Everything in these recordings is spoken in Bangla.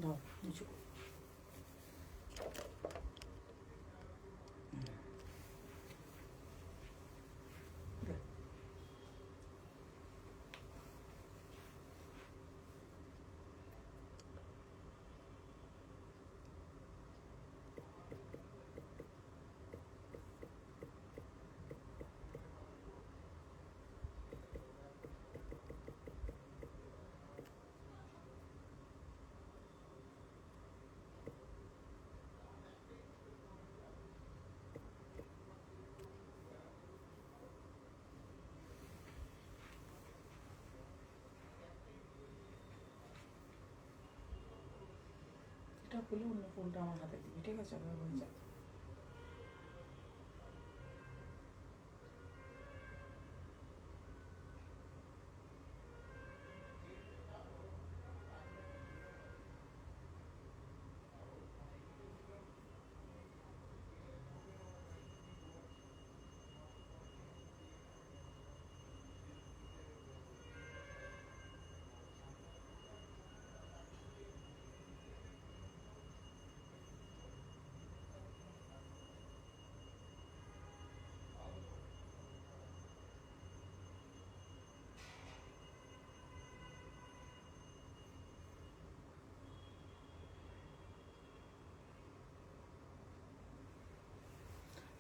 ধর নিচু এটা খুলে অন্য ফোনটা আমার হাতে দিবি, ঠিক আছে? আমি হয়ে যাবে।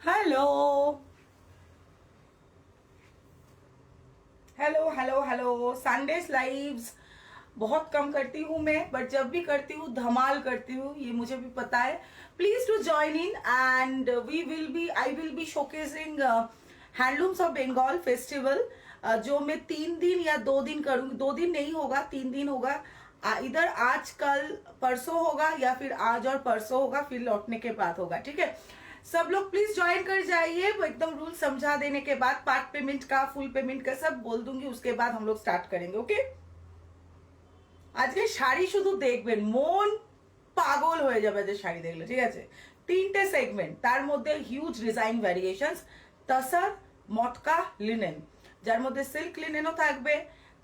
Hello hello hello hello. Sundays lives बहुत कम करती हूँ मैं, बट जब भी करती हूँ धमाल करती हूँ, ये मुझे भी पता है। Please to join in and I will be showcasing handlooms of Bengal festival, जो मैं 3 दिन या 2 दिन करूंगी। 2 दिन नहीं होगा, 3 दिन होगा। इधर आज कल परसों होगा या फिर आज और परसों होगा, फिर लौटने के बाद होगा, ठीक है? सब लोग प्लीज ज्वाइन कर जाइए। वो एकदम रूल समझा देने के बाद पार्ट पेमेंट का, फुल पेमेंट का सब बोल दूंगी, उसके बाद हम लोग स्टार्ट करेंगे। ओके? আজকে শাড়ি শুধু দেখবেন, মন পাগল হয়ে যাবে যে শাড়ি দেখলে, ঠিক আছে? 3টে সেগমেন্ট, তার মধ্যে হিউজ ডিজাইন ভ্যারিয়েশনস, তসর, মটকা, লিনেন, যার মধ্যে সিল্ক লিনেনও থাকবে,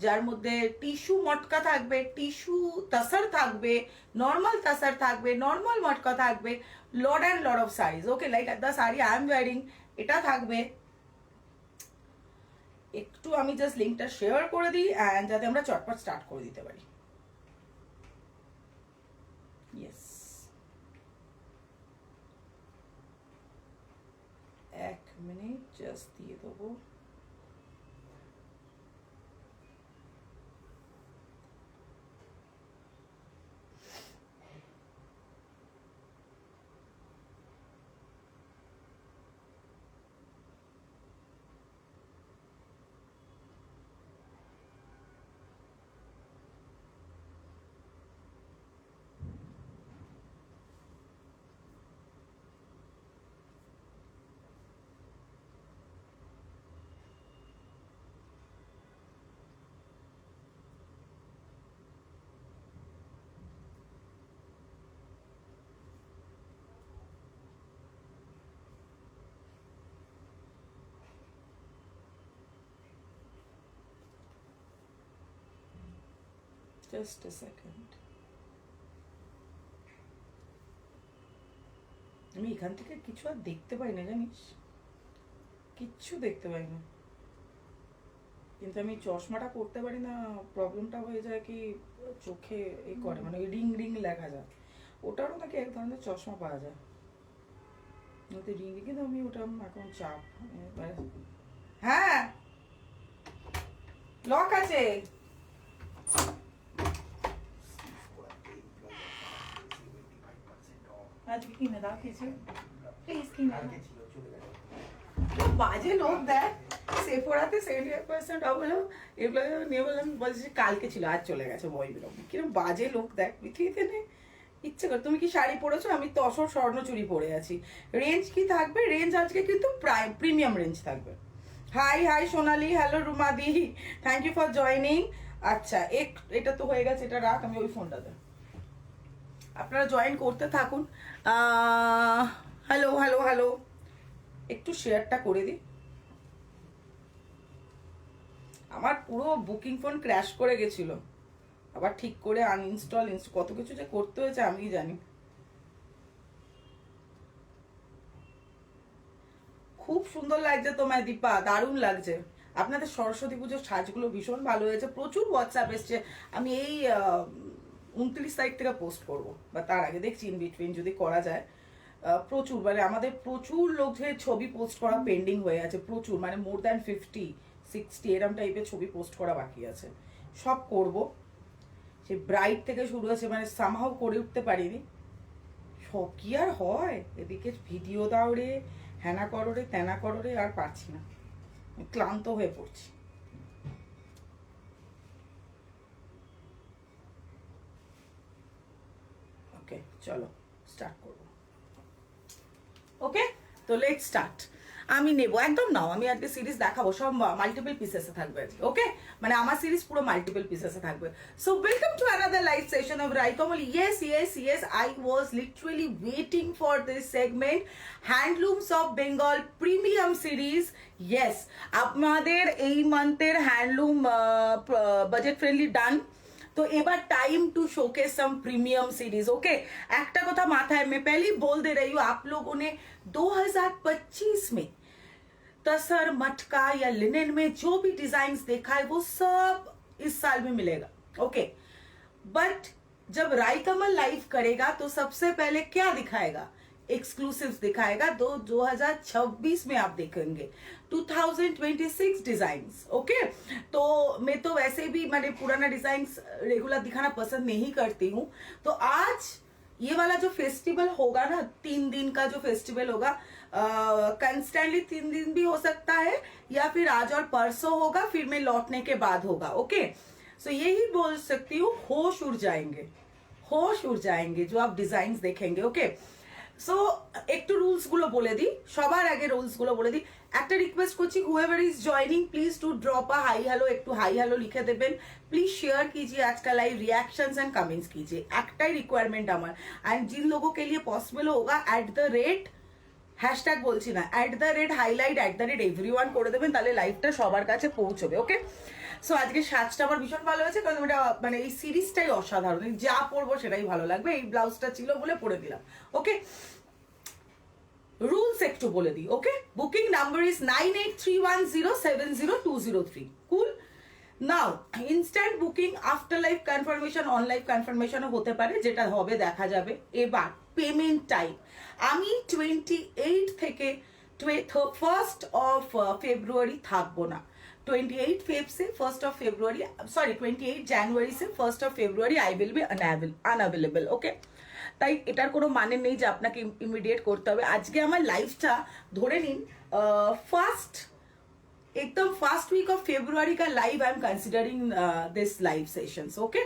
যার মধ্যে টিস্যু মটকা থাকবে, টিস্যু তসর থাকবে, নর্মাল তসর থাকবে, নর্মাল মটকা থাকবে, Lord and Lord of size. Okay, like the sari I am wiring, এটা থাকবে। একটু আমি জাস্ট লিঙ্কটা শেয়ার করে দিই অ্যান্ড যাতে আমরা চটপট স্টার্ট করে দিতে পারি। ইয়েস, 1 মিনিট জাস্ট দিয়ে দেবো। Just a second. আমি এখান থেকে কিছু আর দেখতে পাই না, জানিস? কিচ্ছু দেখতে পাই না। কিন্তু আমি চশমাটা করতে পারি না, প্রবলেমটা হয়ে যায় কি চোখে এই করে, মানে রিং রিং লেখা যায়। ওটারও নাকি এক ধরনের চশমা পাওয়া যায়, রিং রিং, কিন্তু আমি ওটা এখন চাপ। হ্যাঁ, লক আছে। আজকে কিনে দাও কিছু, প্লিজ কিনে দাও। বাজে লোক দেখ, সেফোরাতে 75% অফ হলো, এগুলো নিয়ে বললাম, বলছি কালকে ছিল আজ চলে গেছে, বই বেরোব। কিরকম বাজে লোক দেখ পৃথিবীতে নেই। ইচ্ছে কর। তুমি কি শাড়ি পরেছো? আমি তসর স্বর্ণচুরি পরে আছি। রেঞ্জ কি থাকবে? রেঞ্জ আজকে কিন্তু প্রিমিয়াম রেঞ্জ থাকবে। হাই হাই সোনালি, হ্যালো রুমাদি, থ্যাংক ইউ ফর জয়নিং। আচ্ছা, এটা তো হয়ে গেছে, এটা রাখ, আমি ওই ফোনটাতে। আপনারা জয়েন করতে থাকুন। হ্যালো হ্যালো হ্যালো, একটু শেয়ারটা করে দিই। আমার পুরো বুকিং ফোন ক্র্যাশ করে গেছিল, আবার ঠিক করে আনইনস্টল কত কিছু যে করতে হয়েছে আমি জানি। খুব সুন্দর লাগছে তোমায় দীপা, দারুণ লাগছে। আপনাদের সরস্বতী পুজোর সাজগুলো ভীষণ ভালো হয়েছে, প্রচুর হোয়াটসঅ্যাপ এসছে। আমি এই 29 তারিখ থেকে পোস্ট করব, বা তার আগে দেখছি ইন বিটুইন যদি করা যায়। প্রচুর মানে আমাদের প্রচুর লোকের ছবি পোস্ট করা পেন্ডিং হয়ে আছে, প্রচুর মানে মোর দ্যান 50-60 এরম টাইপের ছবি পোস্ট করা বাকি আছে, সব করব। সে ব্রাইড থেকে শুরু হয়েছে, মানে সামহাও করে উঠতে পারিনি। সব কি আর হয়, এদিকে ভিডিও দাও রে, হ্যানা করো রে, ত্যানা করো রে, আর পারছি না, ক্লান্ত হয়ে পড়ছি। ওকে চলো স্টার্ট করবো। ওকে তো লেটস স্টার্ট। আমি নেবো একদম নাও, আমি আজকে সিরিজ দেখাবো, সব মাল্টিপল পিসেসে থাকবে আজকে। ওকে মানে আমার সিরিজ পুরো মাল্টিপল পিসেসে থাকবে। So welcome to another live session of Raikamal. Yes I was literally waiting for this segment, handlooms of Bengal premium series. Yes, আপনাদের এই মান্থের হ্যান্ডলুম বাজেট ফ্রেন্ডলি ডান। तो एबार time to showcase some premium series. Okay একটা কথা माथा में पहले ही बोल दे रही हूँ, आप लोगों ने 2025 में तसर मटका या लिनेन में जो भी डिजाइन्स देखा है वो सब इस साल में मिलेगा। ओके बट जब राइकमल लाइव करेगा तो सबसे पहले क्या दिखाएगा, एक्सक्लूसिव्स दिखाएगा। 2026 में आप देखेंगे 2026 डिजाइन्स। ओके तो मैं तो वैसे भी मैंने पुराना डिजाइन्स रेगुलर दिखाना पसंद नहीं करती हूँ, तो आज ये वाला जो फेस्टिवल होगा ना, 3 दिन का जो फेस्टिवल होगा, कंस्टेंटली 3 दिन भी हो सकता है या फिर आज और परसों होगा, फिर मैं लौटने के बाद होगा। ओके सो यही बोल सकती हूँ, होश उड़ जाएंगे जो आप डिजाइन्स देखेंगे। ओके সো একটু রুলস গুলো বলে দিই, সবার আগে রুলস গুলো বলে দিই। একটা রিকোয়েস্ট করছি, whoever is joining please to drop a hi hello, একটু হাই হ্যালো লিখে দেবেন। प्लीज शेयर कीजिए आज का लाइव, रिएक्शंस एंड कमेंट्स कीजिए, একটাই রিকোয়ারমেন্ট আমার। एंड जिन लोगों के लिए पॉसिबल होगा @, হ্যাশট্যাগ বলছি না, @highlight @everyone করে দেবেন, তাহলে লাইভটা সবার কাছে পৌঁছবে। ওকে সো আজকে সাজটা আমার ভীষণ ভালো হয়েছে, কারণ এটা মানে এই সিরিজটাই অসাধারণ, যা পরবো সেটাই ভালো লাগবে। এই ব্লাউজটা ছিল বলে পরে দিলাম। ওকে রুলস একটু বলে দিই। Okay booking number is 9831070203। Call now instant booking, after live confirmation, on live কনফার্মেশনও হতে পারে, যেটা হবে দেখা যাবে। এবার পেমেন্ট টাইম আমি 28 থেকে 1st অফ ফেব্রুয়ারি থাকবো না। 28 फेब से 1st ऑफ फरवरी, सॉरी 28 जनवरी से 1st of February I will B unavailable. Okay তাই এটার কোনো মানে নেই যে আপনাকে ইমিডিয়েট করতে হবে। আজকে আমার লাইভটা ধরে নিন ফার্স্ট एकदम फर्स्ट वीक ऑफ फेब्रुआरी का live I am considering this live sessions. Okay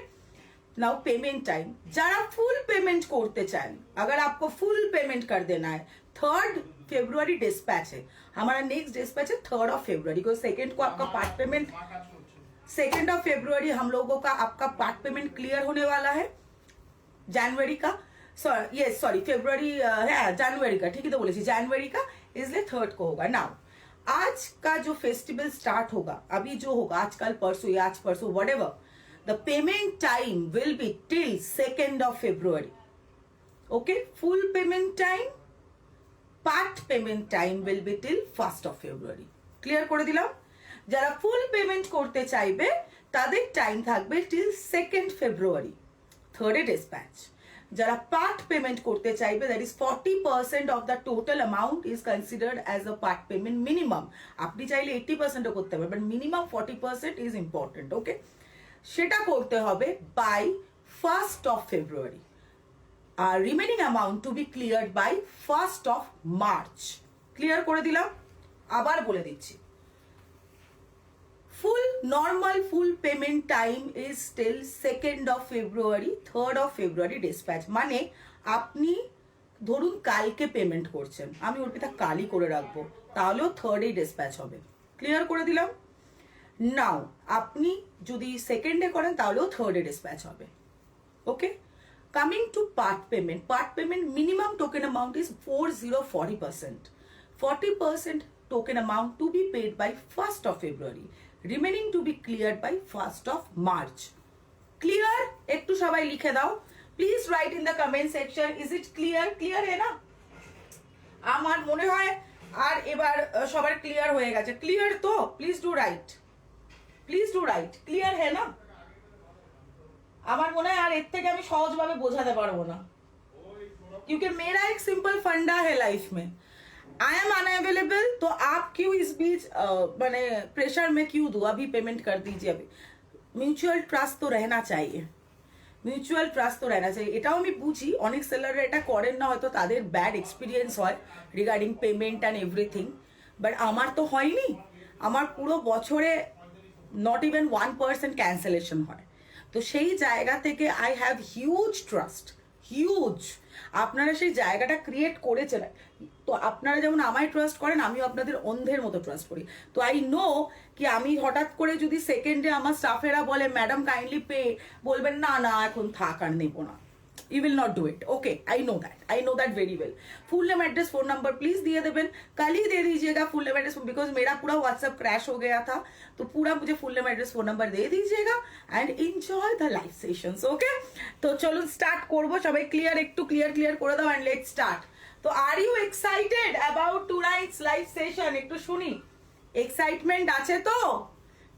now payment time, जरा फुल पेमेंट करते चाहें, अगर आपको फुल पेमेंट कर देना है, 3rd फरवरी डिस्पैच है हमारा, नेक्स्ट डिस्पैच है 3rd ऑफ फरवरी को। 2nd को आपका part payment, 2nd of February हम लोगों का आपका पार्ट पेमेंट क्लियर होने वाला है जनवरी का, सॉरी फरवरी है जनवरी का, ठीक है तो बोले जनवरी का, इसलिए 3rd को होगा। नाउ आज का जो फेस्टिवल स्टार्ट होगा, अभी जो होगा आजकल परसों या आज परसों whatever, the payment time will be till 2nd of February. Okay full payment time, part payment time will be till 1st of February. Clear করে দিলাম। যারা ফুল পেমেন্ট করতে চাইবে তাদের টাইম থাকবে till 2nd February, 3rd dispatch. যারা পার্ট পেমেন্ট করতে চাইবে, that is 40% of the total amount is considered as a part payment minimum. আপনি চাইলে 80%ও করতে পারবেন, but minimum 40% is important. Okay সেটা করতে হবে by 1st of February. Remaining amount to be cleared by 1st of March. Clear করে দিলাম, আবার বলে দিচ্ছি। Full normal full payment time is till 2nd of February, 3rd of February dispatch. মানে আপনি ধরুন কালকে পেমেন্ট করছেন, আমি অর্পিতা কালই করে রাখবো, তাহলেও 3rd ডিসপ্যাচ হবে। ক্লিয়ার করে দিলাম। নাও আপনি যদি 2nd করেন তাহলেও 3rd ডিসপ্যাচ হবে। ওকে coming to part payment minimum token amount is 40%. 40% token amount to be paid by 1st of February, remaining to be cleared by 1st of March. Clear? একটু সবাই লিখে দাও please, write in the comment section, is it clear? Clear হে না? আমার মনে হয় আর এবার সবার ক্লিয়ার হয়ে গেছে। ক্লিয়ার তো? Please do write, please do write. Clear হে না? আমার মনে হয় আর এর থেকে আমি সহজভাবে বোঝাতে পারবো না, क्योंकि मेरा एक सिंपल फंडा है लाइफ में, आई एम अनअवेलेबल, तो आप क्यों इस बीच मैंने प्रेशर में क्यों दूँ? अभी पेमेंट कर दीजिए। अभी মিউচুয়াল ট্রাস্ট তো रहना चाहिए, মিউচুয়াল ট্রাস্ট তো रहना चाहिए। এটাও আমি বুঝি অনেক সেলাররা এটা করেন না, হয়তো তাদের ব্যাড এক্সপিরিয়েন্স হয় regarding payment and everything, but আমার তো হয়নি। আমার পুরো বছরে নট ইভেন 1% ক্যান্সেলেশন হয়। তো সেই জায়গা থেকে I have huge trust, huge. আপনারা সেই জায়গাটা ক্রিয়েট করেছেন, তো আপনারা যেমন আমায় ট্রাস্ট করেন, আমিও আপনাদের অন্ধের মতো ট্রাস্ট করি। তো আই নো কি আমি হঠাৎ করে যদি সেকেন্ডে আমার স্টাফেরা বলে ম্যাডাম কাইন্ডলি পে, বলবেন না না এখন থাক আর নেবো না, you will not do it. Okay, I know that very well. Full name, address, phone number please दिए देवें, कल ही दे दीजिएगा full name address, because मेरा पूरा WhatsApp क्रैश हो गया था, तो पूरा मुझे full name address phone number दे दीजिएगा and enjoy the live sessions. Okay, तो चलो start করবো, সবাই ক্লিয়ার, একটু ক্লিয়ার করে দাও and let's start. তো are you excited about tonight's live session? একটু শুনি, এক্সাইটমেন্ট আছে তো?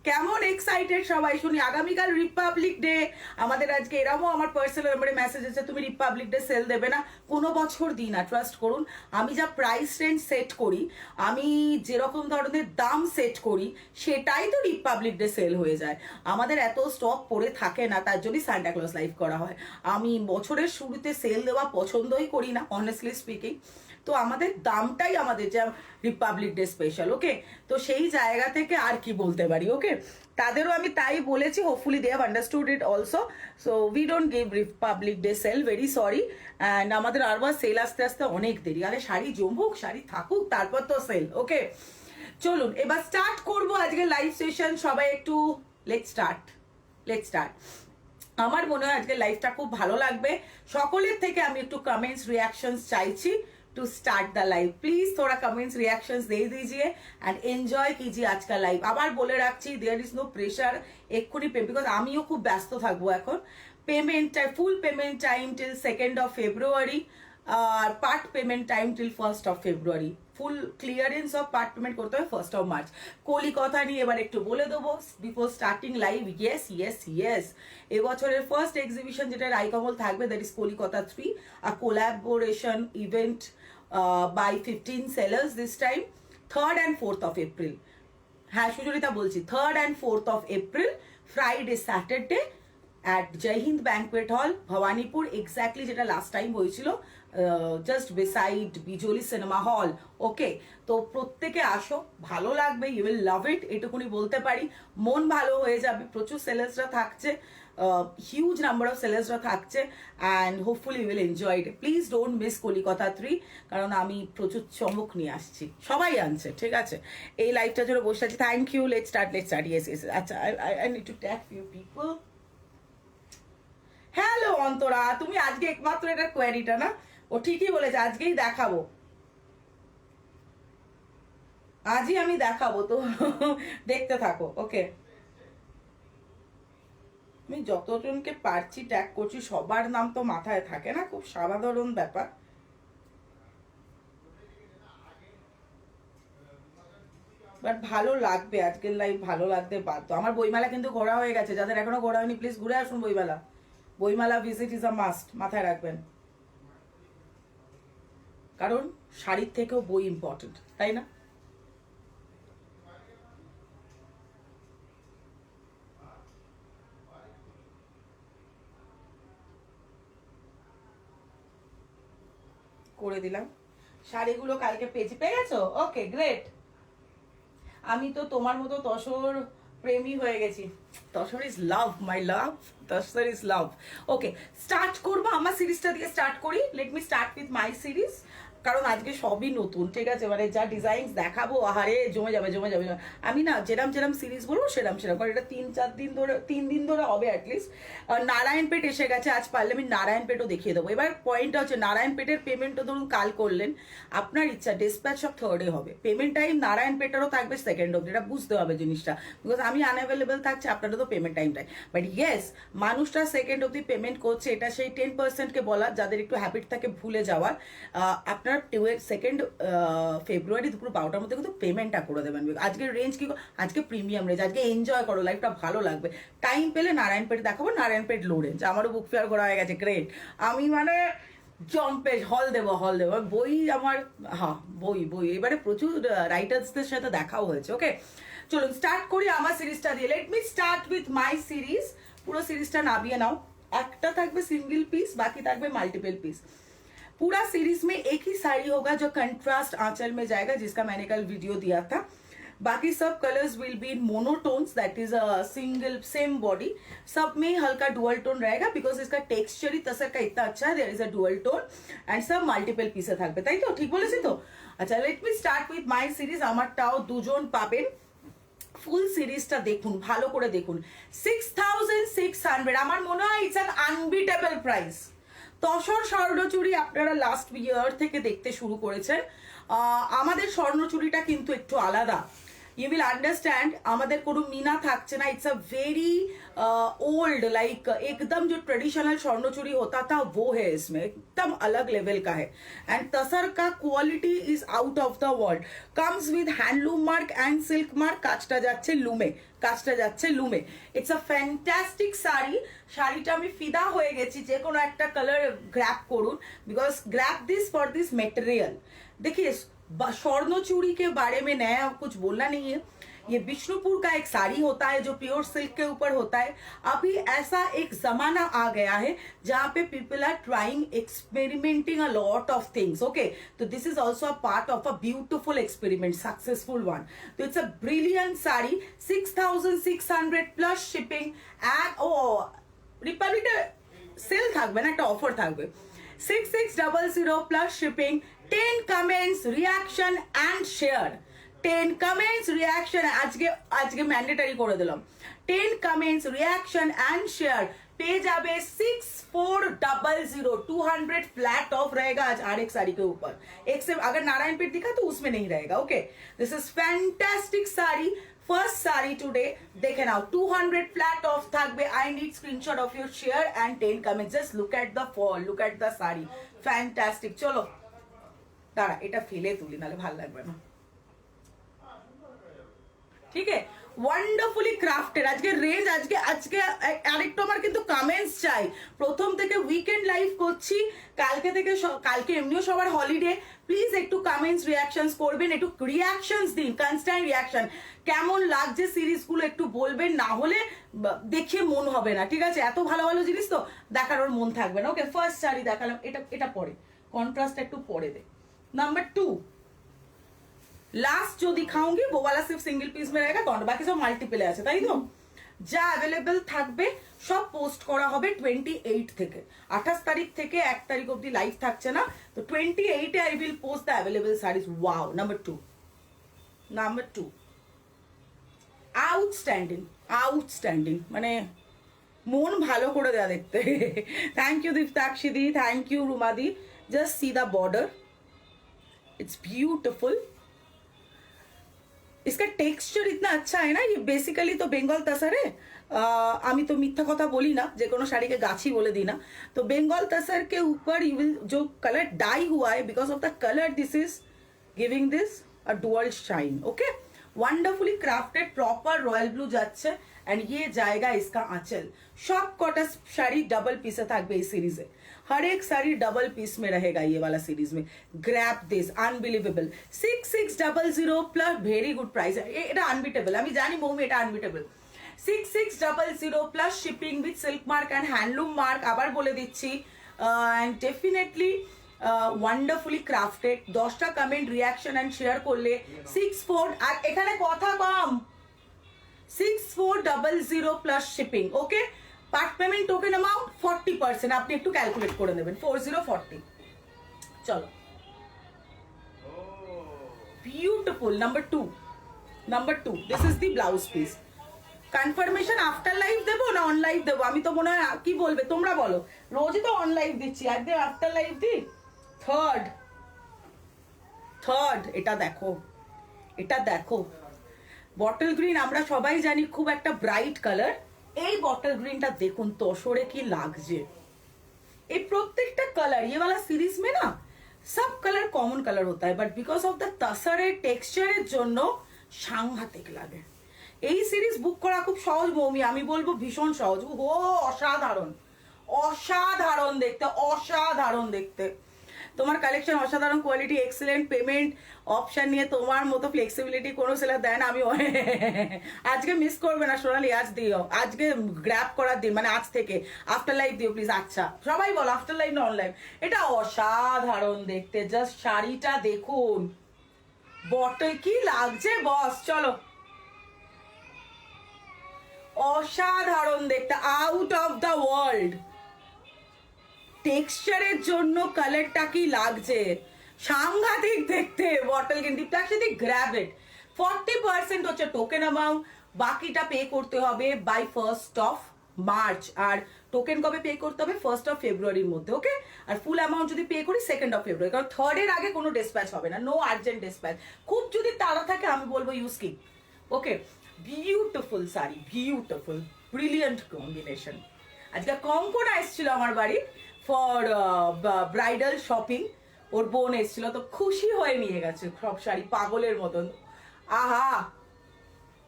কেমন এক্সাইটেড সবাই শুনি। আগামীকাল রিপাবলিক ডে, আমাদের আজকে এরকমও আমার পার্সোনাল নাম্বারে মেসেজ আছে তুমি রিপাবলিক ডে সেল দেবে না। কোনো বছর দিই না, ট্রাস্ট করুন। আমি যা প্রাইস রেঞ্জ সেট করি, আমি যেরকম ধরনের দাম সেট করি, সেটাই তো রিপাবলিক ডে সেল হয়ে যায়। আমাদের এত স্টক পড়ে থাকে না, তার জন্যই সান্টা ক্লজ লাইভ করা হয়। আমি বছরের শুরুতে সেল দেওয়া পছন্দই করি না, অনেস্টলি স্পিকিং। তো আমাদের দামটাই আমাদের যা রিপাবলিক ডে স্পেশাল। ওকে, তো সেই জায়গা থেকে আর কি বলতে পারি। ওকে, তাদেরও আমি তাই বলেছি, hopefully they have understood it also. So we don't give republic day sale, very sorry. And আমাদের আরবার সেল আসতে আসতে অনেক দেরি, আগে শাড়ি জমুক, শাড়ি থাকুক, তারপর তো সেল। ওকে, চলুন এবার স্টার্ট করবো আজকে লাইভ সেশন। সবাই একটু লেটস স্টার্ট। আমার মনে হয় আজকে লাইভটা খুব ভালো লাগবে। সকলের থেকে আমি একটু কমেন্টস রিয়াকশনস চাইছি to start the live. Please थोड़ा कमेंट्स रिएक्शंस दे दीजिए एंड एंजॉय कीजिए आज का लाइव। আবার বলে রাখছি, देयर इज नो प्रेशर এক্ষুনি পে, বিকজ আমিও খুব ব্যস্ত থাকবো এখন। Payment full payment time till 2nd of February, আর part payment time till 1st of February। Full clearance of part payment করতে হবে 1st of March। কলিকতা নিয়ে এবার একটু বলে দেবো বিফোর স্টার্টিং লাইভ। ইয়েস, এবছরের ফার্স্ট এক্সিবিশন যেটা রায়কমল থাকবে, that is Kolikata 3, a collaboration event by 15 sellers this time, 3rd and 4th of April। হ্যাঁ সুচরিতা বলছি, 3rd and 4th of April, Friday Saturday at Jai Hind banquet hall, Bhowanipore, exactly যেটা লাস্ট টাইম হয়েছিল, just beside Bijli cinema hall. Okay, তো প্রত্যেকে আসো, ভালো লাগবে, ইউ উইল লাভ ইট, এটুকুনি বলতে পারি। মন ভালো হয়ে যাবে, প্রচুর সেলার্সরা থাকছে, হিউজ নাম্বার অফ সেলার্সরা থাকছে, and hopefully you will enjoy it. Please don't miss Kolikata 3, কারণ আমি প্রচুর চমক নিয়ে আসছি, সবাই আনছে, ঠিক আছে। এই লাইভটার জন্য বসে আছি। Thank you, let's start. Yes. আচ্ছা, I need to tag few people. Hello Antara, তুমি আজকে একমাত্র এটার কোয়ারিটা না, ও ঠিকই বলেছে, আজকেই দেখাবো, আজই আমি দেখাবো, তো দেখতে থাকো। ওকে, আমি যতজনকে পারছি ট্যাগ করছি, সবার নাম তো মাথায় থাকে না, খুব সাধারণ ব্যাপার। বাট ভালো লাগবে আজকের লাইভ, ভালো লাগতে বাধ্য। আমার বইমেলা কিন্তু ঘোরা হয়ে গেছে, যাদের এখনো ঘোরা হয়নি প্লিজ ঘুরে আসুন বইমেলা ভিজিট ইজ আ মাস্ট, মাথায় রাখবেন, কারণ শাড়ির থেকেও বই ইম্পর্টেন্ট, তাই না? করে দিলাম শাড়িগুলো, কালকে পেয়ে গেছো? Okay great. আমি তো তোমার মতো তসর প্রেমী হয়ে গেছি। Tussar is love, my love, tussar is love. Okay, start করবো, আমার সিরিজটা দিয়ে স্টার্ট করি। Late me start with my series. কারণ আজকে সবই নতুন, ঠিক আছে, মানে যা ডিজাইন দেখাবো আহারে জমে যাবে জমে যাবে। আমি না যেরাম যেরাম সিরিজ বলবো সেরাম সেরাম, কারণ এটা 3 দিন ধরে হবে অ্যাটলিস্ট। নারায়ণপেট এসে গেছে, আজ পারলে আমি নারায়ণপেটও দেখিয়ে দেবো। এবার পয়েন্টটা হচ্ছে নারায়ণপেটের পেমেন্টও ধরুন কাল করলেন, আপনার ইচ্ছা ডিসপ্যাচ সব থার্ডে হবে, পেমেন্ট টাইম নারায়ণপেটেরও থাকবে সেকেন্ড অব্দি, এটা বুঝতে হবে জিনিসটা, বিকজ আমি আনঅ্যাভেলেবেল থাকছি, আপনারও তো পেমেন্ট টাইমটাই। বাট ইয়েস, মানুষটা সেকেন্ড অব্দি পেমেন্ট করছে, এটা সেই 10%কে বলা যাদের একটু হ্যাবিট থাকে ভুলে যাওয়ার। আপনার 2nd ফেব্রুয়ারি দুপুর 12টার মধ্যে কিন্তু পেমেন্টটা করে দেবেন। আজকের রেঞ্জ কি, আজকে প্রিমিয়াম রেঞ্জ, আজকে এনজয় করো, লাইফটা ভালো লাগবে। টাইম পেলে নারায়ণপেট দেখাবো, নারায়ণপেট লো রেঞ্জ, আমারও বুক ফেয়ার করা হয়ে গেছে, গ্রেট। আমি মানে জম্পে হল দেবো বই আমার, হ্যাঁ বই এবারে প্রচুর রাইটার্সদের সাথে দেখাও হয়েছে। ওকে চলুন স্টার্ট করি আমার সিরিজটা দিয়ে। Late me start with my series. পুরো সিরিজটা নামিয়ে নাও, একটা থাকবে सिंगल पीस, बाकी থাকবে मल्टीपल पीस। पूरा सीरीज में एक ही साड़ी होगा जो कंट्रास्ट आंचल में जाएगा, जिसका मैंने कल वीडियो दिया था। बाकी सब colours will be in monotones, that is a single same body, सब में हल्का डुअल टोन रहेगा, बिकॉज इसका टेक्सचर ही तसर का इतना अच्छा है, there is a dual tone and सब मल्टीपल पीसे থাকবে, তাই তো ঠিক বলেছি তো? আচ্ছা let me start with my series. আমারটাও দুজন পাবেন, ফুল সিরিজটা দেখুন, ভালো করে দেখুন। 6600, আমার মনে হয় it's an unbeatable price. Tussar Swarnachuri আপনারা লাস্ট ইয়ার থেকে দেখতে শুরু করেছেন, আমাদের স্বর্ণচুরিটা কিন্তু একটু আলাদা। ইউ উইল আন্ডারস্ট্যান্ড, আমাদের কোনো মিনা থাকছে না, it's a very old like एकदम जो ट्रेडिशनल स्वर्णचूरी होता था वो है, इसमें एकदम अलग लेवल का है एंड तसर का quality is out of the world, comes with handloom mark and silk mark, काजटा যাচ্ছে লুমে, কাজটা যাচ্ছে লুমে। ইটস আ ফ্যান্টাস্টিক শাড়ি, শাড়িটা আমি ফিদা হয়ে গেছি, যে কোনো একটা কালার গ্র্যাব করুন, because grab this for this material. देखिए स्वर्ण चूड़ी के बारे में नया कुछ बोलना नहीं है, ये विष्णुपुर का एक साड़ी होता है जो प्योर सिल्क के ऊपर होता है। अभी ऐसा एक जमाना आ गया है जहाँ पे people are trying experimenting a lot of things, okay, तो this is also a part of a beautiful experiment, successful one. तो it's a brilliant sari, 6600 plus shipping and ओ रिपब्लिक सेल থাকবে না, একটা অফার থাকবে, 6600 plus shipping. 10 comments reaction and share, 10 comments reaction, আজকে ম্যান্ডেটারি করে দিলাম, 10 কমেন্টস রিয়াকশন অ্যান্ড শেয়ার পেয়ে যাবে 6400, 200 फ्लैट ऑफ रहेगा आज हर एक साड़ी के ऊपर। एक से अगर नारायणपेट दिखा तो उसमें नहीं रहेगा, okay. This is fantastic sari, first sari today, देखे नाउ 200 फ्लैट ऑफ থাকবে। I need screenshot of your share and 10 comments, just look at the fall, look at the sari, fantastic. चलो দাঁড়া এটা ফেলে তুলি, নাহলে ভালো লাগবে না, ঠিক আছে। ওয়ান্ডারফুলি ক্রাফটেড আজকে রেঞ্জ, আজকে আরেকটু আমার কিন্তু কমেন্টস চাই। প্রথম থেকে উইকেন্ড লাইভ করছি, কালকে এমনিও সবার হলিডে, প্লিজ একটু কমেন্টস রিয়াকশনস করবেন, একটু রিয়াকশনস দিন, কনস্ট্যান্ট রিয়াকশন, কেমন লাগছে সিরিজগুলো একটু বলবেন, না হলে দেখে মন হবে না, ঠিক আছে। এত ভালো ভালো জিনিস তো দেখার ওর মন থাকবে না। ওকে ফার্স্ট শাড়ি দেখালাম, এটা পরে কন্ট্রাস্ট একটু পরে দে। नंबर 2 लास्ट जो दिखाऊंगी वो वाला सिर्फ सिंगल पीस में रहेगा, बाकी सब মাল্টিপলে আছে, তাই তো? যা অ্যাভেলেবল থাকবে সব পোস্ট করা হবে 28 থেকে, 28 তারিখ থেকে 1 তারিখ অবধি লাইভ থাকছে না, তো 28 I will post the available series. Wow, number 2 outstanding, মানে মন ভালো করে দেয়া দেখতে। থ্যাংক ইউ দীপ্তাক্ষিদি, থ্যাংক ইউ রুমাদি। Just see the border, it's beautiful, इसका टेक्सचर इतना अच्छा है ना, ये बेसिकली तो बेंगल तसर है। আমি তো মিথ্যা কথা বলি না, যে কোনো শাড়িকে গাছি বলে দিই না, তো বেঙ্গল तसर के ऊपर यू विल जो कलर डाई हुआ है, because of the colour this is giving this a dual shine, okay. Wonderfully crafted proper royal blue যাচ্ছে एंड ये जाएगा इसका आंचल। सब कटा শাড়ি डबल पीसे থাকবে এই সিরিজে, हर एक साड़ी डबल पीस में रहेगा ये वाला सीरीज में। Grab this, unbelievable, 6600 plus, very good price, এটা আনবিটেবল, আমি জানি মৌমি এটা unbeatable. 6600 plus shipping with silk mark and handloom mark, আবার বলে দিচ্ছি, অ্যান্ড ডেফিনেটলি ওয়ান্ডারফুলি ক্রাফটেড। 10টা কমেন্ট রিয়াকশন অ্যান্ড শেয়ার করলে 64, আর এখানে কথা কম, 6400 প্লাস শিপিং, ওকে। পার্ট পেমেন্ট টোকেন অ্যামাউন্ট 40%, আপনি একটু ক্যালকুলেট করে নেবেন, 4040। চলো beautiful. Number to this is the blouse piece. Confirmation after live দেবো না অন লাইভ দেবো? আমি তো মনে হয়, কি বলবে তোমরা বলো, রোজই তো অন লাইভ দিচ্ছি, একদিন আফটার লাইভ দিই। থার্ড এটা দেখো, এটা দেখো, বটল গ্রিন আমরা সবাই জানি খুব একটা ব্রাইট কালার। এই বটল গ্রিনটা দেখুন তসরে কি লাগছে। ये प्रत्येकটা कलर ये वाला सीरीज में ना सब कलर कॉमन कलर होता है, बट बिकॉज ऑफ द तसरे टेक्सचारेर জন্য সাংঘাতিক লাগে। এই সিরিজ বুক করা খুব সহজ মৌমি, আমি বলবো ভীষণ সহজ। ও অসাধারণ, অসাধারণ দেখতে, অসাধারণ দেখতে। তোমার কালেকশন অসাধারণ, কোয়ালিটি এক্সেলেন্ট, পেমেন্ট অপশন নিয়ে তোমার মতো ফ্লেক্সিবিলিটি কোনো সেলার দেয় না। আমি আজকে মিস করবে না সোনালি, আজ দিও, আজকে গ্র্যাব করার দিন, মানে আজ থেকে আফটার লাইভ দিও প্লিজ। আচ্ছা সবাই বলো আফটার লাইভ না অনলাইন। এটা অসাধারণ দেখতে, জাস্ট শাড়িটা দেখুন, বটল কি লাগছে বস। চলো, অসাধারণ দেখতে, আউট অফ দ্য ওয়ার্ল্ড। টেক্সচারের জন্য কালারটা কি লাগছে, সাংঘাতিক দেখতে। Bottle green Diptakshi grab it. 40% হচ্ছে টোকেন অ্যামাউন্ট, বাকিটা পে করতে হবে বাই 1st of মার্চ। আর টোকেন কবে পে করতে হবে? 1st of ফেব্রুয়ারির মধ্যে, ওকে। আর ফুল অ্যামাউন্ট যদি পে করি 2nd of ফেব্রুয়ারি, কারণ 3rd এর আগে কোনো ডিসপ্যাচ হবে না, নো আর্জেন্ট ডিসপ্যাচ। খুব যদি তাড়া থাকে আমি বলবো ইউজ কি, okay. Beautiful sari, beautiful, brilliant combination. আজকে কঙ্কনা এসেছিল আমার বাড়ি ফর ব্রাইডাল শপিং, ওর বোন এসেছিল, তো খুশি হয়ে নিয়ে গেছে সব শাড়ি পাগলের মতন। আহা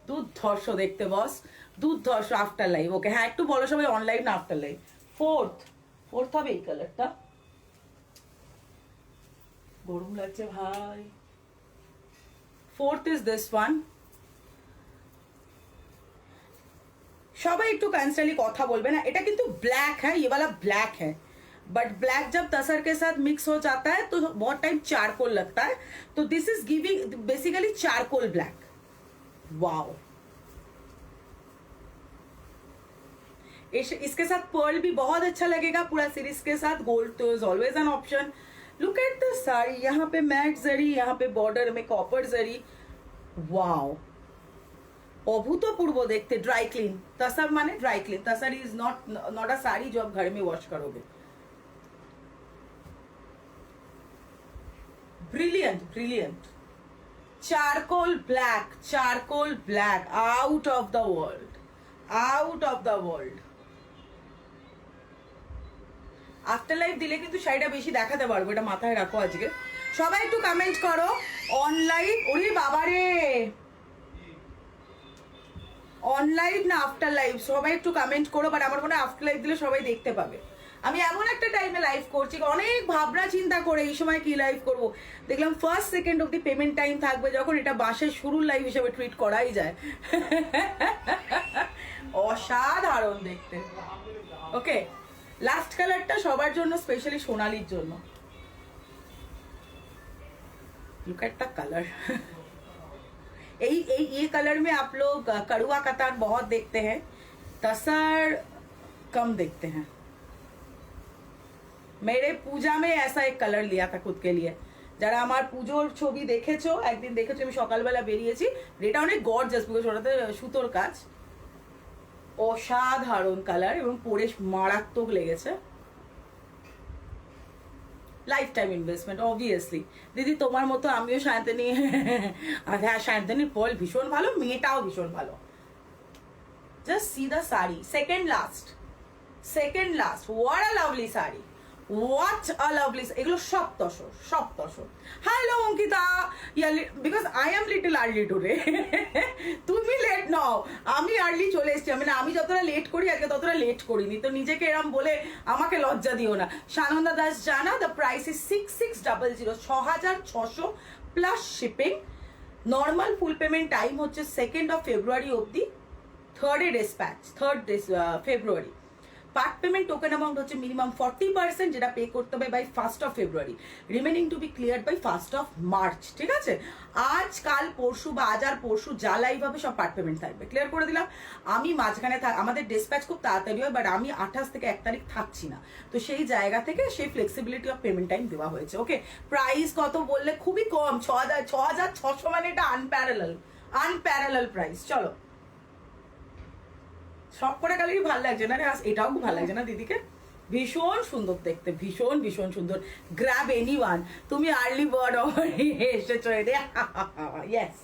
দুর্ধর্ষ দেখতে বস, দুর্ধর্ষ। আফটার লাইভ, ওকে। হ্যাঁ একটু বলো সবাই অনলাইন না আফটার লাইভ। ফোর্থ হবে এই কালারটা, গরম লাগছে ভাই। Fourth is this one. সবাই একটু কনস্ট্যান্টলি কথা বলবে না, এটা কিন্তু ब्लैक है, ये वाला ब्लैक है, बट ब्लैक जब तसर के साथ मिक्स हो जाता है तो बहुत टाइम चारकोल लगता है, तो this is giving basically charcoal black. Wow, इसके साथ पर्ल भी बहुत अच्छा लगेगा पूरा सीरीज के साथ। गोल्ड तो is always an option. Look at the sari, यहाँ पे मैट जरी, यहाँ पे बॉर्डर में कॉपर जरी। वाओ, अभूतपूर्व देखते। ड्राई क्लीन तसर माने dry clean, tussar is not a sari जो आप घर में वॉश करोगे। Brilliant, brilliant. Charcoal black, out of the world, out of the world. After live দিলে কিন্তু শাড়িটা বেশি দেখাতে পারবো, এটা মাথায় রাখো আজকে। সবাই একটু কমেন্ট করো অনলাইন। ওরে বাবারে, অনলাইভ না আফটার লাইভ, সবাই একটু কমেন্ট করো। বাট আমার মনে হয় আফটার লাইভ দিলে সবাই দেখতে পাবে। আমি এমন একটা টাইমে লাইভ করছি, অনেক ভাবনা চিন্তা করে এই সময় কি লাইভ করব, দেখলাম 1st সেকেন্ড অব্দি পেমেন্ট টাইম থাকবে, যখন এটা বাসের শুরুর লাইভ হিসেবে ট্রিট করাই যায়। অসাধারণ দেখতে, ওকে। লাস্ট কালারটা সবার জন্য, স্পেশালি সোনালির জন্য। Look at the colour. ये कलर में आप लोग कड़ुआ कतार बहुत देखते हैं, तसर कम देखते हैं। मेरे पूजा में ऐसा एक कलर लिया था खुद के लिए। যারা আমার পুজোর ছবি দেখেছো, একদিন দেখেছো আমি সকালবেলা বেরিয়েছি, এটা অনেক গর্জাস, বিকজ ওটাতে সুতোর কাজ। অসাধারণ কালার এবং পরে মারাত্মক লেগেছে। Life time investment obviously. দিদি তোমার মতো আমিও সায়ন্তনী, হ্যাঁ সায়ন্তনীর পল ভীষণ ভালো, মেয়েটাও ভীষণ ভালো। Just see the sari, second last, what a lovely sari, what a lovely. এগুলো সব tussar. Hello Ankita, because I am little early today. তুমি লেট নাও, আমি আর্লি চলে এসেছি। আমি যতটা লেট করি আজকে ততটা লেট করিনি, তো নিজেকে এরম বলে আমাকে লজ্জা দিও না। Sananda Das Jana, the price is 6600, 6600 plus shipping. Normal full payment time হচ্ছে 2nd of ফেব্রুয়ারি অবধি, 3rd এ dispatch, 3rd February. Part payment token amount হচ্ছে মিনিমাম 40%, যেটা পে করতে হবে by 1st of February, remaining to be clear by 1st of March. ঠিক আছে, আজ কাল পরশু বা আজ আর পরশু যা লাইভ হবে সব পার্ট পেমেন্ট থাকবে, ক্লিয়ার করে দিলাম। আমি মাঝখানে আমাদের ডিসপ্যাচ খুব তাড়াতাড়ি হয়, বাট আমি 28 থেকে 1 তারিখ থাকছি না, তো সেই জায়গা থেকে সেই ফ্লেক্সিবিলিটি অফ পেমেন্ট টাইম দেওয়া হয়েছে। ওকে, প্রাইস কত বললে খুবই কম, 6,600, মানে এটা আনপ্যারালাল প্রাইস। চলো, সব করে কালারই ভালো লাগছে না রে, এটাও খুব ভালো লাগছে না দিদিকে, ভীষণ সুন্দর দেখতে, ভীষণ ভীষণ সুন্দর। গ্র্যাব এনিওয়ান, তুমি আর্লি বার্ড এসেছো রে, ইয়েস।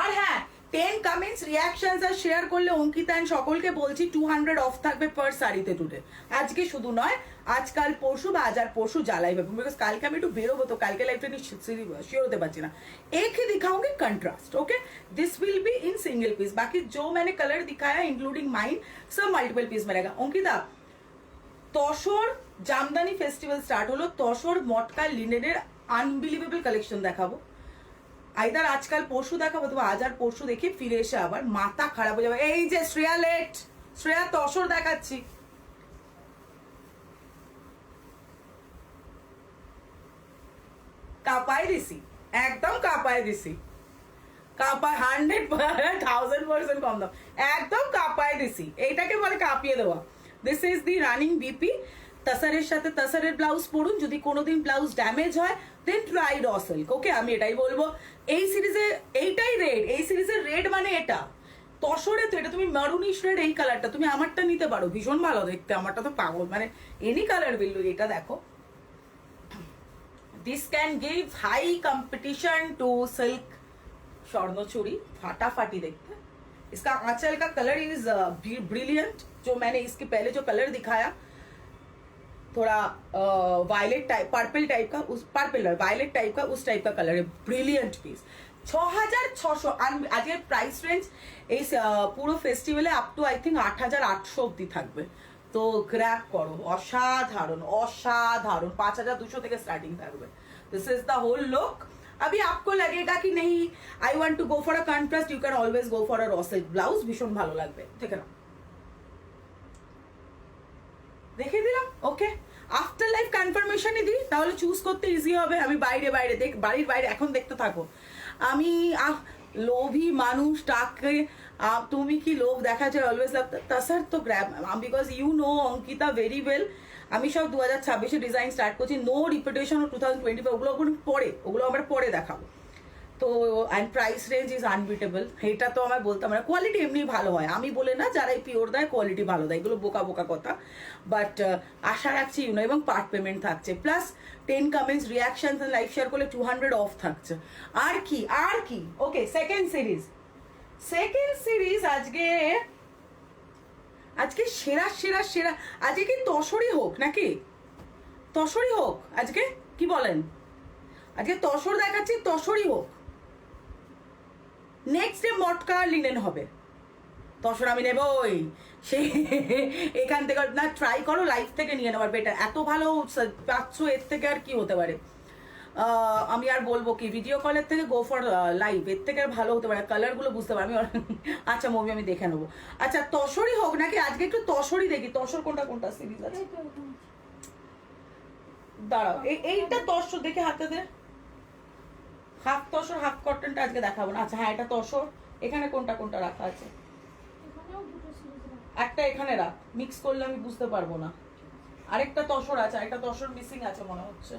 আর হ্যাঁ, 10 কমেন্টস রিয়াকশনস আর শেয়ার করলে অঙ্কিতা এন্ড সকলকে বলছি 200 অফ থাকবে পার শাড়িতে টুডে। আজকে শুধু নয়, আজকাল পরশু বা আজ আর পরশু জ্বালাই পাবো, বিকজ কালকে আমি একটু বেরোবো, তো কালকে লাইফটা শিওর হতে পারছি না। एक ही दिखाऊंगी contrast, okay, this will be in single piece, बाकी जो मैंने कलर दिखाया इंक्लूडिंग माइन सब मल्टीपल पीस में रहेगा। অঙ্কিতা, তসর জামদানি ফেস্টিভ্যাল স্টার্ট হলো, তসর মটকা লিনেনের আনবিলিভেবল কালেকশন দেখাবো, আইদার আজকাল পরশু দেখাবো, তো আজ আর পরশু দেখে ফিরে এসে আবার মাথা খারাপ হয়ে যাবে। এই যে শ্রেয়া লেট, শ্রেয়া তসর দেখাচ্ছি, কাপাই দিছি, একদম কাপাই দিছি, কাপাই 100% কম দাম, একদম কাপাই দিছি, এইটাকে বলে কাঁপিয়ে দেওয়া। This is the running BP, তাসারের সাথে তাসারের ব্লাউজ পরুন, যদি কোনোদিন ব্লাউজ ড্যামেজ হয় দেন ট্রাই র সিল্ক। ওকে, আমি এটাই বলবো, এই সিরিজে এইটাই রেড, এই সিরিজের রেড মানে এটা তসরে, তো এটা তুমি মারুনিশ রেড, এই কালারটা তুমি আমারটা নিতে পারো, ভীষণ ভালো দেখতে, আমারটা তো পাগল, মানে এনি কালার বিল। এটা দেখো, this can give high competition to silk Swarnachuri, फाटाफाटी देखते हैं। इसका आंचल का कलर इज ब्रिलियंट, जो मैंने इसके पहले जो कलर दिखाया थोड़ा वायलेट टाइप, पर्पल टाइप का, उस पर्पल वायलेट टाइप का, उस टाइप का कलर है, ब्रिलियंट पीस। 6,600 আজকের প্রাইস রেঞ্জ এই পুরো ফেস্টিভ্যালে আপ টু আই থিঙ্ক 8,800 অব্দি থাকবে, তো গ্র্যাব করো, অসাধারণ অসাধারণ, 5,200 থেকে স্টার্টিং থাকবে। This is the whole look. अभी आपको लगेगा कि नहीं I want to go for a contrast, you can always go for a raw silk blouse, ভীষণ ভালো লাগবে। ঠিক আছে, দেখে দিলাম। ওকে, আফটার লাইফ কনফার্মেশনই দিই, তাহলে চুজ করতে ইজি হবে। আমি বাইরে বাইরে দেখ, বাড়ির বাইরে এখন দেখতে থাকো। আমি লোভী মানুষ, টাকে তুমি কি লোভ দেখাচ্ছে, অলওয়েজ লাভ তাসার তো grab, because you know Ankita very well. আমি সব 2026-এ ডিজাইন স্টার্ট করছি, নো রিপিটেশন অফ 2025, ওগুলো পরে, ওগুলো আমরা পরে দেখাবো। তো and price range is unbeatable, এটা তো আমার বলতাম না। কোয়ালিটি এমনি ভালো হয়, আমি বলে না, যারা এই পিওর দেয় কোয়ালিটি ভালো দেয়, এগুলো বোকা বোকা কথা, বাট আশা রাখছি ইউনো, এবং পার্ট পেমেন্ট থাকছে, plus 10 comments reaction live share করলে 200 অফ থাকছে। আর কি আর কি। ওকে, সেকেন্ড সিরিজ আজকে সেরা সেরা সেরা, আজকে কি তসরই হোক নাকি, তসরই হোক আজকে, কি বলেন? আজকে তসর দেখাচ্ছি, তসরই হোক। নেক্সট ডে মটকা লিনেন হবে, তসর আমি নেবই, সেই এখান থেকে না, ট্রাই করো লাইভ থেকে নিয়ে নেওয়ার বেটার, এত ভালো পাচ্ছ, এর থেকে আর কি হতে পারে। আমি আর বলবো কি, ভিডিও কলের থেকে গো ফর লাইভ, এর থেকে আর ভালো হতে পারে, কালারগুলো বুঝতে পারি আমি। আচ্ছা মুভি আমি দেখে নেবো। আচ্ছা তসরই হোক নাকি, আজকে একটু তসরই দেখি, তসর কোনটা কোনটা সিরিজ আছে, দাঁড়াও, এইটা তসর দেখে হাতে দে, হাফ তসর হাফ কটনটা আজকে দেখাবো না। আচ্ছা হ্যাঁ, এটা তসর, এখানে কোনটা কোনটা রাখা আছে, একটা এখানে রাখ, মিক্স করলে আমি বুঝতে পারবো না। আরেকটা তসর আছে, আরেকটা তসর মিসিং আছে মনে হচ্ছে,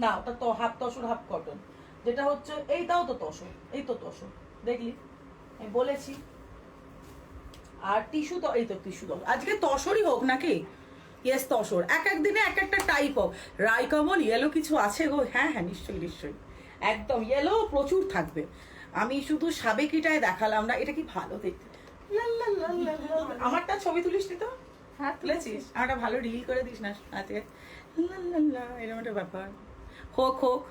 না ওটা তো হাফ তসর হাফ কটন, যেটা হচ্ছে এইটাও তো তসর, এই তো তসর, দেখলি আমি বলেছি। আর টিস্যু তো, এই তো টিস্যু তো, আজকে তসরই হোক নাকি, ইয়েস তসর, এক এক দিনে এক একটা টাইপ হোক। রাইকমল ইয়েলো কিছু আছে গো, হ্যাঁ হ্যাঁ নিশ্চয়ই নিশ্চয়ই, একদম ইয়েলো প্রচুর থাকবে। আমি শুধু সাবেকিটায় দেখালাম না, এটা কি ভালো দেখতে, আমারটা ছবি তুলিস নি তো? হ্যাঁ তুলেছিস, আমারটা ভালো রিল করে দিস না আজকে, এরকম একটা ব্যাপার। হোক হোক,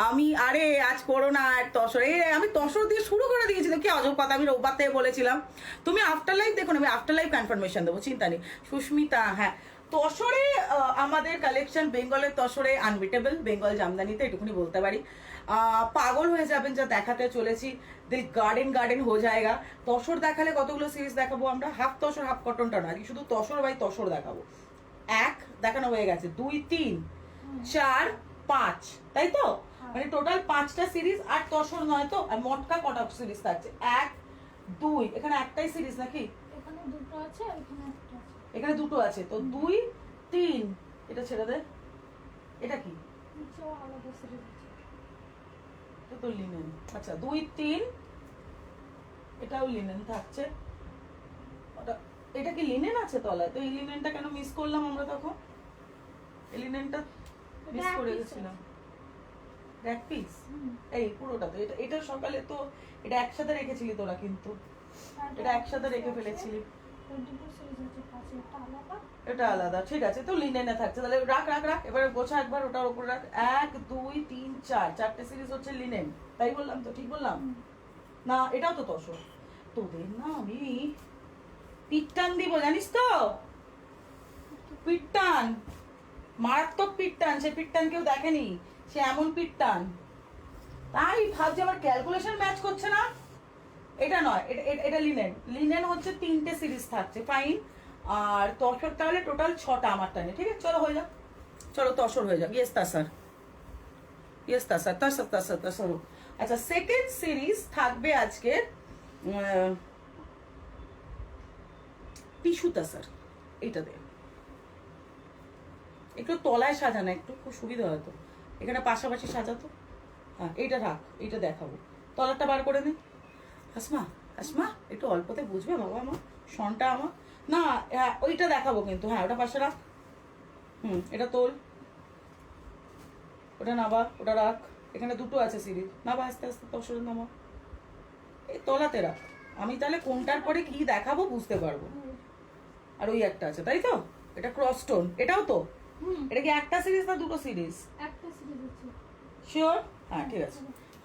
আমি আরে আজ করো না এক তসর, আমি তসর দিয়ে শুরু করে দিয়েছি, তো কি অজব কথা, আমি রোববার থেকে বলেছিলাম। তুমি আফটার লাইফ দেখো না, আমি আফটার লাইফ কনফার্মেশন দেবো, চিন্তা নেই। সুস্মিতা, হ্যাঁ তসরে আমাদের কালেকশন বেঙ্গলের তসরে আনবিটেবল, বেঙ্গল জামদানিতে এটুকুনি বলতে পারি। পাগল হয়ে যাবেন যা দেখাতে চলেছি, দিল গার্ডেন গার্ডেন হয়ে যায়গা। তসর দেখালে কতগুলো সিরিজ দেখাবো আমরা, হাফ তসর হাফ কটনটা না, শুধু তসর বাই তসর দেখাবো। এক দেখানো হয়ে গেছে, 2 3 4 5, তাই তো? মানে টোটাল 5টা সিরিজ, আর তসর নয় তো, আর মটকা কটা সিরিজ থাকছে? 1 2, এখানে একটাই সিরিজ নাকি? এখানে দুটো আছে আর এখানে একটা আছে। এখানে দুটো আছে তো 2 3, এটা ছেড়ে দে। এটা কি? নিচেও আলাদা সিরিজ আছে। এটা তো লিনেন। আচ্ছা 2 3, এটাও লিনেন থাকছে। এটা কি লিনেন আছে তলায়? তো এই লিনেনটা কেন মিস করলাম আমরা তখন? এই লিনেনটা মিস করে গেছিলাম। এক পিস এই পুরোটা তো, এটা সকালে তো এটা একসাথে রেখেছিলি তোরা, কিন্তু এটা একসাথে রেখে ফেলেছিলি। দুটো সিরিজ আছে পাশে, একটা আলাদা এটা আলাদা, ঠিক আছে। তো লিনেনে থাকছে, তাহলে রাখ রাখ রাখ, এবারে গোছা একবার ওটার উপর রাখ। 1 2 3 4, চারটে সিরিজ হচ্ছে লিনেন, তাই বললাম তো? ঠিক বললাম না? এটাও তো তসর। তোদের না আমি পিটটান দিব, জানিস তো? পিটটান, মারাত্মক পিটটান। সে পিটটান কেউ দেখেনি, সে এমন পিটটান। তাই ভাবছি আমার ক্যালকুলেশন ম্যাচ করছে না। এটা নয়, এটা লিনেন। লিনেন হচ্ছে 3টে সিরিজ থাকছে, ফাইন। আর তসর তাহলে টোটাল 6টা আমার টানে, ঠিক আছে? চলো হয়ে যাক, চলো তসর হয়ে যাক। Yes তাসার, yes তাসার, তাসার তাসার তাসার। আচ্ছা সেকেন্ড সিরিজ থাকবে আজকে টিস্যু তাসার। এইটা দে, একটু তলায় সাজানো, একটু খুব সুবিধা হতো, এখানে পাশাপাশি সাজাতো। হ্যাঁ এইটা রাখ, এইটা দেখাবো। তলারটা বার করে নে। আসমা, আসমা একটু অল্পতে বুঝবে বাবা, আমার শনটা আমার না। হ্যাঁ ওইটা দেখাবো কিন্তু, হ্যাঁ ওটা পাশে রাখ। এটা তোল, ওটা নাবা, ওটা রাখ। এখানে দুটো আছে সিরিজ, নাবা আস্তে আস্তে তসরে নামা। এই তলাতে রাখ, আমি তাহলে কোনটার পরে কি দেখাবো বুঝতে পারবো। আর ওই একটা আছে, তাই তো? এটা ক্রস টোন, এটাও তো। এটা কি একটা সিরিজ না দুটো সিরিজ? একটা সিরিজ আছে। শিওর? হ্যাঁ ঠিক আছে,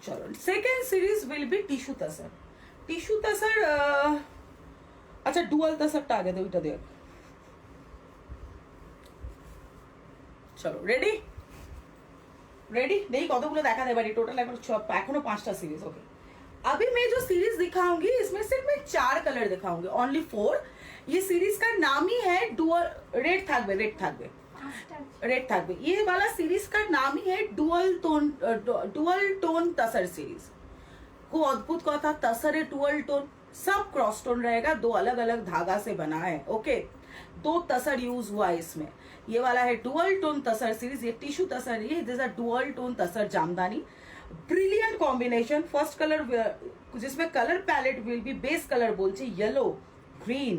চলো। Second series will be tissue tussar. Tissue tussar, আচ্ছা ডুয়াল তাসারটা আগে দে, ওইটা দে। চলো রেডি, रेडी नहीं কতগুলো দেখা দে বাড়ি টোটাল এখনো 5টা সিরিজ। ओके अभी मैं जो सीरीज दिखाऊंगी इसमें सिर्फ मैं 4 कलर दिखाऊंगी, ओनली 4। ये सीरीज का नाम ही है डुअल रेड থাকবে, रेड থাকবে, रेड থাকবে। ये वाला सीरीज का नाम ही है डुअल टोन तसर सीरीज। को अद्भुत कथा, तसर है डुअल टोन, सब क्रॉस टोन रहेगा, 2 अलग अलग धागा से बना है। ओके 2 तसर यूज हुआ है इसमें। ये वाला है डुअल टोन तसर सीरीज, ये टिश्यू तसर है, this are dual tone tussar jamdani. Brilliant combination. First colour जिसमें colour palette will be base colour बोलছে yellow, green,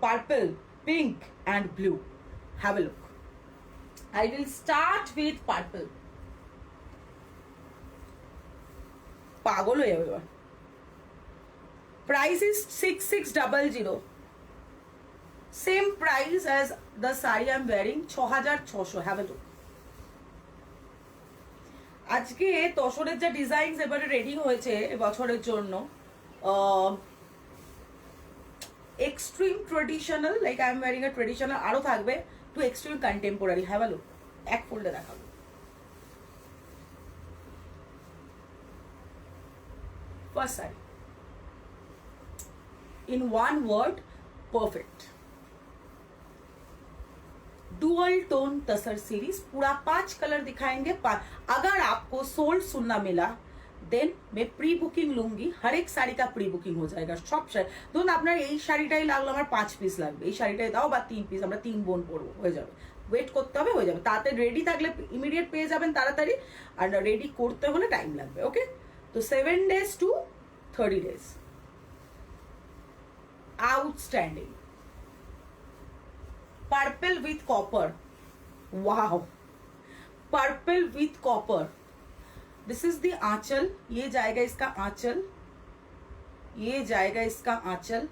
purple, pink and blue. Have a look. I will start with purple. पागल हो जाবে। Price is 6600, same price as the sari I am wearing, 6600। Have a look. আজকে তসরের যা ডিজাইন এবারে রেডি হয়েছে এবছরের জন্য, extreme traditional, like I am wearing a traditional, আরো থাকবে to extreme contemporary. Have a look. এক ফোল্ডে দেখাবো। First sari, in one word, perfect. Dual tone tussar series, पूरा 5 कलर दिखाएंगे। अगर आपको सोल्ड सुनना मिला देन मैं प्री बुकिंग लूंगी, हर एक साड़ी का प्री बुकिंग हो जाएगा। सब ধরুন আপনার এই শাড়িটাই লাগলো, আমার 5 পিস লাগবে, এই শাড়িটাই দাও, বা 3 পিস, আমরা 3 বোন পরবো, হয়ে যাবে। ওয়েট করতে হবে, হয়ে যাবে। তাতে রেডি থাকলে ইমিডিয়েট পেয়ে যাবেন তাড়াতাড়ি, আর রেডি করতে হলে টাইম লাগবে। ওকে তো 7 days to 30 days। Outstanding. Purple with copper, wow, purple with copper. This is the aanchal, ये जाएगा इसका आंचल, ये जाएगा इसका आंचल।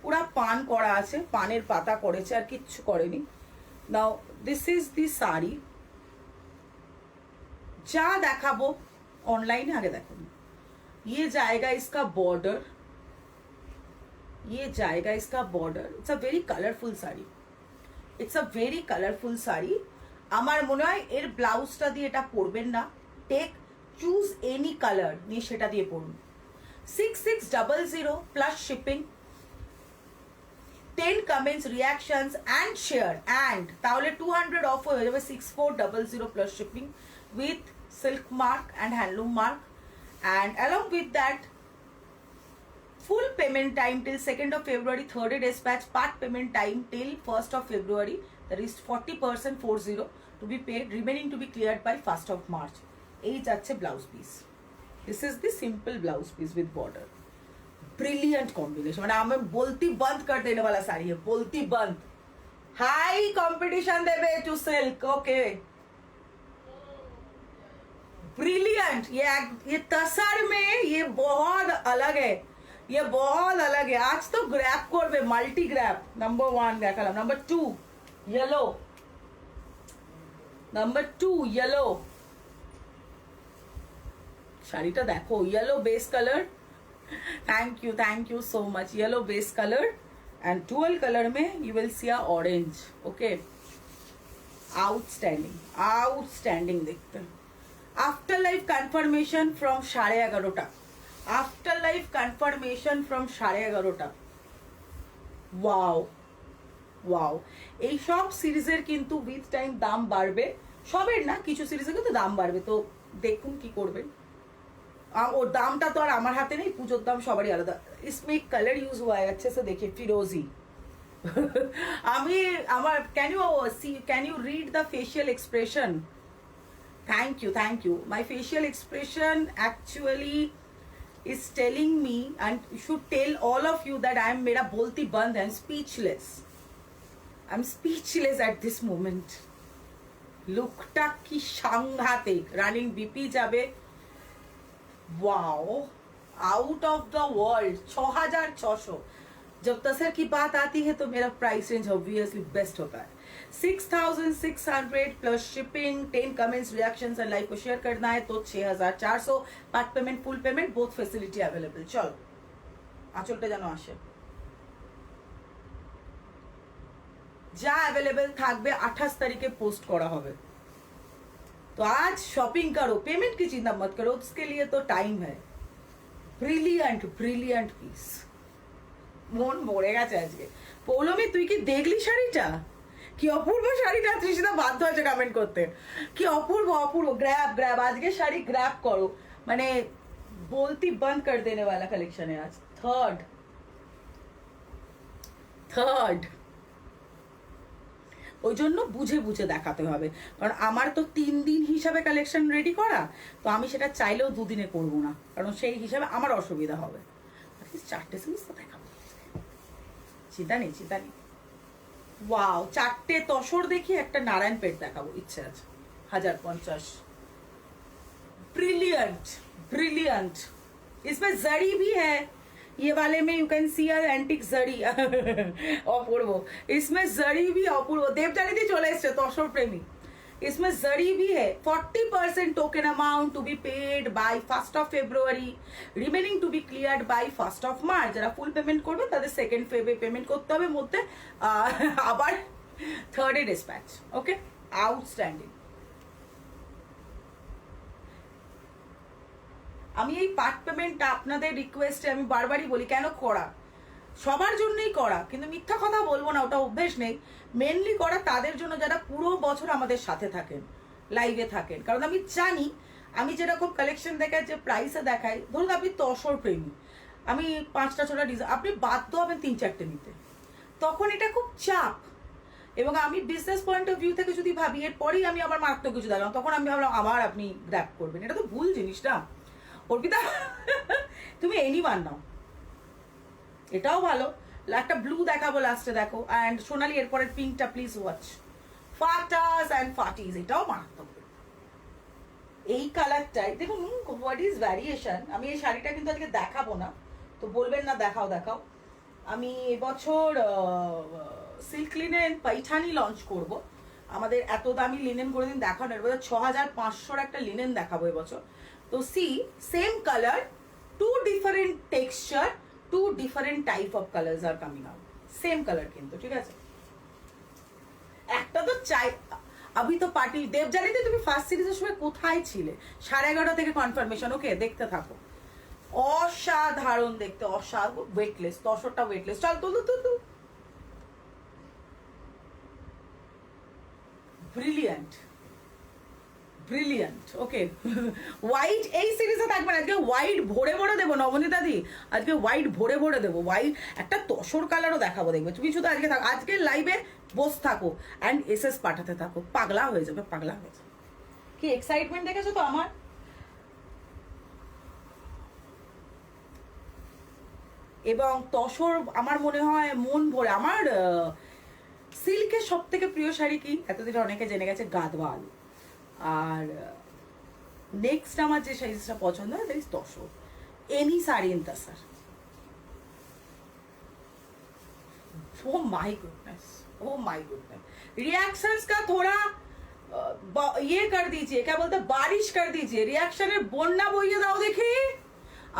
पूरा पान करा আছে, পানের পাতা করেছে, আর কিচ্ছু করেনি। নাও দিস ইজ দি শাড়ি, যা দেখাবো অনলাইনে আগে দেখুন। ये जाएगा इसका बॉर्डर, ये जाएगा इसका border. It's a very colourful sari, it's a very colourful sari. আমার মনে হয় এর ব্লাউজটা দিয়ে এটা পরবেন না, টেক চুজ এনি কালার নিয়ে সেটা দিয়ে পরুন। 6600 plus shipping, 10 comments, reactions and share, and তাহলে 200 অফ হয়ে যাবে 6400 plus shipping with silk mark and handloom mark, and along with that full payment time till 2nd of February, 3rd dispatch, part payment time till 1st of February, that is 40% 40 to be paid, remaining to be cleared by 1st of March. এই যাচ্ছে blouse piece. This is the simple blouse piece with border. Brilliant combination, मैंने हमें बोलती बंद कर देने वाला साड़ी है, बोलती बंद। हाई कंपटीशन देवे टू सिल्क, ओके ब्रिलियंट। ये तसर में ये बहुत अलग है, ये बहुत अलग है। आज तो ग्रैप करबे, मल्टी ग्रैप। नंबर 1 देखालाम, नंबर 2 येलो, नंबर 2 येलो। শাড়িটা দেখো, yellow base colour, thank you so much, yellow base color and dual color में you will see a orange, okay, outstanding देखते हैं। After life conformation from 11:30, after life conformation from 11:30। Wow এই সব সিরিজের কিন্তু উইথ টাইম দাম বাড়বে, সবের না, কিছু সিরিজের কিন্তু দাম বাড়বে, তো দেখুন কি করবেন। ওর দামটা তো আর আমার হাতে নেই, পুজোর দাম সবারই আলাদা। इसमें कलर यूज हुआ है, अच्छे से देखिए, फिरोजी। আমি আমার can you read the facial expression? Thank you, my facial expression actually is telling me and should tell all of you that I am मेरा बोलती बंद है, I'm speechless at this moment। লুকটা কি সাংঘাতিক, রানিং বিপি যাবে, wow, out of the world. 6600। जब तसर की बात आती है तो मेरा प्राइस रेंज ऑब्वियसली बेस्ट होता है। 6600 plus shipping, 10 comments, reactions and live को शेयर करना है तो 6400, part payment, full payment, both facility available. चलो आंचलটা যেন আসে, যা अवेलेबल থাকবে 28 তারিখে পোস্ট করা হবে। तो आज शॉपिंग करो, पेमेंट की चिंता मत करो, उसके लिए तो टाइम है। ब्रिलियंट পিস, মন মরে গেছে আজকে। পৌলমি তুই কি দেখলি শাড়িটা? কি অপূর্ব শাড়িটা, তৃষিতা বাধ্য হয়েছে কমেন্ট করতে, কি অপূর্ব গ্র্যাব আজকে শাড়ি গ্র্যাব করো, মানে बोलती बंद कर देने वाला कलेक्शन है आज। थर्ड ওই জন্য বুঝে বুঝে দেখাতে হবে, কারণ আমার তো 3 দিন হিসাবে কালেকশন রেডি করা, তো আমি সেটা চাইলেও 2 দিনে করবো না, কারণ সেই হিসাবে আমার অসুবিধা হবে। 4টে সিরিজ তো দেখাবো, চিন্তা নেই। ওয়াও, 4টে তসর দেখি, একটা নারায়ণ পেট দেখাবো, ইচ্ছে আছে। 1050। ब्रिलियंट। इसमें जड़ी भी है, ये वाले में यू कैन सी एंटिक जड़ी। अपूर्व, इसमें जड़ी भी अपूर्व। देवजानी दी चले एসছে তসর প্রেমী। इसमें जड़ी भी है। 40% token amount to be paid by 1st of February, remaining to be cleared by 1st of March। যারা ফুল পেমেন্ট করবে তাদের 2nd ফেব্রুয়ারি পেমেন্ট করতে হবে, মধ্যে আবার 3rd ডিসপ্যাচ। ওকে, আউটস্ট্যান্ডিং। আমি এই পার্ট পেমেন্টটা আপনাদের রিকোয়েস্টে আমি বারবারই বলি, কেন করা, সবার জন্যই করা, কিন্তু মিথ্যা কথা বলবো না, ওটা অভ্যেস নেই। মেনলি করা তাদের জন্য যারা পুরো বছর আমাদের সাথে থাকেন, লাইভে থাকেন, কারণ আমি জানি আমি যেরকম কালেকশন দেখাই, যে প্রাইসে দেখাই, ধরুন আপনি তসর প্রেমী, আমি 5টা 6টা ডিজাইন, আপনি বাধ্য হবেন 3-4টে নিতে, তখন এটা খুব চাপ। এবং আমি বিজনেস পয়েন্ট অফ ভিউ থেকে যদি ভাবি, এরপরেই আমি আবার মারাত্মক কিছু দেখালাম, তখন আমি ভাবলাম আবার আপনি গ্র্যাব করবেন, এটা তো ভুল জিনিসটা। অর্পিতা তুমি এনিওয়ান নাও, এটাও ভালো। একটা ব্লু দেখাবো লাস্টে, দেখো, অ্যান্ড সোনালি এরপরের পিঙ্কটা প্লিজ ওয়াচ। ফাটাস অ্যান্ড ফাটিস, এটাও মারাত্মক। এই কালারটাই দেখুন, হোয়াট ইজ ভ্যারিয়েশন। আমি এই শাড়িটা কিন্তু আজকে দেখাবো না, তো বলবেন না দেখাও। আমি এবছর সিল্ক লিনেন পাইঠানি লঞ্চ করব। আমাদের এত দামি লিনেন করে দিন দেখানো, এবছর 6500 একটা লিনেন দেখাবো এবছর। তো see, same colour, 2 different texture, 2 different type of colors are coming out, same color কিন্তু, ঠিক আছে। চাই। আমি তো পার্টি দেবজানিতে তুমি ফার্স্ট সিরিজের সময় কোথায় ছিলে? 11:30 থেকে কনফার্মেশন। ওকে, দেখতে থাকো। অসাধারণ দেখতে, অসাধারণ। ওয়েটলেস, তসরটা ওয়েটলেস। চল তুল। ব্রিলিয়ান্ট। ওকে, হোয়াইট এই সিরিজে থাকবে না। আজকে হোয়াইট ভরে ভরে দেবো নবনীতা দি, আজকে হোয়াইট ভরে ভরে দেবো। হোয়াইট একটা তসর কালারও দেখাবো, দেখবে তুমি। শুধু আজকে থাকো, আজকে লাইভে বস থাকো অ্যান্ড এসএস পাঠাতে থাকো। পাগলা হয়ে যাবে, পাগলা হয়ে যাবে। কি এক্সাইটমেন্ট দেখেছো তো আমার? এবং তসর আমার মনে হয় মন ভরে। আমার সিল্কের সব থেকে প্রিয় শাড়ি কি এতদিন অনেকে জেনে গেছে, গাদওয়াল। আর নেক্সট আমার যে সাইজটা পছন্দ হয় that is tussar. Any sari in tussar. Oh my goodness. Reactions का थोड़ा ये कर दीजिए, क्या बोलते हैं, बारिश कर दीजिए। रिएक्शনের বন্যা বইয়ে দাও দেখি।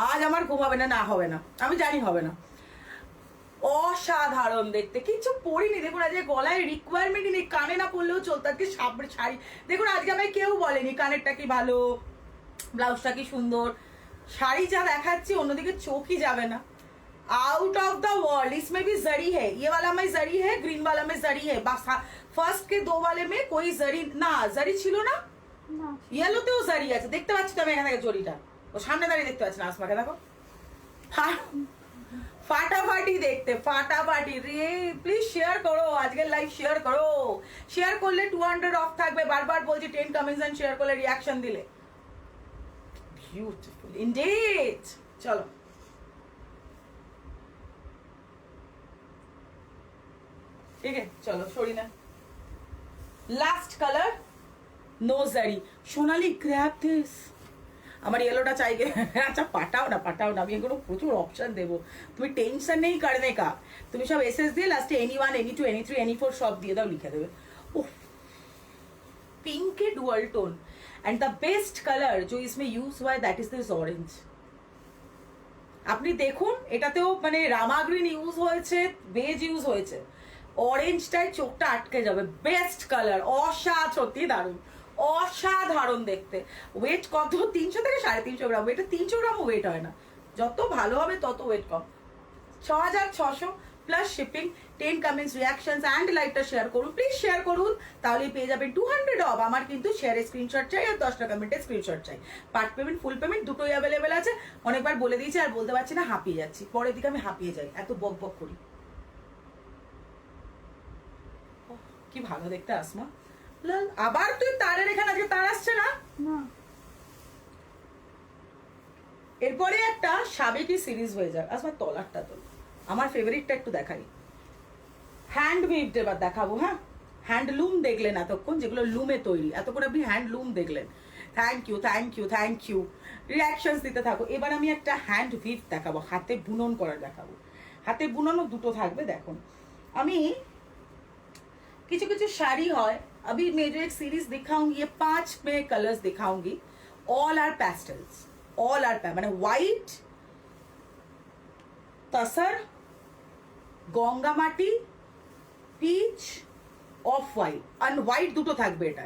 আজ আমার ঘুম হবে না, হবে না, আমি জানি হবে না। অসাধারণ দেখতে, কিছু পরিনি। দেখুন আজকে গলায় রিকোয়ারমেন্টই নেই, কানে না পড়লেও চলতো। আজকে শাড়ি দেখুন, আজকে আমায় কেউ বলেনি কানেরটা কি ভালো, ব্লাউজটা কি সুন্দর। শাড়ি যা দেখাচ্ছি অন্যদিকে চোখই যাবে না। Out of the world. इसमें भी जरी है, ये वाला में जरी है, ग्रीन वाला में जरी है। बस फर्स्ट के 2 वाले में कोई जरी না, জরি ছিল না। ইয়েলোতেও জরি আছে, দেখতে পাচ্ছি তো আমি এখান থেকে জরিটা। ও সামনে দাঁড়িয়ে দেখতে পাচ্ছি না, আসমাকে দেখো। ফাটাফাটি দেখতে, ফাটাফাটি। রে প্লিজ শেয়ার করো, আজকের লাইভ শেয়ার করো। শেয়ার করলে 200 অফ থাকবে। বারবার বলছি 10 কমেন্টস এন্ড শেয়ার করলে, রিঅ্যাকশন দিলে। Beautiful indeed. চলো ठीक है, चलो छोड़ी ना। Last colour no zari. Sonali grab this. আমার ইয়েলোটা চাই গে। আচ্ছা পাঠাও না, আমি এগুলো প্রচুর অপশন দেবো, তুমি টেনশন নেই করনে কা। তুমি সব এসএস দিয়ে লাস্টে any1 any2 any3 any4 সব দিয়ে দাও, লিখে দেবে। ওহ, पिंक के dual tone and the best colour जो इसमें यूज हुआ है दैट इज दिस ऑरेंज। আপনি দেখুন, এটাতেও মানে রামা গ্রিন ইউজ হয়েছে, বেজ ইউজ হয়েছে। অরেঞ্জটায় চোখটা আটকে যাবে। বেস্ট কালার, সত্যি দারুণ, অসাধারণ দেখতে। ওয়েট কত? 300 থেকে 350 গ্রাম। ওয়েটে 300 গ্রামও ওয়েট হয় না। যত ভালো হবে তত ওয়েট কম। 6600 plus shipping. 10 comments, reactions and লাইভটা শেয়ার করুন, প্লিজ শেয়ার করুন, তাহলে পেয়ে যাবেন 200 অফ। আমার কিন্তু শেয়ারের স্ক্রিনশট চাই আর 10টা কমেন্টের স্ক্রিনশট চাই। পার্ট পেমেন্ট, ফুল পেমেন্ট দুটোই অ্যাভেলেবেল আছে। অনেকবার বলে দিয়েছি আর বলতে পারছি না, হাঁপিয়ে যাচ্ছি। পরের দিকে আমি হাঁপিয়ে যাই, এত বক বক করি। কি ভালো দেখতে আসমা। আবার তুই তারের এখানে, আজকে তার আসছে না। এরপরে একটা সাবেকি সিরিজ হয়ে যাক। আসমা তলারটা তো আমার ফেভারিটটা একটু দেখাই। হ্যান্ড উইভড এবার দেখাবো। হ্যাঁ, হ্যান্ডলুম দেখলেন এতক্ষণ, যেগুলো লুমে তৈরি, এতক্ষণ আপনি হ্যান্ডলুম দেখলেন। Thank you. রিয়াকশনস দিতে থাকো। এবার আমি একটা হ্যান্ড উইভ দেখাবো, হাতে বুনন করা দেখাবো। হাতে বুননও দুটো থাকবে। দেখুন আমি কিছু কিছু শাড়ি হয়, अभी मैं जो एक सीरीज दिखाऊंगी, ये 5 में कलर्स दिखाऊंगी। ऑल आर पैस्टल्स, ऑल आर মানে হোয়াইট, তসর, গঙ্গা মাটি, পিচ, অফ হোয়াইট আর হোয়াইট দুটো থাকবে। এটা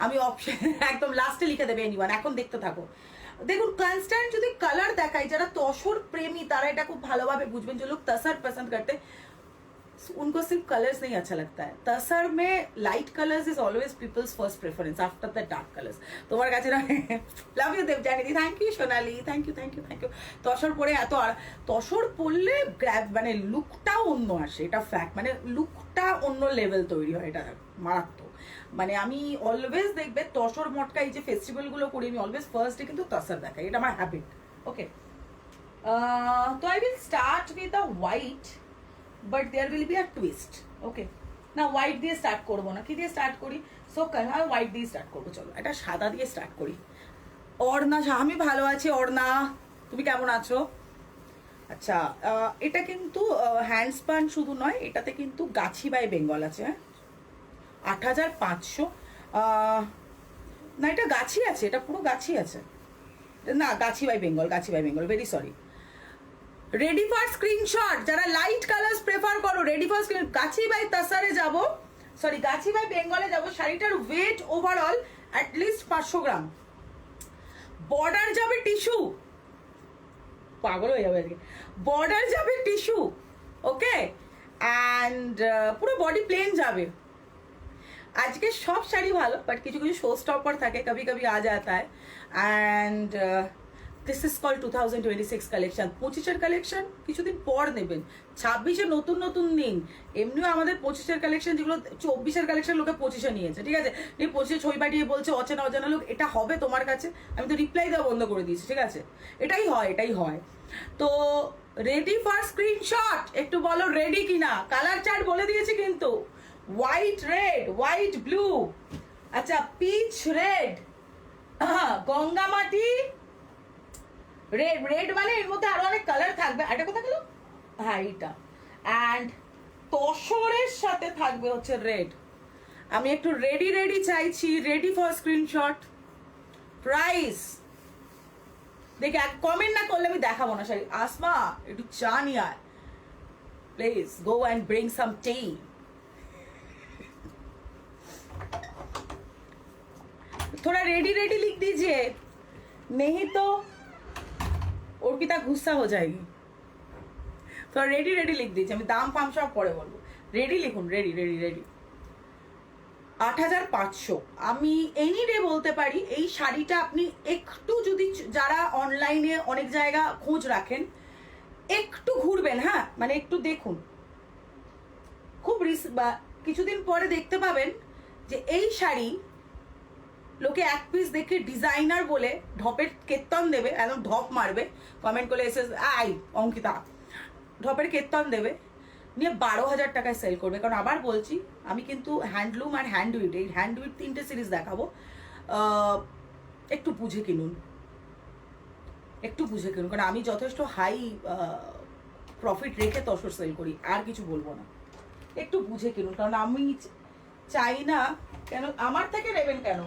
আমি অপশন একদম লাস্টে লিখে দেবে এনিওয়ান। এখন দেখতে থাকো। দেখুন কনস্ট্যান্ট যদি কালার দেখাই, যারা তসর প্রেমী তারা এটা খুব ভালোভাবে বুঝবেন। जो लोग तसर पसंद करते उनको सिर्फ कलर्स नहीं अच्छा लगता है। तसर में light colours is always people's first preference after the dark colours. তোমার কাছে না, love you Debjani, thank you Sonali, thank you. Tussar পরে এত, আর তসর পরলে মানে লুকটাও অন্য আসে, এটা ফ্যাক্ট। মানে লুকটা অন্য লেভেল তৈরি হয়, এটা মারাত্মক। মানে আমি অলওয়েজ দেখবে তসর মটকা এই যে ফেস্টিভ্যালগুলো করি, আমি অলওয়েজ ফার্স্ট ডে কিন্তু তসর দেখাই, এটা আমার হ্যাবিট। ওকে, তো I will start with a white, but there will be a twist. Okay, now white দিয়ে স্টার্ট করবো না, কি দিয়ে স্টার্ট করি? সো হোয়াইট দিয়ে স্টার্ট করবো। চলো এটা সাদা দিয়ে স্টার্ট করি। অর্ণা, আমি ভালো আছি। অর্ণা, তুমি কেমন আছো? আচ্ছা, এটা কিন্তু হ্যান্ডস্পান শুধু নয়, এটাতে কিন্তু গাছি বাই বেঙ্গল আছে। হ্যাঁ, 8500। না, এটা গাছি আছে, এটা পুরো গাছি আছে না, Gachhi by Bengal, very sorry. Ready for screenshot, যারা লাইট কালার্স প্রেফার করো, ready for screen. Gachhi by তাসারে যাব, সরি গাছি বাই বেঙ্গলে যাবো। শাড়িটার weight overall at least 500 gram. Border যাবে টিস্যু, পাগল হয়ে যাবে আজকে। বর্ডার যাবে টিস্যু, ওকে, অ্যান্ড পুরো বডি প্লেন যাবে। আজকে সব শাড়ি ভালো, বাট কিছু কিছু শো স্টপার থাকে, কবি কবি আ যাতা है। And this is call 2026 collection. 25-এর কালেকশন কিছুদিন পর নেবেন, 26-এ নতুন নতুন দিন। এমনিও আমাদের 25-এর কালেকশন, যেগুলো 24-এর কালেকশন লোকে 25-এ নিয়েছে, ঠিক আছে, নিয়ে 25-এ ছই পাঠিয়ে বলছে অচেনা অজানা লোক এটা হবে তোমার কাছে। আমি তো রিপ্লাই দেওয়া বন্ধ করে দিয়েছি, ঠিক আছে, এটাই হয়, এটাই হয়। তো রেডি ফর স্ক্রিনশট, একটু বলো রেডি কিনা। কালার চার্ট বলে দিয়েছি কিন্তু, হোয়াইট রেড, হোয়াইট ব্লু, আচ্ছা পিচ রেড, গঙ্গা মাটি রেড। রেড মানে এর মধ্যে আরো অনেক কালার থাকবে। এটা কোথা গেল, হ্যাঁ এইটা। অ্যান্ড তসরের সাথে থাকবে হচ্ছে রেড। আমি একটু রেডি রেডি চাইছি, রেডি ফর স্ক্রিনশট। প্রাইস দেখে কমেন্ট না করলে আমি দেখাবো না শাড়ি। আসমা একটু চা নিয়ে আয় please, go and bring some tea. थोड़ा रेडी रेडी लिख दीजिए, नहीं तो अर्पिता गुस्सा हो जाएगी। थोड़ा रेडी रेडी लिख दीजिए, আমি দাম ফাম সব পরে বলবো। রেডি লিখুন, রেডি রেডি রেডি। 8500। আমি এনি ডে বলতে পারি এই শাড়িটা আপনি একটু যদি, যারা অনলাইনে অনেক জায়গা খোঁজ রাখেন, একটু ঘুরবেন, হ্যাঁ মানে একটু দেখুন, খুব কিছুদিন পরে দেখতে পাবেন যে এই শাড়ি লোকে এক পিস দেখে ডিজাইনার বলে ঢপের কেত্তন দেবে, একদম ঢপ মারবে, কমেন্ট করে এসে আই অঙ্কিতা ঢপের কেত্তন দেবে, নিয়ে 12,000 টাকায় সেল করবে। কারণ আবার বলছি, আমি কিন্তু হ্যান্ডলুম আর হ্যান্ডউইট, এই হ্যান্ডউইট 3টে সিরিজ দেখাবো। একটু বুঝে কিনুন, একটু বুঝে কিনুন, কারণ আমি যথেষ্ট হাই প্রফিট রেখে তসর সেল করি, আর কিছু বলবো না। একটু বুঝে কিনুন, কারণ আমি চাই না, কেন আমার থেকে নেবেন কেন,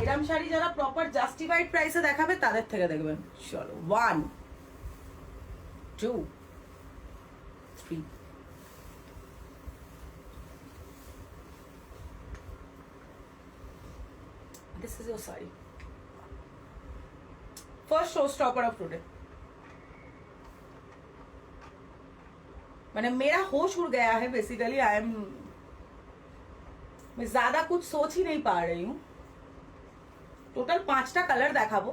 এরম শাড়ি যারা প্রপার জাস্টিফাইড প্রাইসে দেখাবে তাদের থেকে দেখবেন। চলো 1 2 3 This is your saree. First showstopper of today. मैंने मेरा होश उड़ गया है बेसिकली। मैं ज्यादा कुछ सोच ही नहीं पा रही हूँ। टोटल 5टा कलर देखाबो,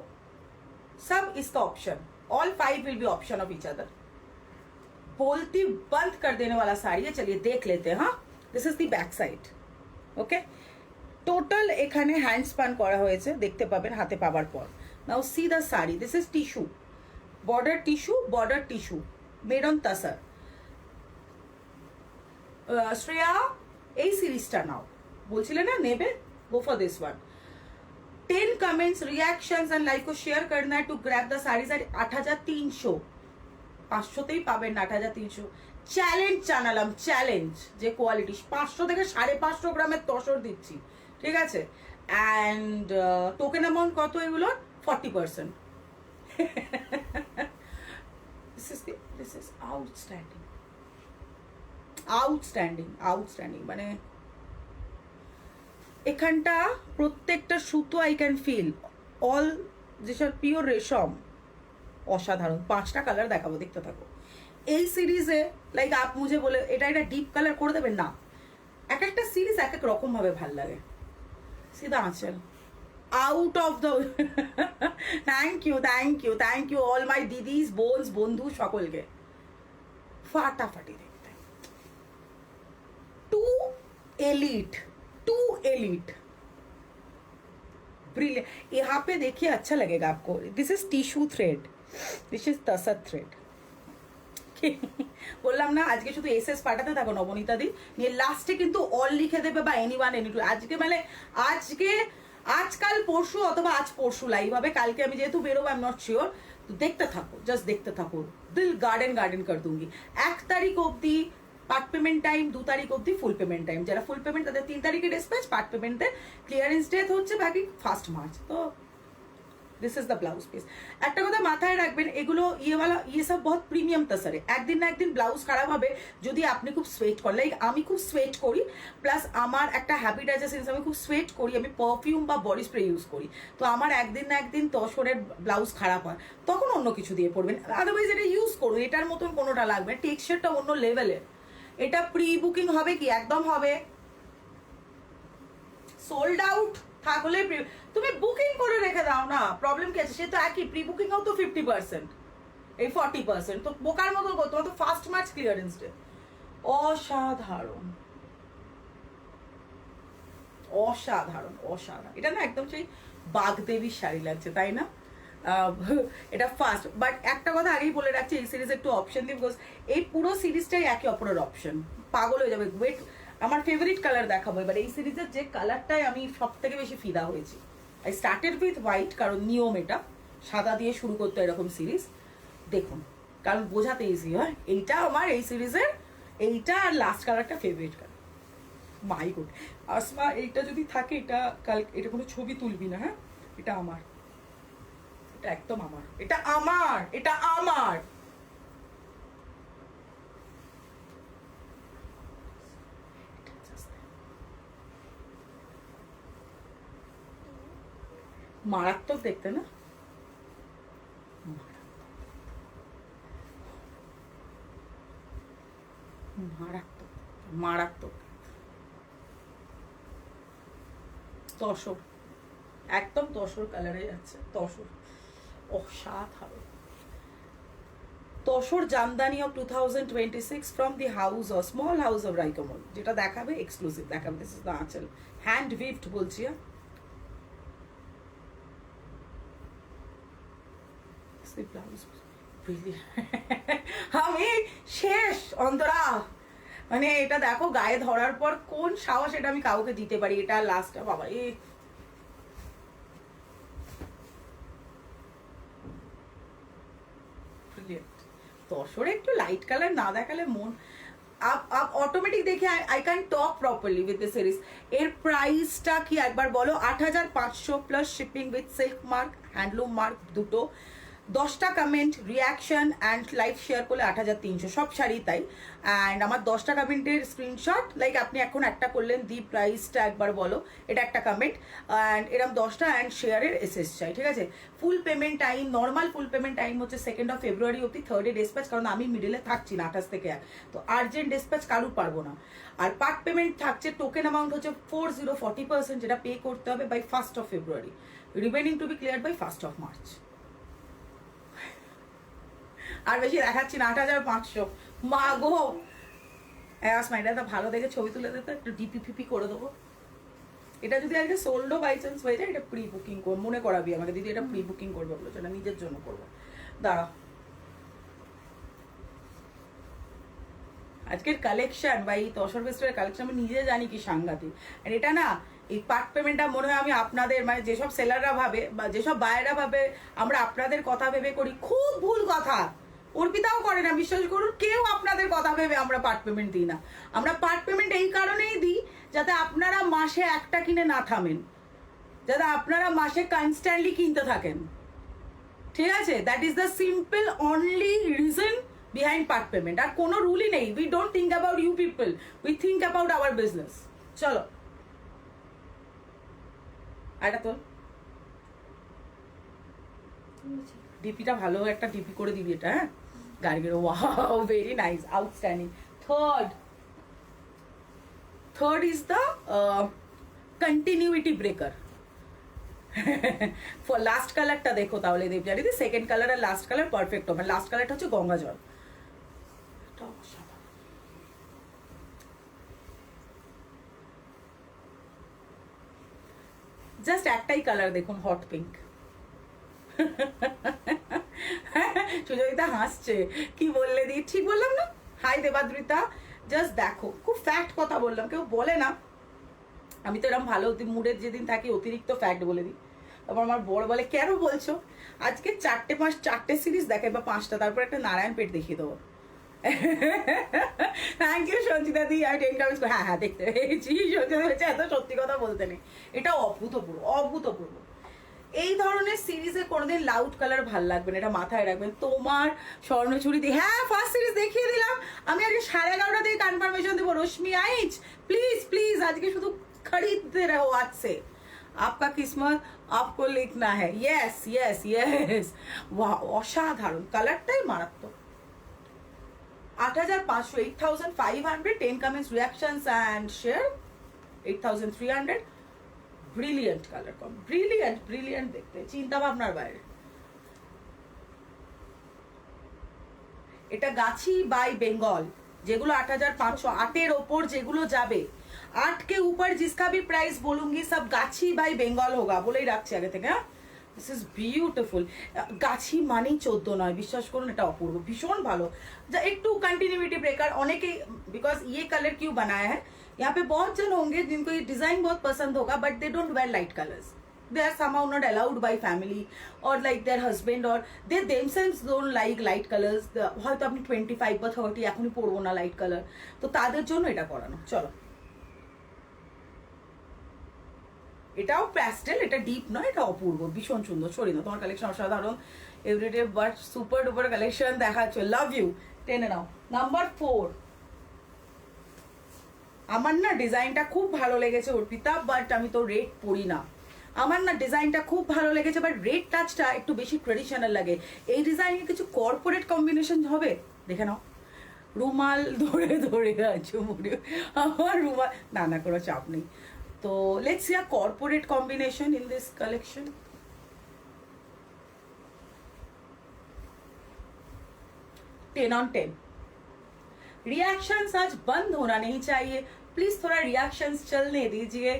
सब इसका option, all 5 will be option of each other. बोलती बंद कर देने वाला साड़ी है, चलिए देख लेते हैं। हाँ, this is the back side, okay. Total এখানে হ্যান্ড স্পান করা হয়েছে, দেখতে পাবেন হাতে পাবার পর। Now see the sari, this is tissue, border tissue, border tissue, made on tussar. Shreya এই সিরিজটা নাও, বলছিলে না নেবে, go for this one. 10 comments, reactions and like को शेयर करना है to grab the saris at 8300। 500তেই পাবেন না, 8300। চ্যালেঞ্জ জানালাম, চ্যালেঞ্জ, যে কোয়ালিটি 500 থেকে 550 গ্রামের তসর দিচ্ছি, ঠিক আছে। অ্যান্ড টোকেন অ্যামাউন্ট কত এগুলো, 40%। This is outstanding, outstanding, outstanding. মানে এখানটা প্রত্যেকটা সুতো আই ক্যান ফিল, অল যেসব পিওর রেশম, অসাধারণ। 5টা কালার দেখাবো, দেখতে থাকো। এই সিরিজে লাইক আপ মুঝে বলে এটা এটা ডিপ কালার করে দেবেন না, এক একটা সিরিজ এক এক রকম ভাবে ভাল লাগে। সিধা আঁচল, out of the thank you, thank you, thank you all my দিদিস, বোনস, বন্ধু সকলকে। ফাটাফাটি দেখতে, too elite, too elite, brilliant. यहाँ पे देखिए अच्छा लगेगा आपको, this is tissue thread, this is tussar thread. বললাম না আজকে শুধু এসএস পাঠাতে থাকো নবনীতা দি, নিয়ে লাস্টে কিন্তু অল লিখে দেবে বা এনিওয়ান এনি টু। আজকে মানে আজকে আজকাল পরশু অথবা আজ পরশু লাইভ হবে, কালকে আমি যেহেতু বেরোবো আই এম নট শিওর। তো দেখতে থাকো, জাস্ট দেখতে থাকো, দিল গার্ডেন গার্ডেন কর दूंगी। 1 তারিখ অবধি পার্ট পেমেন্ট টাইম, 2 তারিখ অবধি ফুল পেমেন্ট টাইম। যারা ফুল পেমেন্ট তাদের 3 তারিখে ডিসপ্যাচ, পার্ট পেমেন্টে ক্লিয়ারেন্স ডেট হচ্ছে বাকি 1 মার্চ। তো this is the blouse piece. একটা কথা মাথায় রাখবেন, এগুলো ইয়েওয়ালা ইয়ে সব বহুত প্রিমিয়াম তাসারে, একদিন না একদিন ব্লাউজ খারাপ হবে যদি আপনি খুব সোয়েট করেন। লাইক আমি খুব সোয়েট করি, প্লাস আমার একটা হ্যাবিট আছে, সিন্স আমি খুব সোয়েট করি, আমি পারফিউম বা বডি স্প্রে ইউজ করি, তো আমার একদিন না একদিন তসরের ব্লাউজ খারাপ হয়, তখন অন্য কিছু দিয়ে পরবেন। আদারওয়াইজ এটা ইউজ করুন, এটার মতন কোনোটা লাগবে, টেক্সচারটা অন্য লেভেলের। এটা প্রি বুকিং হবে কি? একদম হবে। সোল্ড আউট থাকলে তুমি বুকিং করে রেখে দাও না, প্রবলেম কি আছে? সে তো একই, প্রি বুকিং ও তো 50%, এই 40%, তো বোকার মতন করো। তোমার তো ফার্স্ট মার্চ ক্লিয়ারেন্স ডে। অসাধারণ অসাধারণ অসাধারণ, এটা না একদম সেই বাগদেবীর শাড়ি লাগছে, তাই না? এটা ফার্স্ট, বাট একটা কথা আগেই বলে রাখছি, এই সিরিজ একটু অপশন দিই, বিকজ এই পুরো সিরিজটাই একে অপরের অপশন, পাগল হয়ে যাবে। ওয়েট, আমার ফেভারিট কালার দেখাবো এবার। এই সিরিজের যে কালারটাই আমি সব থেকে বেশি ফিদা হয়েছি। আই স্টার্টেড উইথ হোয়াইট, কারণ নিয়ম এটা, সাদা দিয়ে শুরু করতে এরকম সিরিজ। দেখুন, কারণ বোঝাতে ইজি হয়, এইটা আমার এই সিরিজের, এইটা আর লাস্ট কালারটা ফেভারিট কালার। মাই গুড আসমা, এইটা যদি থাকে, এটা কাল, এটা কোনো ছবি তুলবি না, হ্যাঁ? এটা আমার, এটা একদম আমার, এটা আমার, এটা আমার। মারাত্মক দেখতে না? মারাত্মক মারাত্মক। তসর, একদম তসর কালারে যাচ্ছে, তসর অসাধারণ। Tussar jamdani of 2026 from the house of small house of Raikamal, যেটা দেখাবে এক্সক্লুসিভ দেখাবে। This is the aanchal, hand woven বলছি। আমি শেষ অন্তরা, মানে এটা দেখো গায়ে ধরার পর কোন সাহস এটা আমি কাউকে দিতে পারি। এটা লাস্ট, বাবা এ তসরে একটু লাইট কালার না দেখালে মন আপ অটোমেটিক দেখে I can talk properly with the series. এর প্রাইসটা কি একবার বলো? 8500 plus shipping with silk mark, handloom mark দুটো, 10টা comment, reaction and live share করলে 8300, সব শাড়ি তাই। অ্যান্ড আমার 10টা কমেন্টের স্ক্রিনশট, লাইক আপনি এখন একটা করলেন, দি প্রাইসটা একবার বলো, এটা একটা কমেন্ট, অ্যান্ড এরকম 10টা অ্যান্ড শেয়ারের এসএস চাই, ঠিক আছে? ফুল payment time, normal full payment time হচ্ছে 2nd অফ ফেব্রুয়ারি অব্দি, 3rd ডিসপ্যাচ, কারণ আমি মিডিলে থাকছি না 28 থেকে 1, তো আর্জেন্ট ডিসপ্যাচ কারুর পারবো না। আর পার্ট পেমেন্ট থাকছে, টোকেন অ্যামাউন্ট হচ্ছে 40% যেটা পে করতে হবে by 1st of February, remaining to be clear by 1st of March. আর বেশি দেখাচ্ছি না, 8500। মা গো, এটা তো ভালো দেখে ছবি তুলে দিতে, একটু ডিপি করে দেবো। এটা যদি আজকে সোল্ডও বাই চান্স হয়ে যায়, এটা প্রি বুকিং কর, মনে করাবি আমাকে, দিদি এটা প্রি বুকিং করবে বলেছে, এটা নিজের জন্য করবো। দাঁড়া, আজকের কালেকশন বা এই তসর ফেস্টিভ্যালের কালেকশন আমি নিজে জানি কি সাংঘাতিক। আর এটা না, এই পার্ট পেমেন্টটা মনে হয় আমি আপনাদের, মানে যেসব সেলাররা ভাবে বা যেসব বায়েরা ভাবে আমরা আপনাদের কথা ভেবে করি, খুব ভুল কথা। অর্পিতাও করে না, বিশ্বাস করুন, কেউ আপনাদের কথা ভেবে আমরা পার্ট পেমেন্ট দিই না। আমরা পার্ট পেমেন্ট এই কারণেই দিই যাতে আপনারা মাসে একটা কিনে না থামেন, যাতে আপনারা মাসে কনস্ট্যান্টলি কিনতে থাকেন, ঠিক আছে? That is the simple only reason behind part payment. আর কোনো রুলই নেই। We don't think about you people, we think about our business. চলো এটা তো ডিপিটা ভালো একটা ডিপি করে দিবি এটা, হ্যাঁ? গার্গের, wow, very nice, outstanding. Third is the continuity breaker. Last কালারটা দেখো তাহলে দেবজানি, সেকেন্ড কালার আর লাস্ট কালার পারফেক্ট হবে। লাস্ট কালারটা হচ্ছে গঙ্গা জল। জাস্ট একটাই কালার দেখুন, হট পিঙ্ক। সুজয়িতা হাসছে, কি বললে দি? ঠিক বললাম না? হাই দেবাদ্রিতা, জাস্ট দেখো, খুব ফ্যাক্ট কথা বললাম, কেউ বলে না। আমি তো এরকম ভালো মুডের যেদিন থাকি অতিরিক্ত ফ্যাক্ট বলে দিই। তারপর আমার বড় বলে, কেন বলছো? আজকে 4টে সিরিজ দেখে বা 5টা, তারপর একটা নারায়ণ পেট দেখিয়ে দেবো। থ্যাংক ইউ সঞ্চিতা দি, আমি 10 কমেন্টস, হ্যাঁ হ্যাঁ দেখতে পেয়েছি। সঞ্চিতা হয়েছে, এত সত্যি কথা বলতে নেই। এটা অভূতপূর্ব, অভূতপূর্ব। এই ধরনের সিরিজে কোনোদিন লাউড কালার ভাল লাগবে না, এটা মাথায় রাখবেন। তোমার স্বর্ণচুরি দিয়ে, হ্যাঁ ফার্স্ট সিরিজ দেখিয়ে দিলাম আমি। আজকে 11:30 থেকে কনফার্মেশন দেবো। রশ্মি আইচ প্লিজ প্লিজ, আজকে শুধু खरीदते रहो आज से, आपका किस्मत आपको लिखना है। यस यस यस, वाह অসাধারণ, কালারটাই মারাত্মক। 8500, 8500, 10 comments, reactions and share, 8300। Brilliant colour com, brilliant brilliant, দেখতে চিন্তা ভাবনার বাইরে। এটা গাছি বাই বেঙ্গল, যেগুলো 8500, 8 ওপর যেগুলো যাবে, 8 के ऊपर जिसका भी प्राइस बोलूंगी सब गाछी बाई बेंगल होगा, বলেই রাখছি আগে থেকে। হ্যাঁ, দিস ইজ বিউটিফুল। গাছি মানেই 14 নয়, বিশ্বাস করুন এটা অপূর্ব, ভীষণ ভালো। যা একটু कंटिन्यूटी ब्रेकर, অনেকে बिकॉज ये कलर क्यों बनाया है, यहाँ पे बहुत जन होंगे जिनको ये डिजाइन बहुत पसंद होगा, but they don't wear light colours, they are somehow not allowed by family or like their husband, or they themselves don't like light colors। হয়তো আপনি 25 বা 30 এখনই পরবো না লাইট কালার, তো তাদের জন্য এটা করানো। চলো, এটাও প্যাস্টেল, এটা ডিপ নয়, এটা অপূর্ব, ভীষণ সুন্দর। সরি না, তোমার কালেকশন অসাধারণ, everyday but super duper collection দেখাচ্ছ, লাভ ইউ। টেনে নাও। নাম্বার 4, আমার না ডিজাইনটা খুব ভালো লেগেছে অর্পিতা, বাট আমি তো রেড পরি না। আমার না ডিজাইনটা খুব ভালো লেগেছে, বাট রেড টাচটা একটু বেশি ট্রেডিশনাল লাগে। এই ডিজাইনে কিছু কর্পোরেট কম্বিনেশন হবে, দেখে নাও। রুমাল ধরে ধরে আছো মনে, আমার রুমাল, না না কোনো চাপ নেই। তো let's see a corporate combination in this collection. Ten on 10। Reactions आज बंद होना नहीं चाहिए, प्लीज थोड़ा रिएक्शंस चलने दीजिए।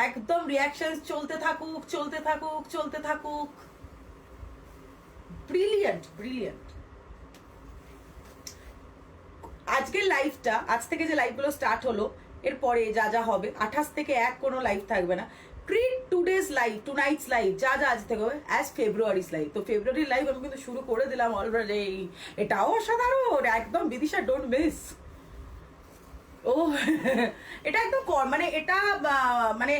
एकदम रिएक्शंस चलते থাকুক চলতে থাকুক চলতে থাকুক। Brilliant brilliant. আজকের লাইভটা, আজ থেকে যে লাইভগুলো স্টার্ট হলো, এরপরে যা যা হবে 28 থেকে 1 কোনো লাইভ থাকবে না। Treat today's live, tonight's live, যা যা আজ থেকে হবে অ্যাজ ফেব্রুয়ারিজ লাইভ। তো ফেব্রুয়ারির লাইভ আমি কিন্তু শুরু করে দিলাম অলরেডি। এটাও অসাধারণ, একদম বিদিশা, ডোন্ট মিস। ও এটা একদম মানে এটা মানে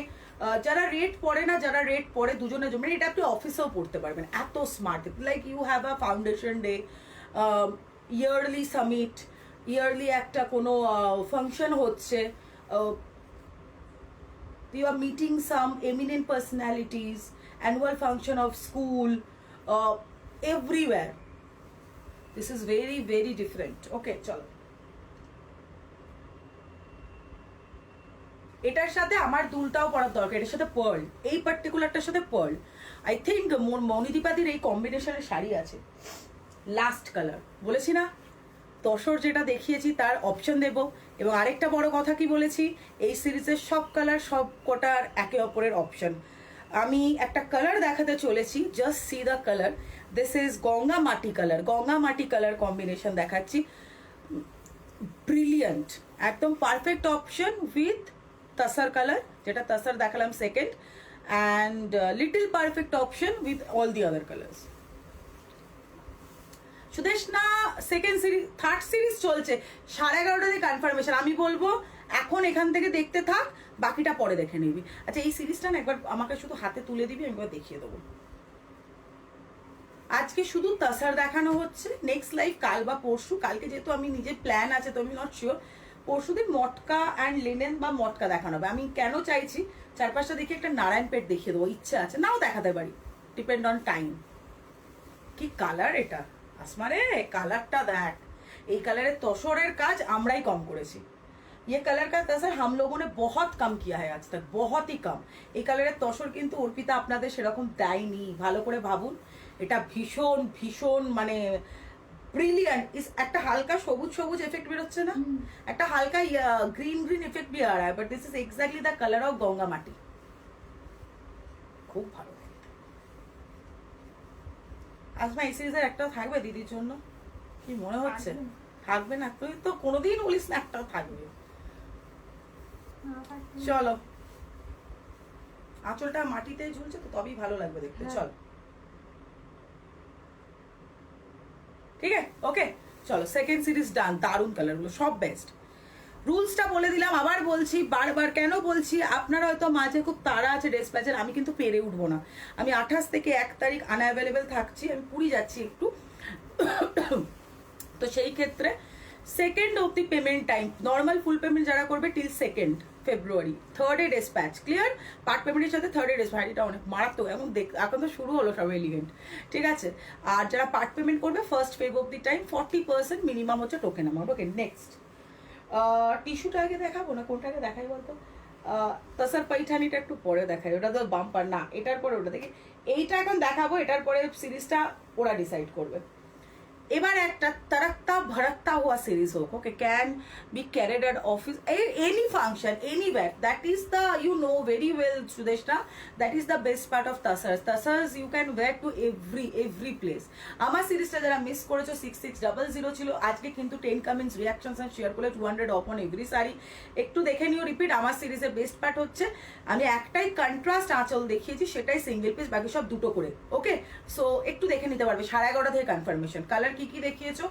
যারা রেট পড়ে না, যারা রেট পড়ে দুজনের জন্য, এটা আপনি অফিসেও পড়তে পারবেন, এত smart. Like you have a foundation day, yearly summit, yearly একটা কোনো ফাংশন হচ্ছে, you are meeting some eminent personalities, annual function of school, everywhere. This is very very different. Okay, chalo. এটার সাথে আমার দুলটাও পরার দরকার, এটার সাথে পার্ল, এই পার্টিকুলারটার সাথে পার্ল। আই থিঙ্ক মনিদীপাদির এই কম্বিনেশনের শাড়ি আছে। লাস্ট কালার বলেছি না, তসর যেটা দেখিয়েছি তার অপশন দেব। এবং আরেকটা বড় কথা কি বলেছি, এই সিরিজের সব কালার সব কটার একে অপরের অপশন। আমি একটা কালার দেখাতে চলেছি, just see the colour. This is Ganga মাটি কালার, গঙ্গা মাটি কালার কম্বিনেশন দেখাচ্ছি। ব্রিলিয়েন্ট, একদম perfect option with tussar colour, যেটা তসর দেখালাম second, and little perfect option with all the other colours. Sudeshna second series, third series চলছে, 11:30 কনফার্মেশন। আমি বলবো এখন এখান থেকে দেখতে থাক, বাকিটা পরে দেখে নিবি। আচ্ছা, এই সিরিজটা না একবার আমাকে শুধু হাতে তুলে দিবি, আমি একবার দেখিয়ে দেবো। আজকে শুধু তসর দেখানো হচ্ছে, নেক্সট লাইভ কাল বা পরশু। কালকে যেহেতু আমি নিজে প্ল্যান আছে, তো আমি নট শিওর, পরশু দিন মটকা অ্যান্ড লিনেন বা মটকা দেখানো হবে। আমি কেন চাইছি 4-5টা দেখে একটা নারায়ণপেট দেখিয়ে দেবো, ইচ্ছা আছে, নাও দেখাতে পারি, ডিপেন্ড অন টাইম। কি কালার এটা, আসমারে কালারটা দেখ। এই কালারের তসরের কাজ আমরাই কম করেছি। ये कलर का तसर हम लोगों ने बहुत कम किया है आज तक, बहुत ही कम। এই কালারের তসর কিন্তু অর্পিতা আপনাদের সেরকম দেয়নি, ভালো করে ভাবুন। এটা ভীষণ ভীষণ মানে ব্রিলিয়েন্ট। একটা হালকা সবুজ সবুজ এফেক্ট বেরোচ্ছে না, একটা হালকা গ্রিন গ্রিন এফেক্ট भी आ रहा है, but this is exactly the color of Ganga মাটি। খুব ভালো। আজমা এই সিরিজের একটা থাকবে দিদির জন্য, কি মনে হচ্ছে? থাকবে না? তুই তো কোনোদিন বলিস না একটাও থাকবে। চলো, আঁচলটা মাটিতে ঝুলছে তো তবেই ভালো লাগবে দেখতে। চল, ঠিক আছে, ওকে চলো। সেকেন্ড সিরিজ ডান, দারুণ কালার গুলো সব বেস্ট। রুলসটা বলে দিলাম, আবার বলছি, বারবার কেন বলছি, আপনারা হয়তো মাঝে খুব তাড়া আছে ডিসপ্যাচের, আমি কিন্তু পেরে উঠবো না। আমি 28 থেকে 1 তারিখ আনঅ্যাভেলেবেল থাকছি, আমি পুরী যাচ্ছি একটু। তো সেই ক্ষেত্রে 2nd অব্দি payment time, normal full payment যারা করবে টিল 2nd ফেব্রুয়ারি, 3rd এ ডিসপ্যাচ ক্লিয়ার। পার্ট পেমেন্টের সাথে 3rd এ ডিসপ্যাচ, এটা অনেক মারাত্মক, এখন এখন তো শুরু হলো সব এলিগেন্ট, ঠিক আছে। আর যারা পার্ট পেমেন্ট করবে 1st ফেব অব্দি টাইম, 40% মিনিমাম হচ্ছে টোকেন অ্যামাউন্ট। ওকে, নেক্সট টিস্যুটা আগে দেখাবো না কোনটাকে দেখাই বলতো? তাসার পৈঠানিটা একটু পরে দেখাই, ওটা তো বাম্পার না, এটার পরে ওটা দেখি। এইটা এখন দেখাবো, এটার পরে সিরিজটা ওরা ডিসাইড করবে। এবার একটা তারাক্তা ভরাক্তা হুয়া সিরিজ হোক, okay, can be carried at office, any function, anywhere, that is the, you know very well Sudeshna, that is the best part of tussars. Tussars you can wear to every place. আমার সিরিজটা যারা মিস করেছো 6600 ছিল, আজকে কিন্তু 10 কমেন্টস রিয়াকশনস অ্যান্ড শেয়ার করলে 200 অফ অন এভরি শাড়ি। একটু দেখে নিও রিপিট। আমার সিরিজের বেস্ট পার্ট হচ্ছে আমি একটাই কন্ট্রাস্ট আঁচল দেখিয়েছি, সেটাই সিঙ্গেল পিস, বাকি সব দুটো করে, ওকে। সো একটু দেখে নিতে পারবে, 11:30 থেকে কনফার্মেশন। কালার কি কি দেখিয়েছো?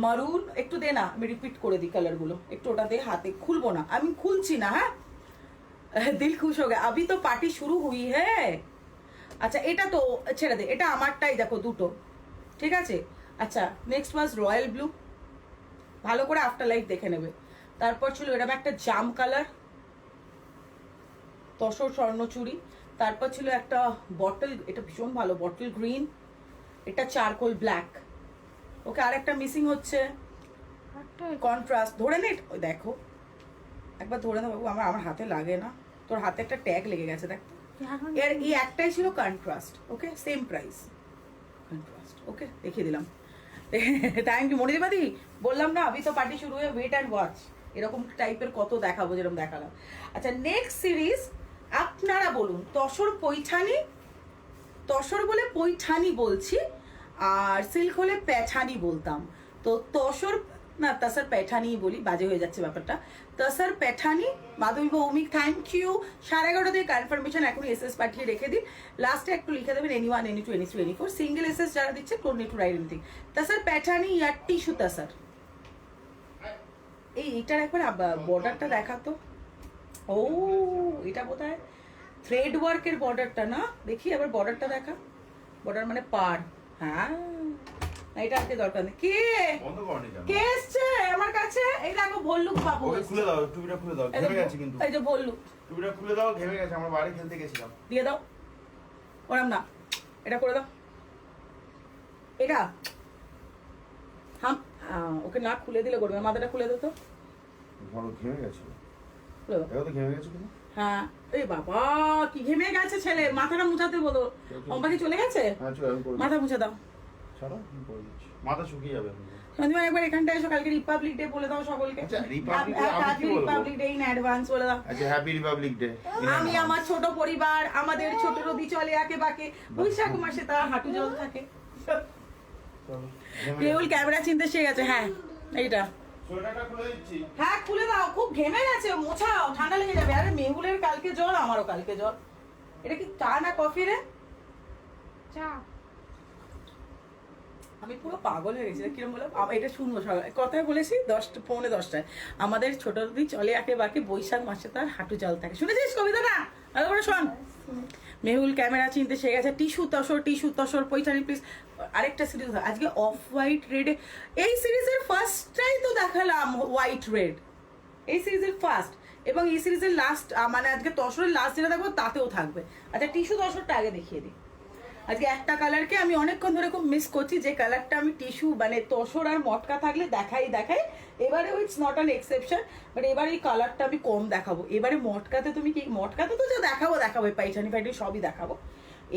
মারুন, একটু দে না, আমি রিপিট করে দিই কালারগুলো, একটু ওটা দে, হাতে খুলবো না, আমি খুলছি না, হ্যাঁ। দিল খুশ হয়ে গেছে, अभी तो পার্টি শুরু হুই হ্যাঁ। আচ্ছা, এটা তো ছেড়ে দে, এটা আমারটাই দেখো, দুটো, ঠিক আছে। আচ্ছা, নেক্সট ওয়াজ রয়্যাল ব্লু, ভালো করে আফটার লাইফ দেখে নেবে। তারপর ছিল এরকম একটা জাম কালার, তসর স্বর্ণচুরি। তারপর ছিল একটা বটল, এটা ভীষণ ভালো, বটল গ্রিন, এটা চারকোল ব্ল্যাক, ওকে। আর একটা মিসিং হচ্ছে কন্ট্রাস্ট, ধরে নে, ওই দেখো একবার ধরে নে বাবু, আমার হাতে লাগে না, তোর হাতে একটা ট্যাগ লেগে গেছে দেখ। এর এই একটাই ছিল কন্ট্রাস্ট, ওকে, সেম প্রাইস, কন্ট্রাস্ট, ওকে, দেখিয়ে দিলাম। থ্যাংক ইউ মনিদিবাদি, বললাম না আমি তো পার্টি শুরু হয়ে ওয়েট অ্যান্ড ওয়াচ, এরকম টাইপের কত দেখাবো যেরকম দেখালাম। আচ্ছা, নেক্সট সিরিজ আপনারা বলুন, তসর পৈঠানি, তসর বলে পৈঠানি বলছি, আর সিল্ক হলে পেঠানি বলতাম। তো তসর না, তাসার পেঠানি বলি, বাজে হয়ে যাচ্ছে ব্যাপারটা। তাসার পেঠানি, মাধবী ভৌমিক, থ্যাংক ইউ। 11:30 থেকে কনফার্মেশন, এখন এসএস পাঠিয়ে রেখে দিন, লাস্টে একটু লিখে দেবেন এনি1, এনি2, এনি3, এনি4, সিঙ্গেল এসএস যারা দিচ্ছে don't need to write anything. Tussar paithani ইয়ার টিস্যু তাসার। এইটার একবার বর্ডারটা দেখাতো, ও এটা বোধহয় থ্রেড ওয়ার্কের বর্ডারটা না, দেখি আবার বর্ডারটা দেখা, বর্ডার মানে পার, হ্যাঁ, এটা আর কি দরকার নেই। কে কে এসছে আমার কাছে? এই দেখো ভল্লুক বাবু, খুলে দাও, টুপিটা খুলে দাও, ঘেমে গেছে কিন্তু। এই যে ভল্লুক, টুপিটা খুলে দাও, ঘেমে গেছে, আমরা বাইরে খেলতে গেছিলাম। দিয়ে দাও, ওরম না, এটা করে দাও, এটা হাম, ওকে না খুলে দিলে করবে, মাথাটা খুলে দাও তো, ভালো ঘেমে গেছে, খুলে দাও। দেখো তো ঘেমে গেছে কিনা। হ্যাঁ, এই বাবা কি ঘেমে গেছে ছেলে, মাথাটা মুছাতে বলো। অম্বাকি চলে গেছে, হ্যাঁ চলো, আমি করে মাথা মুছে দাও। ছাড়ো, আমি করে দিচ্ছি, মাথা শুকিয়ে যাবে এখন। সঞ্জীব একবার এখানটা এসো, কালকে রিপাবলিক ডে বলে দাও সকলকে। আচ্ছা, রিপাবলিক ডে আমি কি বলবো? রিপাবলিক ডে ইন অ্যাডভান্স বলে দাও। আচ্ছা, হ্যাপি রিপাবলিক ডে। আমি আমার ছোট পরিবার, আমাদের ছোট নদী চলে আঁকে বাঁকে, বৈশাখ মাসে তার হাঁটু জল থাকে। কেউল ক্যামেরা চিনতে শিখে গেছে, হ্যাঁ এইটা, সোয়েটারটা খুলে দিচ্ছি। হ্যাঁ খুলে দাও, খুব ঘেমে গেছে, মোছাও, ঠান্ডা লেগে যাবে। আরে মেহুলের কালকে জ্বর, আমারও কালকে জ্বর। এটা কি চা না কফি রে? চা। আমি পুরো পাগল হয়ে গেছি, কিরম বললাম, এটা শুনবো সবাই, কথায় বলেছি 10:45 আমাদের ছোট নদী চলে আঁকে বাঁকে, বৈশাখ মাসে তার হাঁটু জল থাকে। শুনেছিস কবিতা না? ভালো করে শোন। মেহুল ক্যামেরা চিনতে শিখে গেছে, টিস্যু তসর পৈঠানি প্লিজ। আরেকটা সিরিজ আজকে অফ হোয়াইট রেডে, এই সিরিজের ফার্স্টটাই তো দেখালাম হোয়াইট রেড, এই সিরিজের ফার্স্ট, এবং এই সিরিজের লাস্ট, মানে আজকে তসরের লাস্ট যেটা দেখবো তাতেও থাকবে। আচ্ছা, টিস্যু তসরটা আগে দেখিয়ে দিই। আজকে একটা কালারকে আমি অনেকক্ষণ ধরে খুব মিস করছি, যে কালারটা আমি টিস্যু মানে তসর আর মটকা থাকলে দেখাই, এবারে it's not an exception, but এবারে এই কালারটা আমি কম দেখাবো। এবারে মটকাতে তুমি কি, মটকাতে তো যা দেখাবো পাইচানি ফাইটি সবই দেখাবো।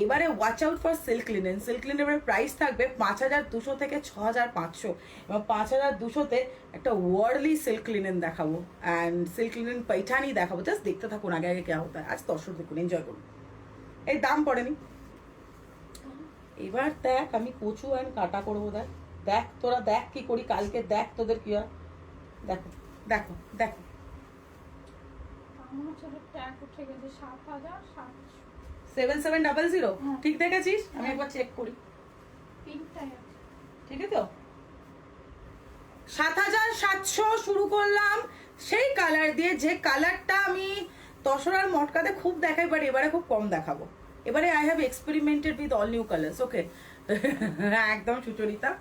এবারে watch out for silk linen. Silk লিনেনের প্রাইস থাকবে 5200 থেকে 6500, এবং 5200-তে একটা ওয়ার্ডলি সিল্ক লিনেন দেখাবো, অ্যান্ড সিল্ক লিনেন পাইঠানি দেখাবো। জাস্ট দেখতে থাকুন আগে আগে কেয়া হতো। আজ তসর দেখুন, এনজয় করুন। এই দাম পড়েনি। এবার দেখ আমি কচু অ্যান্ড কাটা করবো, দেখ তোরা দেখ কি করি কালকে, দেখ তোদের কি হয়, দেখো দেখো দেখো। আমার ছোট ট্যাগ উঠে গেছে 7700। 7700 হ্যাঁ। ঠিক দেখেছিস? আমি একবার চেক করি, তিনটাই আছে। ঠিক আছে তো? 7700 শুরু করলাম, সেই কালার দিয়ে, যে কালারটা আমি তসরার মটকাতে খুব দেখাই, বাট এবারে খুব কম দেখাবো। এবারে I have experimented with all new colours. Okay, একদম Sucharita,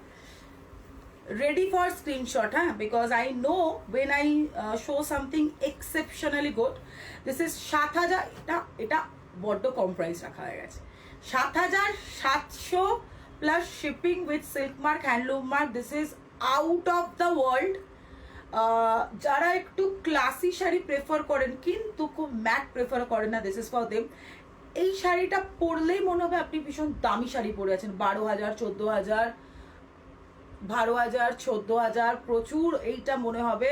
ready for screenshot, huh? Because I know when I show something exceptionally good. This is 7,000, এটা বড্ড কম প্রাইস রাখা হয়ে গেছে। 7,700 plus shipping with silk mark, handloom mark. This is out of the world. যারা একটু ক্লাসি শাড়ি প্রেফার করেন কিন্তু খুব ম্যাট প্রেফার করেন না, দিস ইজ ফর দেম। এই শাড়িটা পরলেই মনে হবে আপনি ভীষণ দামি শাড়ি পরে আছেন। 12,000, 14,000, 12,000, 14,000, প্রচুর। এইটা মনে হবে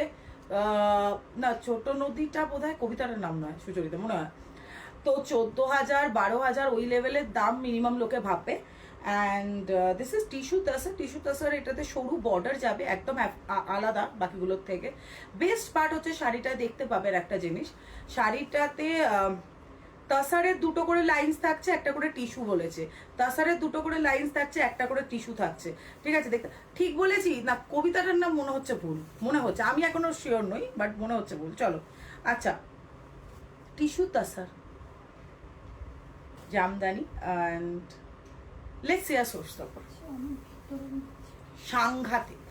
না, ছোট নদীটা বোধহয় কবিতাটার নাম নয়, সুচরিতা মনে হয়। তো 14,000, 12,000 ওই লেভেলের দাম মিনিমাম লোকে ভাববে। And this is tissue tussar. Tissue tussar এটাতে সরু বর্ডার যাবে, একদম আলাদা বাকিগুলোর থেকে। বেস্ট পার্ট হচ্ছে শাড়িটা দেখতে পাবেন একটা জিনিস, শাড়িটাতে তাসারের দুটো করে লাইন্স থাকছে, একটা করে টিস্যু বলেছে। তাসারের দুটো করে লাইন্স থাকছে, একটা করে টিস্যু থাকছে। ঠিক আছে, দেখতে ঠিক বলেছি না? কবিতাটার নাম মনে হচ্ছে ভুল, মনে হচ্ছে, আমি এখনো শিওর নই, বাট মনে হচ্ছে ভুল। চলো, আচ্ছা, tissue তাসার Jamdani and let's see a source. তারপর সাংঘাতিক।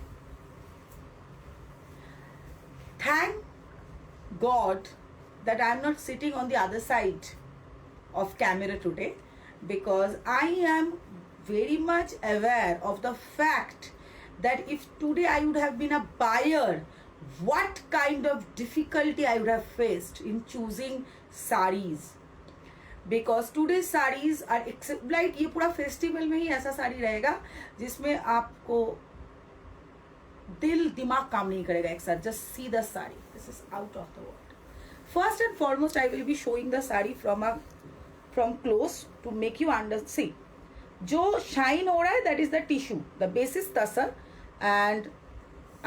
Thank god that I'm not sitting on the other side of camera today, because I am very much aware of the fact that if today I would have been a buyer, what kind of difficulty I would have faced in choosing sarees. Because today's sarees are like ये पूरा फेस्टिवल में ही ऐसा साड़ी रहेगा जिसमें आपको दिल दिमाग काम नहीं करेगा एक साथ। Just see the saree, this is out of the world. First and foremost, I will be showing the saree from close to make you understand. जो shine हो रहा है, that is the tissue, the base is tasar, and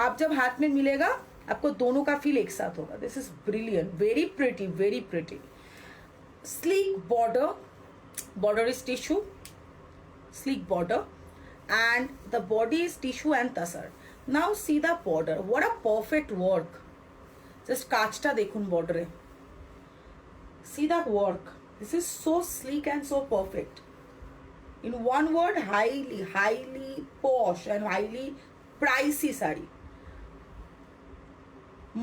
आप जब हाथ में मिलेगा आपको दोनों का फील एक साथ होगा। This is brilliant, very pretty, very pretty. Sleek border, border is tissue, sleek border, and the body is tissue and tasar. Now see the border, what a perfect work. Just কাজটা দেখুন বর্ডারে, see that work. This is so sleek and so perfect. In one word, highly posh and highly pricey saree.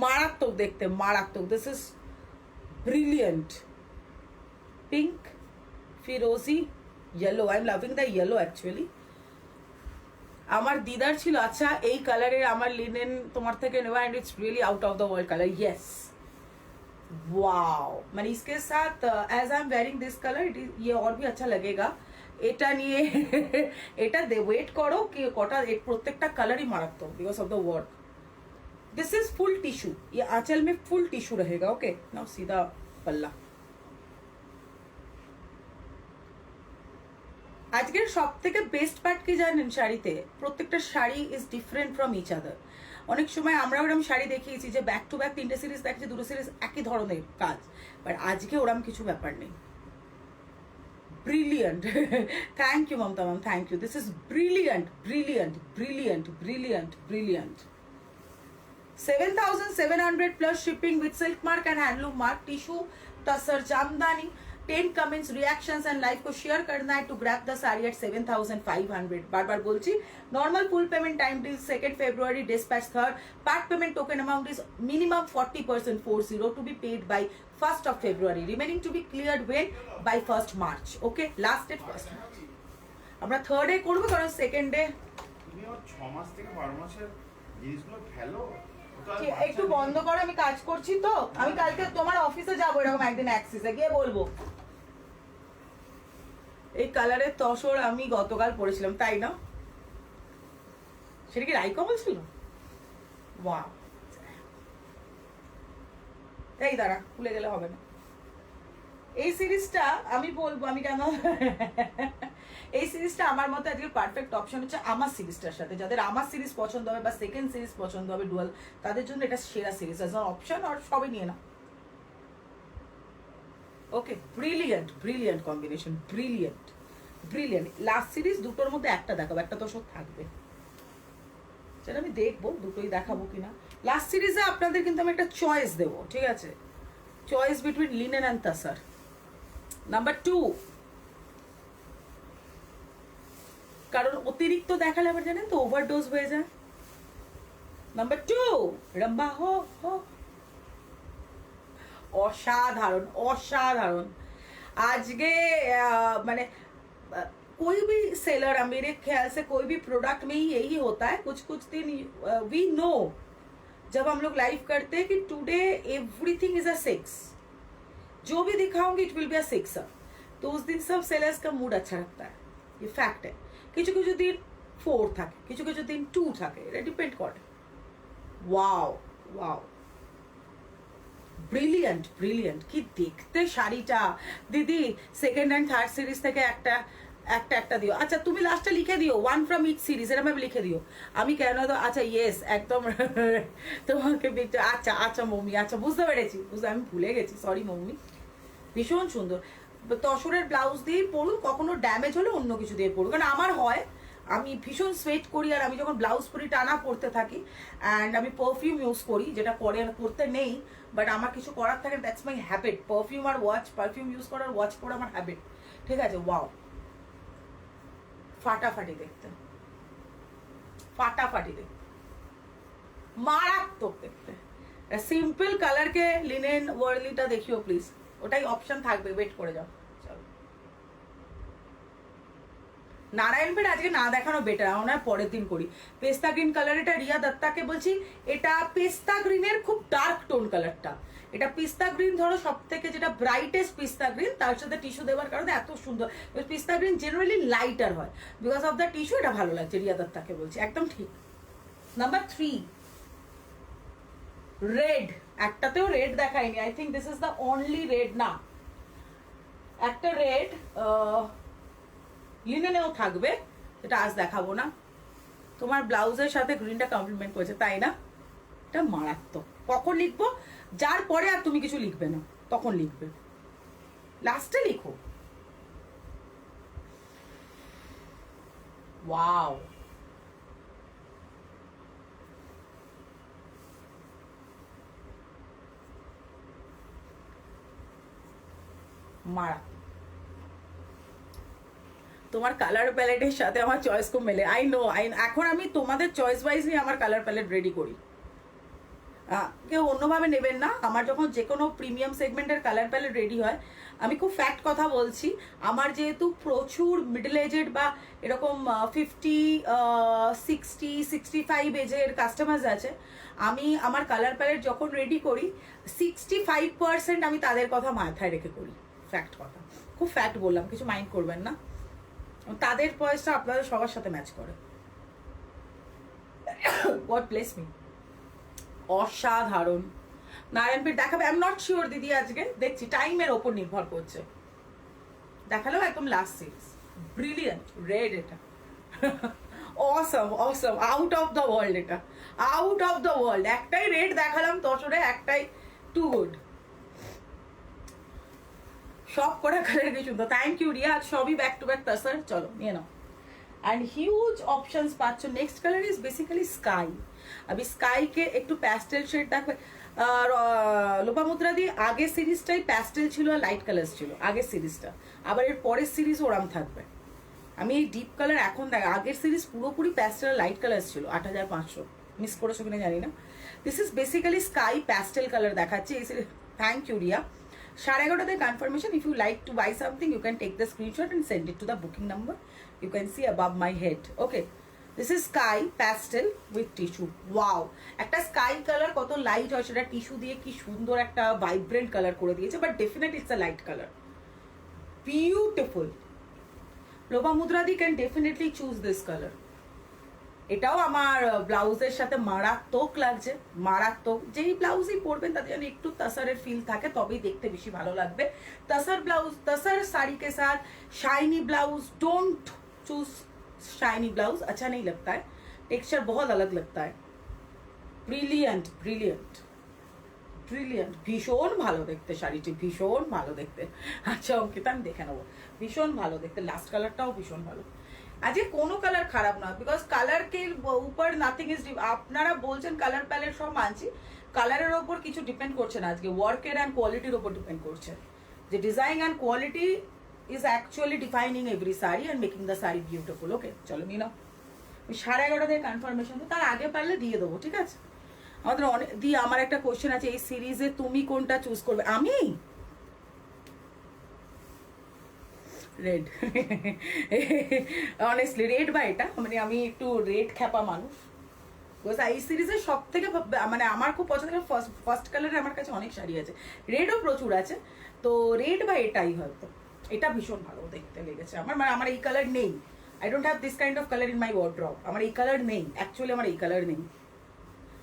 মারাত্মক দেখতে, মারাত্মক। This is brilliant. Pink, firozi, yellow. I'm loving the yellow actually. আমার দিদার ছিল, আচ্ছা এই কালারের আমার লিনেন তোমার থেকে নেওয়া, and it's really out of the world colour. Yes, wow. মানে इसके साथ as I am wearing this colour, it is ये और भी अच्छा लगेगा। এটা নিয়ে এটা দে ওয়েট করো কি কটা, প্রত্যেকটা কালারই মারাত্মক because of the work. This is full tissue, ये आंचल में फुल टिश्यू रहेगा। ओके, नाउ सीधा पल्ला। আজকের সব থেকে বেস্ট পার্ট কি জানেন শাড়িতে? প্রত্যেকটা শাড়ি is different from each other. অনেক সময় আমরা ওরকম শাড়ি দেখিয়েছি যে ব্যাক টু ব্যাক 3টে সিরিজ দেখছি, 2টো সিরিজ একই ধরনের কাজ, বাট আজকে ওরকম কিছু ব্যাপার নেই। Brilliant. Thank you Mamata ma'am, thank you. This is brilliant, brilliant, brilliant, brilliant, brilliant. 7,700 plus shipping with silk mark and handloom mark, tissue tasar jamdani। 10 comments, reactions and live को share करना है to grab the saree at 7,500। Bar bar बोलची, normal full payment time till 2nd February, dispatch 3rd। part payment token amount is minimum 40%, 40 to be paid by 1st of February, remaining to be cleared when by 1st March। okay, last date 1st March। আমরা 3rd এ করব, কারণ 2nd এ তুমি ওর 6 মাস থেকে 12 মাসের জিনিসগুলো ফেলো। একটু বন্ধ করো, আমি কাজ করছি তো। আমি কালকে তোমার অফিসে যাবো এরকম একদিন, অ্যাক্সিসে গিয়ে বলবো। এই কালারের তসর আমি গতকাল পরেছিলাম, তাই না? সেটা কি রাইকমল ছিল? ওয়াও। এই দাঁড়া, খুলে গেলে হবে না। এই সিরিজটা আমি বলবো, আমি কেন এই সিরিজটা আমার মতে আজকে পারফেক্ট অপশন হচ্ছে আমার সিরিজটার সাথে। যাদের আমার সিরিজ পছন্দ হবে বা সেকেন্ড সিরিজ পছন্দ হবে ডুয়াল, তাদের জন্য এটা সেরা সিরিজ অ্যাজ অ্যান অপশন। আর সবই নিয়ে না। Okay, brilliant, brilliant combination, brilliant, brilliant. Last series দুটোর মধ্যে একটা দেখাবো, একটা তো সব থাকবে। সেটা আমি দেখবো, দুটোই দেখাবো কিনা। লাস্ট সিরিজে আপনাদের কিন্তু আমি একটা চয়েস দেবো, ঠিক আছে? Choice between linen and তাসার। Number 2, কারণ অতিরিক্ত দেখালে আবার জানেন তো ওভারডোজ হয়ে যায়। নাম্বার 2, রম্বা হো হো, অসাধারণ অসাধারণ। আজকে মানে कोई भी सेलर, मेरे ख्याल से कोई भी प्रोडक्ट में ही यही होता है, कुछ कुछ दिन वी नो जब हम लोग लाइव करते हैं कि टुडे एवरीथिंग इज अ 6, जो भी दिखाऊंगी इट विल बी अ 6, तो उस दिन सब सेलर्स का मूड अच्छा रखता है, ये फैक्ट है। কিছু কিছু দিন 4 থাকে, কিছু কিছু দিন 2 থাকে, এটা ডিপেন্ড করে। ওয়াও ওয়াও, ব্রিলিয়েন্ট ব্রিলিয়েন্ট, কি দেখতে শাড়িটা দিদি। সেকেন্ড অ্যান্ড থার্ড সিরিজ থেকে একটা একটা একটা দিও। আচ্ছা তুমি লাস্টে লিখে দিও 1 ফ্রম ইচ সিরিজ, এরকম ভাবে লিখে দিও। আমি কেন তো, আচ্ছা ইয়েস একদম তোমাকে আচ্ছা আচ্ছা মম্মি, আচ্ছা বুঝতে পেরেছি, আমি ভুলে গেছি, সরি মম্মি। ভীষণ সুন্দর, তসরের ব্লাউজ দিয়েই পরুন, কখনো ড্যামেজ হলে অন্য কিছু দিয়ে পরুন। কারণ আমার হয়, আমি ভীষণ সোয়েট করি, আর আমি যখন ব্লাউজ পরি টানা পরতে থাকি, অ্যান্ড আমি পারফিউম ইউজ করি, যেটা পরতে নেই, বাট আমার কিছু করার থাকে, দ্যাটস মাই হ্যাবিট। পারফিউম আর ওয়াচ, পারফিউম ইউজ করার ওয়াচ পরা আমার হ্যাবিট, ঠিক আছে? ওয়াও, ফাটাফাটি দেখতে, ফাটাফাটি দেখতে, মারাত্মক দেখতে। সিম্পল কালারকে লিনেন ওয়ার্লিটা দেখিও প্লিজ, ওটাই অপশন থাকবে, ওয়েট করে যাও। চলো, নারায়ণপেট আজকে না দেখানো বেটার, আমরা পরের দিন করি। পেস্তা গ্রিন কালার, এটা রিয়া দত্তাকে বলছি, এটা পেস্তা গ্রিনের খুব ডার্ক টোন কালারটা। এটা পিস্তা গ্রিন ধরো সব থেকে যেটা ব্রাইটেস্ট পিস্তা গ্রিন, তার সাথে টিস্যু দেওয়ার কারণে এত সুন্দর। পিস্তা গ্রিন জেনারেলি লাইটার হয়, বিকজ অফ দ্য টিস্যু এটা ভালো লাগছে, রিয়া দত্তাকে বলছি, একদম ঠিক। Number 3, red. একটাতেও রেড দেখায়নি, I think this is the only red. না, একটা রেড লিনেনেও থাকবে, এটা আজ দেখাবো না। তোমার ব্লাউজের সাথে গ্রিনটা কমপ্লিমেন্ট করেছে, তাই না? এটা মারাত্মক। কখন লিখবো? যার পরে আর তুমি কিছু লিখবে না, তখন লিখবে, লাস্টে লিখো। ওয়াও, মারা। তোমার কালার প্যালেটের সাথে আমার চয়েস খুব মেলে, আই নো। এখন আমি তোমাদের চয়েস ওয়াইজই আমার কালার প্যালেট রেডি করি, কেউ অন্যভাবে নেবেন না। আমার যখন যে কোনো প্রিমিয়াম সেগমেন্টের কালার প্যালেট রেডি হয়, আমি খুব ফ্যাক্ট কথা বলছি, আমার যেহেতু প্রচুর মিডল এজেড বা এরকম 50, 60, 65 এজের কাস্টমার্স আছে, আমি আমার কালার প্যালেট যখন রেডি করি 65% আমি তাদের কথা মাথায় রেখে করি, ফ্যাক্ট কথা, খুব ফ্যাক্ট বললাম, কিছু মাইন্ড করবেন না। তাদের পয়সা আপনাদের সবার সাথে ম্যাচ করে। God bless me. অসাধারণ। নারায়ণপীঠ দেখাবে, আই এম নট শিওর দিদি, আজকে দেখছি, টাইমের ওপর নির্ভর করছে। দেখালো একদম লাস্ট সিরিজ, ব্রিলিয়েন্ট রেড, এটা অসম অসম, আউট অফ দ্য ওয়ার্ল্ড, এটা আউট অফ দ্য ওয়ার্ল্ড। একটাই রেড দেখালাম তসরে, একটাই টু গুড। সব কটা কালার কি সুন্দর, থ্যাংক ইউ রিয়া, সবই ব্যাক টু ব্যাক তাসার। চলো নিয়ে নাও, एंड ह्यूज ऑप्शंस पाচ্ছ। Next colour is basically sky. अभी स्काई के একটু প্যাস্টেল শেড দেখবে। আর লোপামুদ্রা দি আগের সিরিজটাই প্যাস্টেল ছিল আর লাইট কালার ছিল আগের সিরিজটা, আবার এর পরের সিরিজ ওরাম থাকবে। আমি এই ডিপ কালার এখন দেখ, আগের সিরিজ পুরোপুরি প্যাস্টেল আর লাইট কালার ছিল। 8500 মিস করেছো কিনা জানি না। This is basically sky pastel colour দেখাচ্ছি এই সিরিজ। Thank you Riya. 11:30 confirmation. If you like to buy something, you can take the screenshot and send it to the booking number. You can see above my head. Okay, this is sky pastel with tissue. Wow, একটা sky color কত লাইট হয়, সেটা টিস্যু দিয়ে কি সুন্দর একটা ভাইব্রেন্ট কালার করে দিয়েছে, but definitely it's a light colour, beautiful. Lopamudra the can definitely choose this colour. এটাও আমার ব্লাউজের সাথে মারাত্মক লাগছে, মারাত্মক। যেই ব্লাউজই পরবেন তাতে যেন একটু তাসারের ফিল থাকে, তবেই দেখতে বেশি ভালো লাগবে। তাসার ব্লাউজ, তাসার साड़ी के साथ shiny blouse, don't choose shiny blouse, अच्छा नहीं लगता है, टेक्सचर बहुत अलग लगता है। ब्रिलियंट ब्रिलियंट ব্রিলিয়েন্ট, ভীষণ ভালো দেখতে শাড়িটি, ভীষণ ভালো দেখতে। আচ্ছা অঙ্কিতা আমি দেখে নেবো, ভীষণ ভালো দেখতে, লাস্ট কালারটাও ভীষণ ভালো। আজকে কোনো কালার খারাপ না, বিকজ কালার কে উপর নাথিং ইজ, আপনারা বলছেন কালার প্যালেট সব মানছি, কালারের ওপর কিছু ডিপেন্ড করছে না আজকে, ওয়ার্কের অ্যান্ড কোয়ালিটির ওপর ডিপেন্ড করছে, যে design and quality is actually defining every sari and making the sari beautiful. Okay চলো নিয়ে নাও। 11:30 থেকে কনফার্মেশন, তো তার আগে পারলে দিয়ে দেবো, ঠিক আছে? আমাদের অনেক দিয়ে, আমার একটা কোশ্চেন আছে, এই সিরিজে তুমি কোনটা চুজ করবে? আমি রেড, অনেস্টলি রেড বা এটা, মানে আমি একটু রেড খ্যাপা মানুষ, বিকজ এই সিরিজের সব থেকে মানে আমার খুব পছন্দের ফার্স্ট কালারে আমার কাছে অনেক শাড়ি আছে, রেডও প্রচুর আছে, তো রেড বা এটাই হয়তো, এটা ভীষণ ভালো দেখতে লেগেছে আমার, মানে আমার এই কালার নেই, I don't have this kind of colour in my wardrobe, আমার এই কালার নেই, অ্যাকচুয়ালি আমার এই কালার নেই।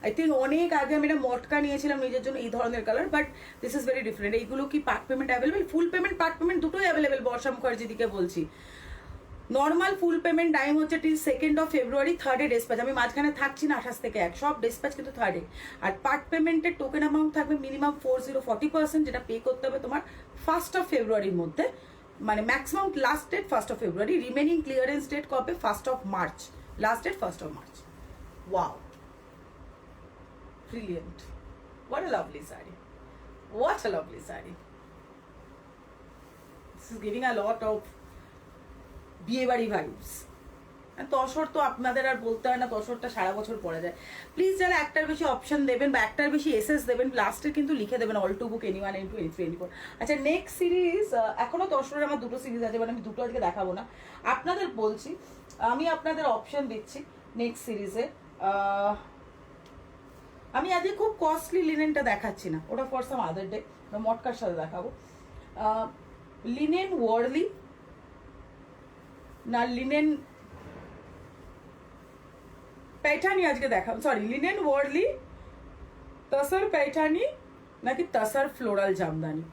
আই থিঙ্ক অনেক আগে আমি একটা মটকা নিয়েছিলাম নিজের জন্য এই ধরনের colour, but this is very different. এইগুলো কি part payment available? Full payment part payment দুটোই অ্যাভেলেবেল, বর্ষা মুখার্জি দিকে বলছি। নর্মাল ফুল পেমেন্ট টাইম হচ্ছে till 2nd of February, 3rd dispatch, আমি মাঝখানে থাকছি না, 28 থেকে 1 সব ডিসপ্যাচ কিন্তু 3rd। আর পার্ট পেমেন্টের টোকেন অ্যামাউন্ট থাকবে মিনিমাম 40% যেটা পে করতে হবে তোমার 1st of February মধ্যে, মানে maximum last date 1st of February, remaining clearance date কবে? 1st of March, last date 1st of March। Wow, brilliant, what a lovely saree, what a lovely saree, this is giving a lot of বিয়ে বাড়ি ভাইবস। তসর তো আপনাদের আর বলতে হয় না, তসরটা সারা বছর পরে যায়। প্লিজ যারা একটার বেশি অপশন দেবেন বা একটার বেশি এসএস দেবেন, লাস্টে কিন্তু লিখে দেবেন all to book any one into এনি4। আচ্ছা নেক্সট সিরিজ, এখনো তসরের আমার দুটো সিরিজ আছে, মানে আমি দুটো আজকে দেখাবো না, আপনাদের বলছি, আমি আপনাদের অপশন দিচ্ছি নেক্সট সিরিজে। আমি আজকে খুব কস্টলি লিনেনটা দেখাচ্ছি না, ওটা ফর সাম আদার ডে, মটকার সাথে দেখাবো। লিনেন ওয়ার্লি না লিনেন पैठानी আজকে দেখা, সরি লিনেন ওয়ার্লি, তসর पैठानी নাকি তসর ফ্লোরাল জামদানি,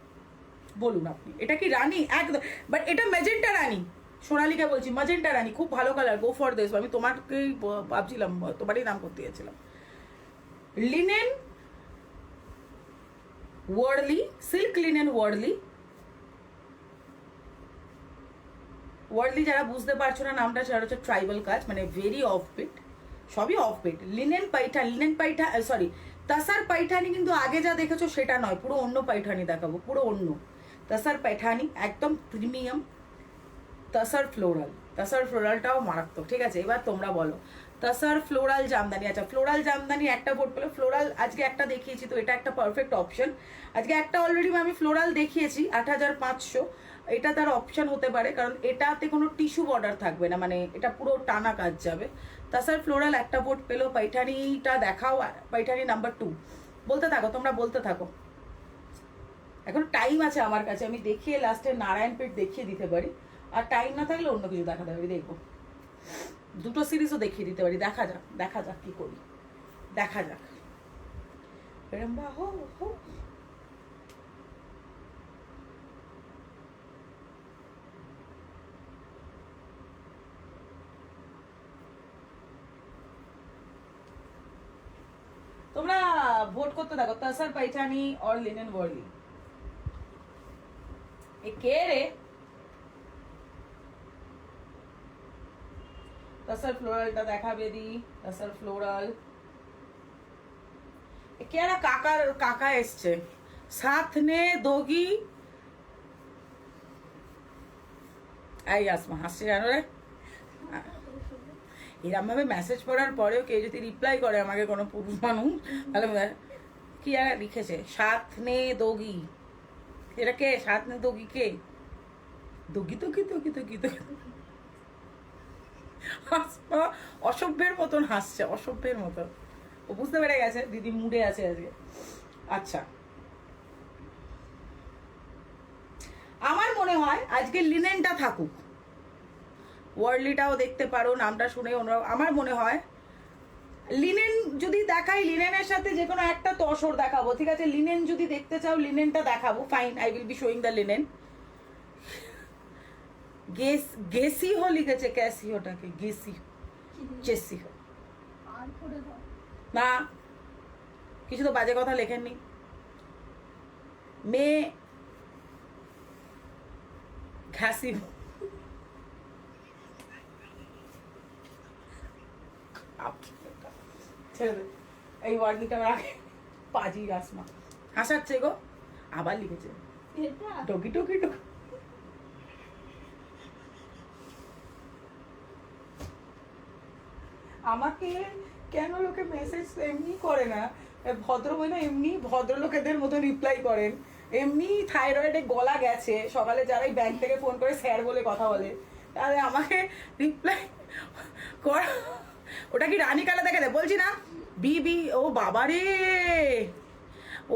বলুন আপনি এটা কি রানী? একদম, বাট এটা ম্যাজেন্টা রানী, সোনালিকা বলছি ম্যাজেন্টা রানী, খুব ভালো কালার, গো ফর দিস। আমি তোমাকেই ভাবছিলাম, তোমারই নাম করতে গেছিলাম। Linen Warli, silk linen Warli, Warli যারা বুঝতে পারছো না নামটা, সেটা হচ্ছে ট্রাইবাল কাজ, মানে ভেরি অফ বিট, সবই অফ বিট। লিনেন পাইঠা সরি তসর পাইঠানি, কিন্তু আগে যা দেখেছো সেটা নয়, পুরো অন্য পাইঠানি দেখাবো, পুরো অন্য তসর পাইঠানি, একদম প্রিমিয়াম তসর ফ্লোরাল, তসর ফ্লোরালটাও মারাত্মক। ঠিক আছে, এবার তোমরা বলো তসর ফ্লোরাল জামদানি। আচ্ছা ফ্লোরাল জামদানি একটা ভোট পেলো, ফ্লোরাল আজকে একটা দেখিয়েছি, তো এটা একটা পারফেক্ট অপশন। আজকে একটা অলরেডি আমি ফ্লোরাল দেখিয়েছি 8500, এটা তার অপশন হতে পারে, কারণ এটাতে কোনো টিস্যু বর্ডার থাকবে না, মানে এটা পুরো টানা কাজ যাবে। তাছাড়া ফ্লোরাল একটা ভোট পেলো। পাইঠানিটা দেখাও, পাইঠানি নাম্বার 2, বলতে থাকো তোমরা, বলতে থাকো, এখন টাইম আছে আমার কাছে, আমি দেখিয়ে লাস্টে নারায়ণপীঠ দেখিয়ে দিতে পারি, আর টাইম না থাকলে অন্য কিছু দেখাতে পারি, দেখবো দুটো সিরিজও দেখিয়ে দিতে পারি, দেখা যাক, দেখা যাক কি করি, দেখা যাক। হো হো, তোমরা ভোট করতে থাকো, তসর পাইঠানি और লিনেন ওয়ার্লি। এ কে রে? তসর ফ্লোরালটা দেখাবে দি, তসর ফ্লোরাল। এ কে রা? কাকা এসছে, সাথ নে দোগি। এই আসমা হাসছে জানো রে, এরম ভাবে মেসেজ পড়ার পরেও কেউ যদি রিপ্লাই করে আমাকে কোনো পুরুষ মানুষ, তাহলে কি আর লিখেছে, সাথ নে দোগি, এটা কে? সাথ নে দোগি কে? দোগি দোগি দোগি দোগি দোগি, হাসপা অসভ্যের মতন হাসছে, অসভ্যের মতন। ও বুঝতে পেরে গেছে দিদি মুডে আছে আজকে। আচ্ছা আমার মনে হয় আজকে লিনেনটা থাকুক, ওয়ার্লিটাও দেখতে পারো, নামটা শুনে আমার মনে হয় লিনেন যদি দেখাই, লিনেনের সাথে যে কোনো একটা তসর দেখাবো, ঠিক আছে? লিনেন যদি দেখতে চাও লিনেনটা দেখাবো, fine, I will be showing the linen. গেসি হো লিখেছে, ক্যাসি হোটাকে গেসি, চেসি হো না, কিছু তো বাজে কথা লেখেননি। মেয়ে ঘাসি ছেড়ে দে, এই ওয়ার্নিংটা রাখে। পাজি আসমা হাসাচ্ছে গো, আবার লিখেছে এটা টকি টকি টকি। আমাকে কেন লোকে মেসেজ এমনি করে না, ভদ্র মহিলা এমনি ভদ্রলোকেদের মতো রিপ্লাই করেন, এমনি থাইরয়েডে গলা গেছে, সকালে যারাই ব্যাংক থেকে ফোন করে স্যার বলে কথা বলে, তাহলে আমাকে রিপ্লাই করা। ওটা কি রানী কালা দেখে দে বলছি না, বিবি ও বাবা রে,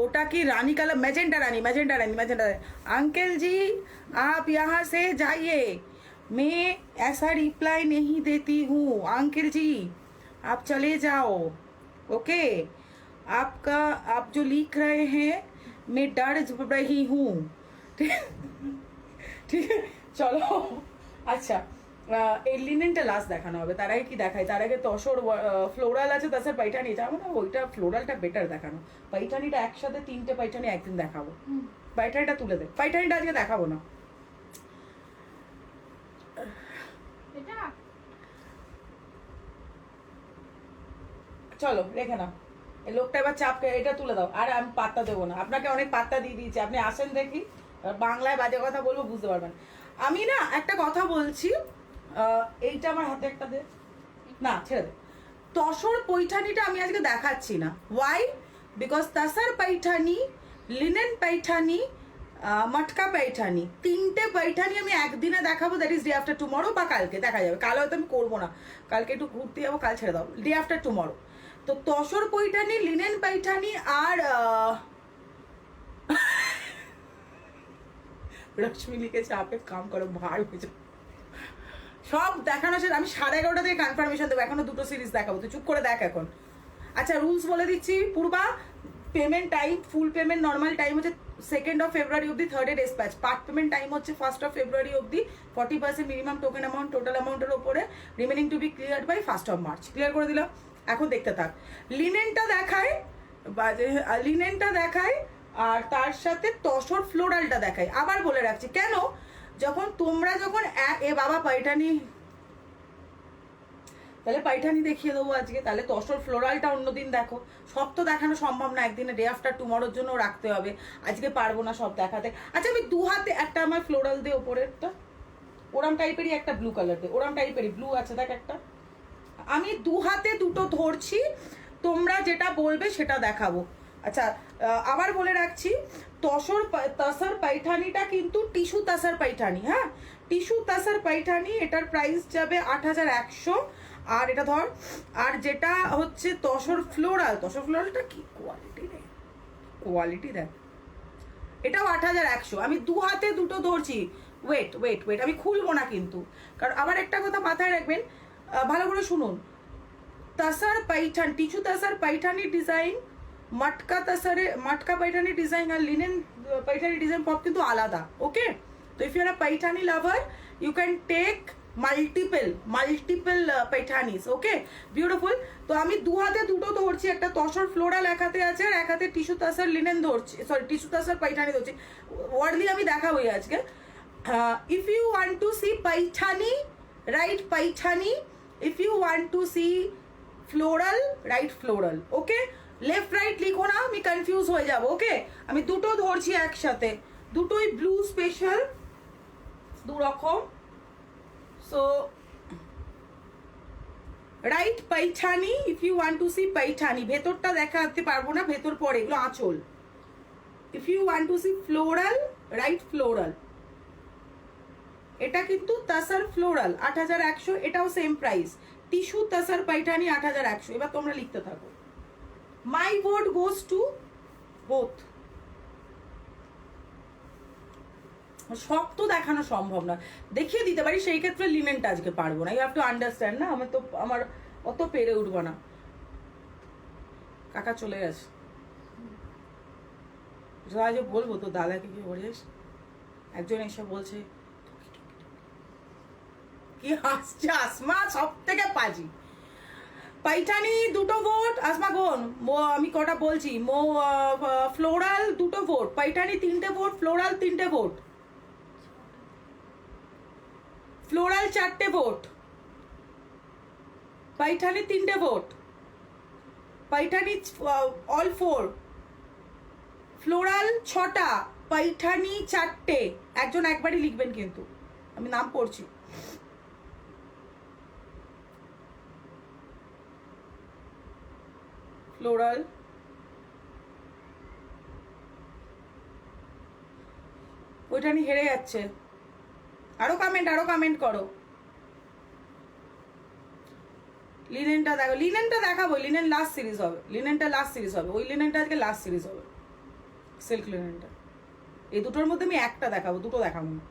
ওটা কি रानी कलर, मैजेंटा रानी, मैजेंटा रानी, मैजेंटा रानी। अंकल जी आप यहाँ से जाइए, मैं ऐसा रिप्लाई नहीं देती हूँ अंकल जी, आप चले जाओ। ओके, आपका आप जो लिख रहे हैं मैं डर रही हूँ। ঠিক আছে চলো। আচ্ছা এই লিনেনটা লাস্ট দেখানো হবে, তার আগে কি দেখাই, তার আগে তসর ফ্লোরাল আছে, তাছাড়া পাইঠানি, যাবো না ওইটা ফ্লোরালটা বেটার দেখানো, পাইঠানিটা একসাথে তিনটে পাইঠানি একদিন দেখাবো। পাইঠানিটা তুলে দে, পাইঠানিটা আজকে দেখাবো না। এটা চলো রেখে নাও, এই লোকটা এবার চাপকে এটা তুলে দাও, আর আমি পাত্তা দেবো না আপনাকে, অনেক পাত্তা দিয়ে দিয়েছি, আপনি আসেন দেখি, বাংলায় বাজে কথা বলবো বুঝতে পারবেন। আমি না একটা কথা বলছি, এইটা আমার হাতে একটা দে, না ছেড়ে দে, তসর পৈঠানিটা আমি আজকে দেখাচ্ছি না। Why? Because tussar paithani, linen paithani, matka paithani, তিনটে পাইঠানি আমি একদিনে দেখাবো, that is day after tomorrow, বা কালকে দেখা যাবে, কাল হয়তো আমি করবো না, কালকে একটু ঘুরতে যাবো, কাল ছেড়ে দাও, ডে আফটার টুমরো। তো তসর পৈঠানি, লিনেন পাইঠানি আর রশ্মি লিখেছে আপে কাম করো ভার হয়ে যাও, সব দেখানো শেষ, আমি 11:30 থেকে কনফার্মেশন দেবো, এখনো দুটো সিরিজ দেখাবো, তুই চুপ করে দেখ এখন। আচ্ছা রুলস বলে দিচ্ছি Purba, payment time, full payment normal time হচ্ছে 2nd of February অব্দি, 3rd dispatch, part payment time হচ্ছে 1st of February অব্দি, 40% মিনিমাম টোকেন অ্যামাউন্ট টোটাল অ্যামাউন্টের ওপরে, remaining to be clear by 1st of March। Clear করে দিলাম, এখন দেখতে থাক। লিনেনটা দেখায়, লিনেনটা দেখায়, আর তার সাথে তসর ফ্লোরালটা দেখায়। আবার বলে রাখছি কেন, যখন তোমরা যখন এ বাবা পাইঠানি, তাহলে পাইঠানি দেখিয়ে দেবো আজকে, তাহলে তসর ফ্লোরালটা অন্যদিন দেখো, সব তো দেখানো সম্ভব না একদিনে, ডে আফটার টুমরোর জন্য রাখতে হবে, আজকে পারবো না সব দেখাতে। আচ্ছা আমি দু হাতে একটা আমার ফ্লোরাল দে, ওপরেরটা ওরাম টাইপেরই একটা ব্লু কালার দে, ওরাম টাইপেরই ব্লু আছে দেখ একটা, আমি দু হাতে দুটো ধরছি, তোমরা যেটা বলবে সেটা দেখাবো। আচ্ছা আবার বলে রাখছি, তসর পাইঠানিটা কিন্তু টিস্যু তাসার পাইঠানি, হ্যাঁ টিস্যু তাসার পাইঠানি, এটার প্রাইস যাবে 8100, আর এটা ধর, আর যেটা হচ্ছে তসর ফ্লোরাল, তসর ফ্লোরালটা কি কোয়ালিটি রে, কোয়ালিটি দেখ, এটাও 8100, আমি দু হাতে দুটো ধরছি, ওয়েট ওয়েট ওয়েট, আমি খুলবো না কিন্তু, কারণ আবার একটা কথা মাথায় রাখবেন, ভালো করে শুনুন, তাসার পাইঠান, টিস্যু তাসার পাইঠানি ডিজাইন, মটকা তাসারে মটকা পাইঠানি ডিজাইন আর লিনেন পাইঠানি ডিজাইন সব কিন্তু আলাদা। ওকে, তো if you are a paithani lover you can take multiple paithanis. Okay beautiful. তো আমি দু হাতে দুটো ধরছি, একটা তসর ফ্লোরাল এক হাতে আছে, আর এক হাতে টিস্যু তাসার লিনেন ধরছি, সরি টিস্যু তাসার পাইঠানি ধরছি, ওয়ার্ডলি আমি দেখাবোই আজকে। If you want to see Paithani, right Paithani, if you want to see floral, right floral. Okay, left right লিখো না, আমি কনফিউজ হয়ে যাব। ওকে, আমি দুটো ধরছি একসাথে, দুটোই ব্লু স্পেশাল, দু রকম। So right Paithani, if you want to see Paithani, ভেতরটা দেখাতে পারবো না, ভেতর পরে এগুলো আঁচল। If you want to see floral, right floral, এটা কিন্তু তাসার ফ্লোরাল 8100, এটাও same price, tissue tussar Paithani 8100। এবার তোমরা লিখতে থাকো, my vote goes to both. সব তো দেখানো সম্ভব না, দেখিয়ে দিতে পারি, সেই ক্ষেত্রে লিনেনটা আজকে পারবো না, ইউ হ্যাভ টু আন্ডারস্ট্যান্ড না, আমার অত পেরে উঠবো না। কাকা চলে গেছে, আজ বলবো তো দাদাকে কি বলিস, একজন এসে বলছে কি হাসছে আসমা, সব থেকে পাজি। পাইঠানি দুটো ভোট, আসমা গোন, আমি কটা বলছি, ফ্লোরাল দুটো ভোট, পাইঠানি 3টে ভোট, ফ্লোরাল 3টে ভোট, ফ্লোরাল 4টে ভোট, পাইঠানি 3টে ভোট, পাইঠানি অল 4, ফ্লোরাল 6টা, পাইঠানি 4টে। একজন একবারই লিখবেন কিন্তু, আমি নাম পড়ছি। ফ্লোরাল, পৈঠানি হেরে যাচ্ছে। আরো কমেন্ট করো। লিনেনটা দেখো, লিনেনটা দেখাবো, লিনেন লাস্ট সিরিজ হবে, লিনেনটা লাস্ট সিরিজ হবে, ওই লিনেনটা আজকে লাস্ট সিরিজ হবে, সিল্ক লিনেনটা। এই দুটোর মধ্যে আমি একটা দেখাবো, দুটো দেখাবো না।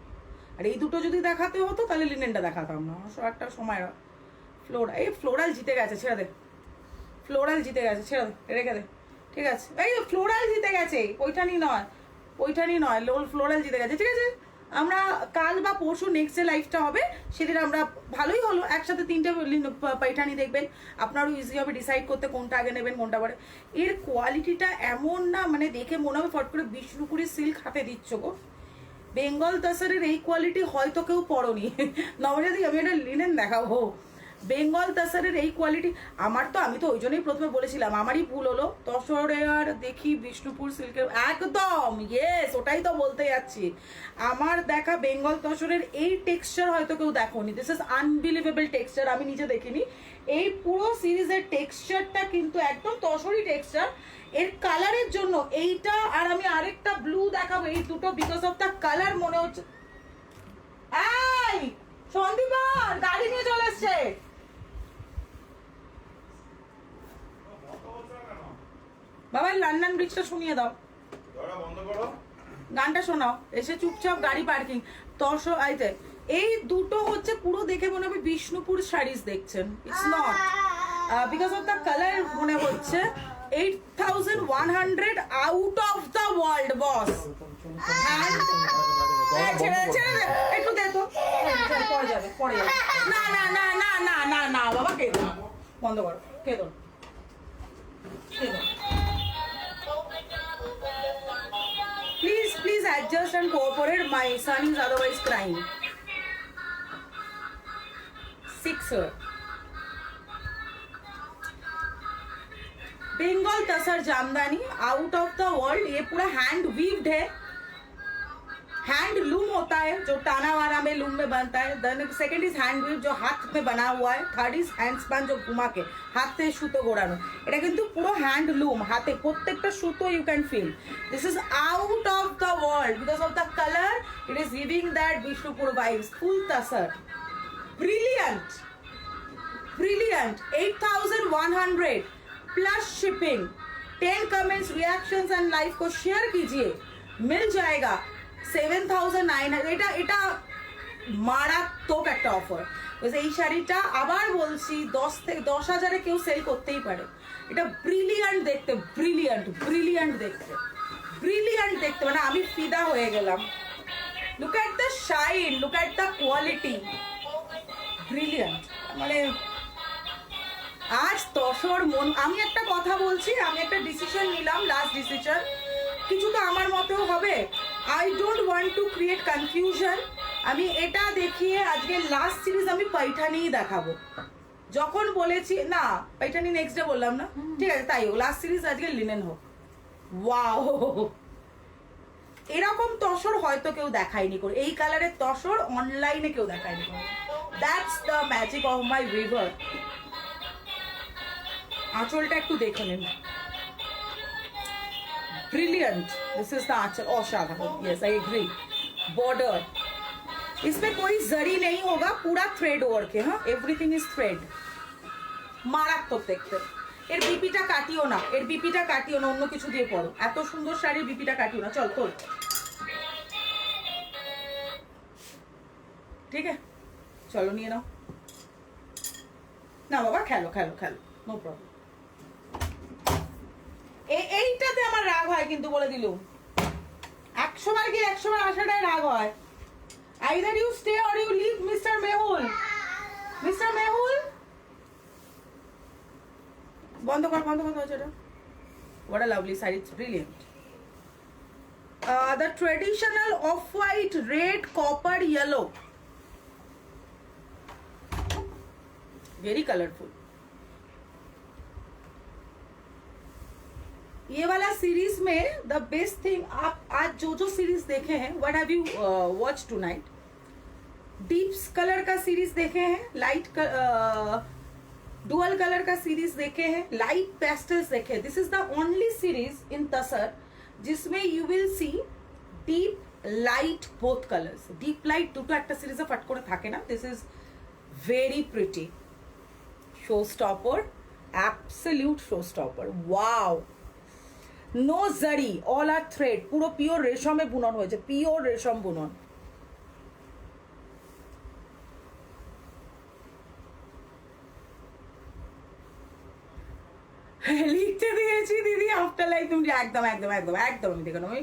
আর এই দুটো যদি দেখাতে হতো তাহলে লিনেনটা দেখাতাম না, একটা সময়। ফ্লোরাল জিতে গেছে, ছেড়ে দে। ফ্লোরাল জিতে গেছে, ছেড়ে দে, রেখে দে। ঠিক আছে, এই ফ্লোরাল জিতে গেছে, পৈঠানি নয়, ফ্লোরাল জিতে গেছে। ঠিক আছে, আমরা কাল বা পরশু নেক্সট যে লাইফটা হবে সেদিন আমরা, ভালোই হলো একসাথে 3টে পাইঠানি দেখবেন, আপনারও ইজি হবে ডিসাইড করতে কোনটা আগে নেবেন কোনটা পরে। এর কোয়ালিটিটা এমন না, মানে দেখে মনে হবে ফট করে বিষ্ণুপুরি সিল্ক হাতে দিচ্ছ গো। বেঙ্গল তাসারের এই কোয়ালিটি হয়তো কেউ পরনি। নবজাতি আমি এটা লিনেন দেখাবো। বেঙ্গল তাসারের এই কোয়ালিটি আমি তো ওই জন্যই প্রথমে বলেছিলাম, আমারই ভুল হলো। তসরের দেখি বিষ্ণুপুর সিল্কের, একদম ইয়েস, ওটাই তো বলতে যাচ্ছি। আমার দেখা বেঙ্গল তসরের এই টেক্সচার হয়তো কেউ দেখোনি। দিস ইজ আনবিলিভেবল টেক্সচার, আমি নিজে দেখিনি। এই পুরো সিরিজের টেক্সচারটা কিন্তু একদম তসরি টেক্সচার। এর কালারের জন্য এইটা, আর আমি আরেকটা ব্লু দেখাবো, এই দুটো বিকজ অফ দ্য কালার মনে হচ্ছে। এই সন্দীপন গাড়ি নিয়ে চলে এসছে। বাবা লন্ডন ব্রিজটা শুনিয়ে দাও, গানটা শোনাও, এসে চুপচাপ গাড়ি পার্কিং। আইতে এই দুটো হচ্ছে পুরো দেখে মনে হবে বিষ্ণুপুর শাড়িজ দেখছেন। It's not, because of the colour মনে হচ্ছে 8100 আউট অফ দ্য ওয়ার্ল্ড বস। একটু দে তো, পরে যাবে, পরে যাবে। না না না না না না না বাবা, কে দো, বন্ধ করো, কে দো, please adjust and cooperate, my son is otherwise crying. 6 Bengal tussar jamdani out of the world. ये पूरा हैंड वीव्ड है, हैंड लूम होता है जो टाना वाना में लूम में बनता है। Then second is hand weave जो हाथ में बना हुआ है। थर्ड इज हैंड स्पैन जो घुमा के हाथ से সুতো গোড়ানো। এটা কিন্তু পুরো হ্যান্ড লুম, হাতে প্রত্যেকটা সুতো you can feel. This is out of the world because of the colour. It is giving that Bishnupur vibes. Full tussar, brilliant brilliant. 8100 plus shipping. 10 comments, reactions and live को शेयर कीजिए, मिल जाएगा 7900। এটা এটা মারাত্মক একটা অফার। এই শাড়িটা আবার বলছি 10,000-এ কেউ সেল করতেই পারে। এটা ব্রিলিয়ান্ট দেখতে, ব্রিলিয়ান্ট দেখতে, মানে আমি ফিদা হয়ে গেলাম। Look at the shine, look at the quality, brilliant. মানে আজ তসর মন, আমি একটা কথা বলছি, আমি একটা ডিসিশন নিলাম, লাস্ট ডিসিশন। কিছু তো আমার মতেও হবে। I don't want to create confusion. আমি এটা দেখিয়ে আজকে লাস্ট সিরিজ আমি পাইঠানিই দেখাবো। যখন বলেছি না পাইঠানি নেক্সট ডে বললাম না, ঠিক আছে তাই হোক, লাস্ট সিরিজ আজকে লিনেন হোক। ওয়াও, এরকম তসর হয়তো কেউ দেখায়নি করে, এই কালারের তসর অনলাইনে কেউ দেখায়নি করে। That's the magic of my river. आंचलটা একটু দেখে নিন, brilliant. This is the aanchal, असाधारण। Yes I agree. बॉर्डर, इसमें कोई जरी नहीं होगा, पूरा थ्रेड वर्क है। हाँ, एवरीथिंग इज थ्रेड। মারাত্মক দেখতে। এর বিপিটা কাটিও না, অন্য কিছু দিয়ে পরো। এত সুন্দর শাড়ির বিপিটা কাটিও না। চল তোল, ঠিক আছে, চলো নিয়ে নাও। না বাবা, খেলো, নো প্রবলেম। এইটাতে আমার রাগ হয় কিন্তু, বলে দিলুম। 100 বার গিয়ে 100 বার আসাটাই রাগ হয়। Either you stay or you leave, mister Mehul. বন্ধ কর এটা। What a lovely saree, it's brilliant. The traditional off-white, red, copper, yellow. Very colorful. ये वाला सीरीज में द बेस्ट थिंग, आप आज जो जो सीरीज देखे हैं, what have you watch tonight? Deeps colour का सीरीज देखे हैं, लाइट डुअल कलर का सीरीज देखे हैं, लाइट पेस्टल्स देखे हैं. This is the only series in tussar जिसमें you will see deep light both colours. Deep light দুটো একটা সিরিজে ফাট করে থাকে না. This is very pretty. Show stopper, absolute show stopper. Wow, no zari, all are thread, পুরো পিওর রেশমে বুনন হয়েছে, পিওর রেশম বুনন. লিখতে দিয়েছি দিদি আফটার লাইফ, তুমি একদম একদম একদম একদম আমি দেখো আমি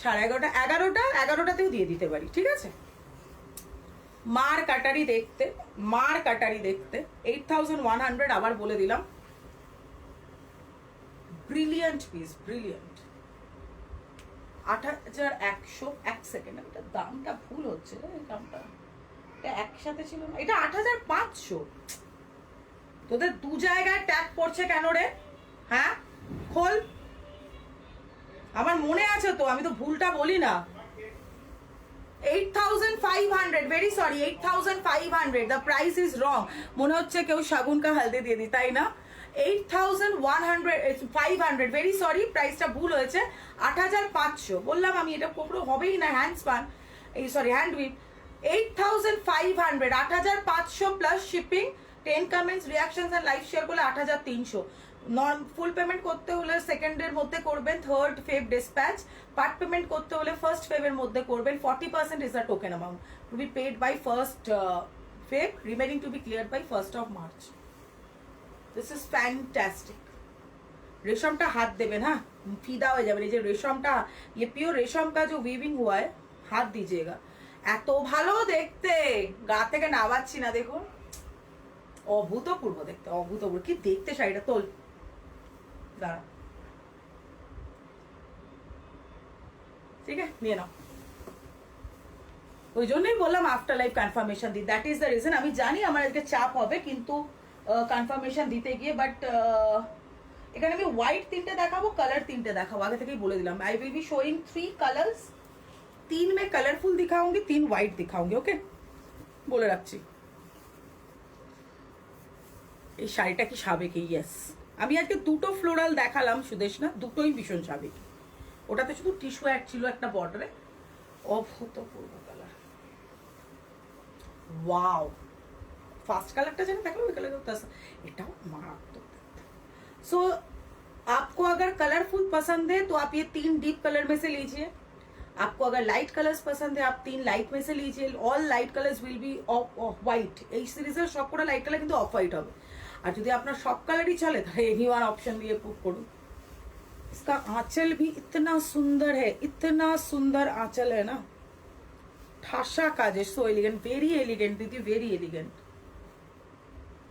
11:30 দিয়ে দিতে পারি, ঠিক আছে? মার কাটারি দেখতে, মার কাটারি দেখতে 8100, আবার বলে দিলাম. Brilliant piece, brilliant. 8100. এক সেকেন্ড, এটা দামটা ভুল হচ্ছে, এই দামটা এটা একসাথে ছিল না, এটা 8500. তোদের দু জায়গায় ট্যাগ পড়ছে কেন রে? হ্যাঁ খোল, আমার মনে আছে তো, আমি তো ভুলটা বলি না. 8500, very sorry, 8500. The price is wrong. মনে হচ্ছে কেউ সাগুন কা হলদি দিয়ে দি, তাই না? 8500, ভেরি সরি, প্রাইসটা ভুল হয়েছে. 8500 বললাম আমি, এটা কখনো হবেই না হ্যান্ড স্পান, এই sorry hand weave. 8500, 8500 plus shipping, 10 comments, reactions and live share করলে 8300. নন ফুল পেমেন্ট করতে হলে সেকেন্ডের মধ্যে করবেন, 3rd Feb dispatch. Part payment করতে হলে 1st Feb এর মধ্যে করবেন. 40% is the token amount to be paid by 1st Feb, remaining to be cleared by 1st of March. This is fantastic. রেশমটা হাত দেবেন, হ্যাঁ ফিদা হয়ে যাবেন. এই যে রেশমটা, ये प्योर रेशम का जो वीविंग हुआ है, हाथ दीजिएगा. এত ভালো দেখতে, গা থেকে নামাচ্ছি না, দেখুন অভূতপূর্ব দেখতে, অভূতপূর্ব. কি দেখতে শাড়িটা, তোল দাঁড়া, ঠিক আছে নিয়ে নাও. ওই জন্যই বললাম আফটার লাইফ কনফার্মেশন দিই, দ্যাট ইজ দ্য রিজন. আমি জানি আমার আজকে চাপ হবে কিন্তু কনফার্মেশন দিতে গিয়ে, বাট এখানে আমি হোয়াইট 3টে দেখাবো, কালার 3টে দেখাবো, আগে থেকেই বলে দিলাম. आई विल बी शोइंग 3 कलर्स, 3 में कलरफुल दिखाऊंगी, 3 व्हाइट दिखाऊंगी, ओके বলে রাখছি. এই শাড়িটা কি সাবেকি? ইয়েস, আমি আজকে দুটো ফ্লোরাল দেখালাম সুদেশ না, দুটোই ভীষণ সাবেকি. ওটাতে শুধু টিস্যু অ্যাড ছিল একটা বর্ডারে, অভূতপূর্ব কালার. ওয়াও, ফার্স্ট কালারটা যেন দেখো, ওই কালার এটাও মারাত্মক. सो आपको अगर कलरफुल पसंद है तो आप ये 3 डीप कलर में से लीजिए. आपको अगर लाइट कलर्स पसंद है आप 3 लाइट में से लीजिए. All light colours will B of white. এই সিরিজের সবকটা লাইট কালার কিন্তু অফ হোয়াইট হবে. আর যদি আপনার সব কালারই চলে তাহলে এনিওয়ান অপশন দিয়ে বুক করুন. इसका आंचल भी इतना सुंदर है, इतना सुंदर आंचल है ना, ঠাসা কাজে, সো এলিগেন্ট, ভেরি এলিগেন্ট দিদি, ভেরি এলিগেন্ট.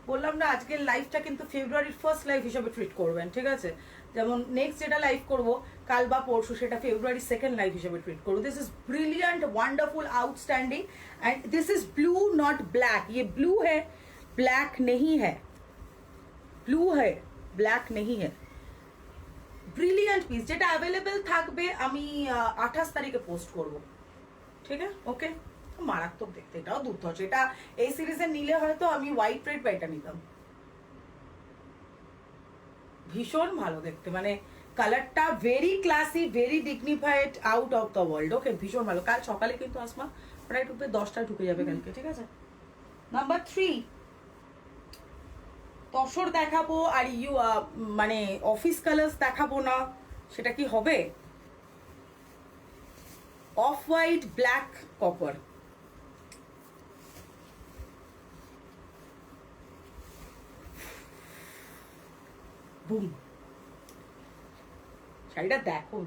বললাম না আজকের লাইফটা কিন্তু ফেব্রুয়ারির ফার্স্ট লাইফ হিসেবে ট্রিট করবেন, ঠিক আছে? যেমন নেক্সট যেটা লাইভ করব কাল বা পরশু, সেটা ফেব্রুয়ারি সেকেন্ড লাইফ হিসেবে ট্রিট করবো. This is brilliant, wonderful, outstanding. And this is blue not black. ये ब्लू है, ब्लैक नहीं है, ब्लू है, ब्लैक नहीं है. ব্রিলিয়ান্ট পিস, যেটা অ্যাভেলেবেল থাকবে আমি 28 তারিখে পোস্ট করব, ঠিক আছে? ওকে, মারাত্মক দেখতে, এটাও দুর্ধর্ষ. এটা এই সিরিজে নিলে হয়তো আমি হোয়াইট রেড বা এটা নিতাম. ভীষণ ভালো দেখতে, মানে কালারটা very classy, very dignified, out of the world. Okay, ভীষণ ভালো. কাল সকালে কিন্তু আসমা প্রায় ঢুকবে, 10টায় ঢুকে যাবে কালকে, ঠিক আছে? নাম্বার 3 তসর দেখাবো আর মানে অফিস কালার্স দেখাবো না, সেটা কি হবে? Off white, black, copper. Broom, শাড়িটা দেখো,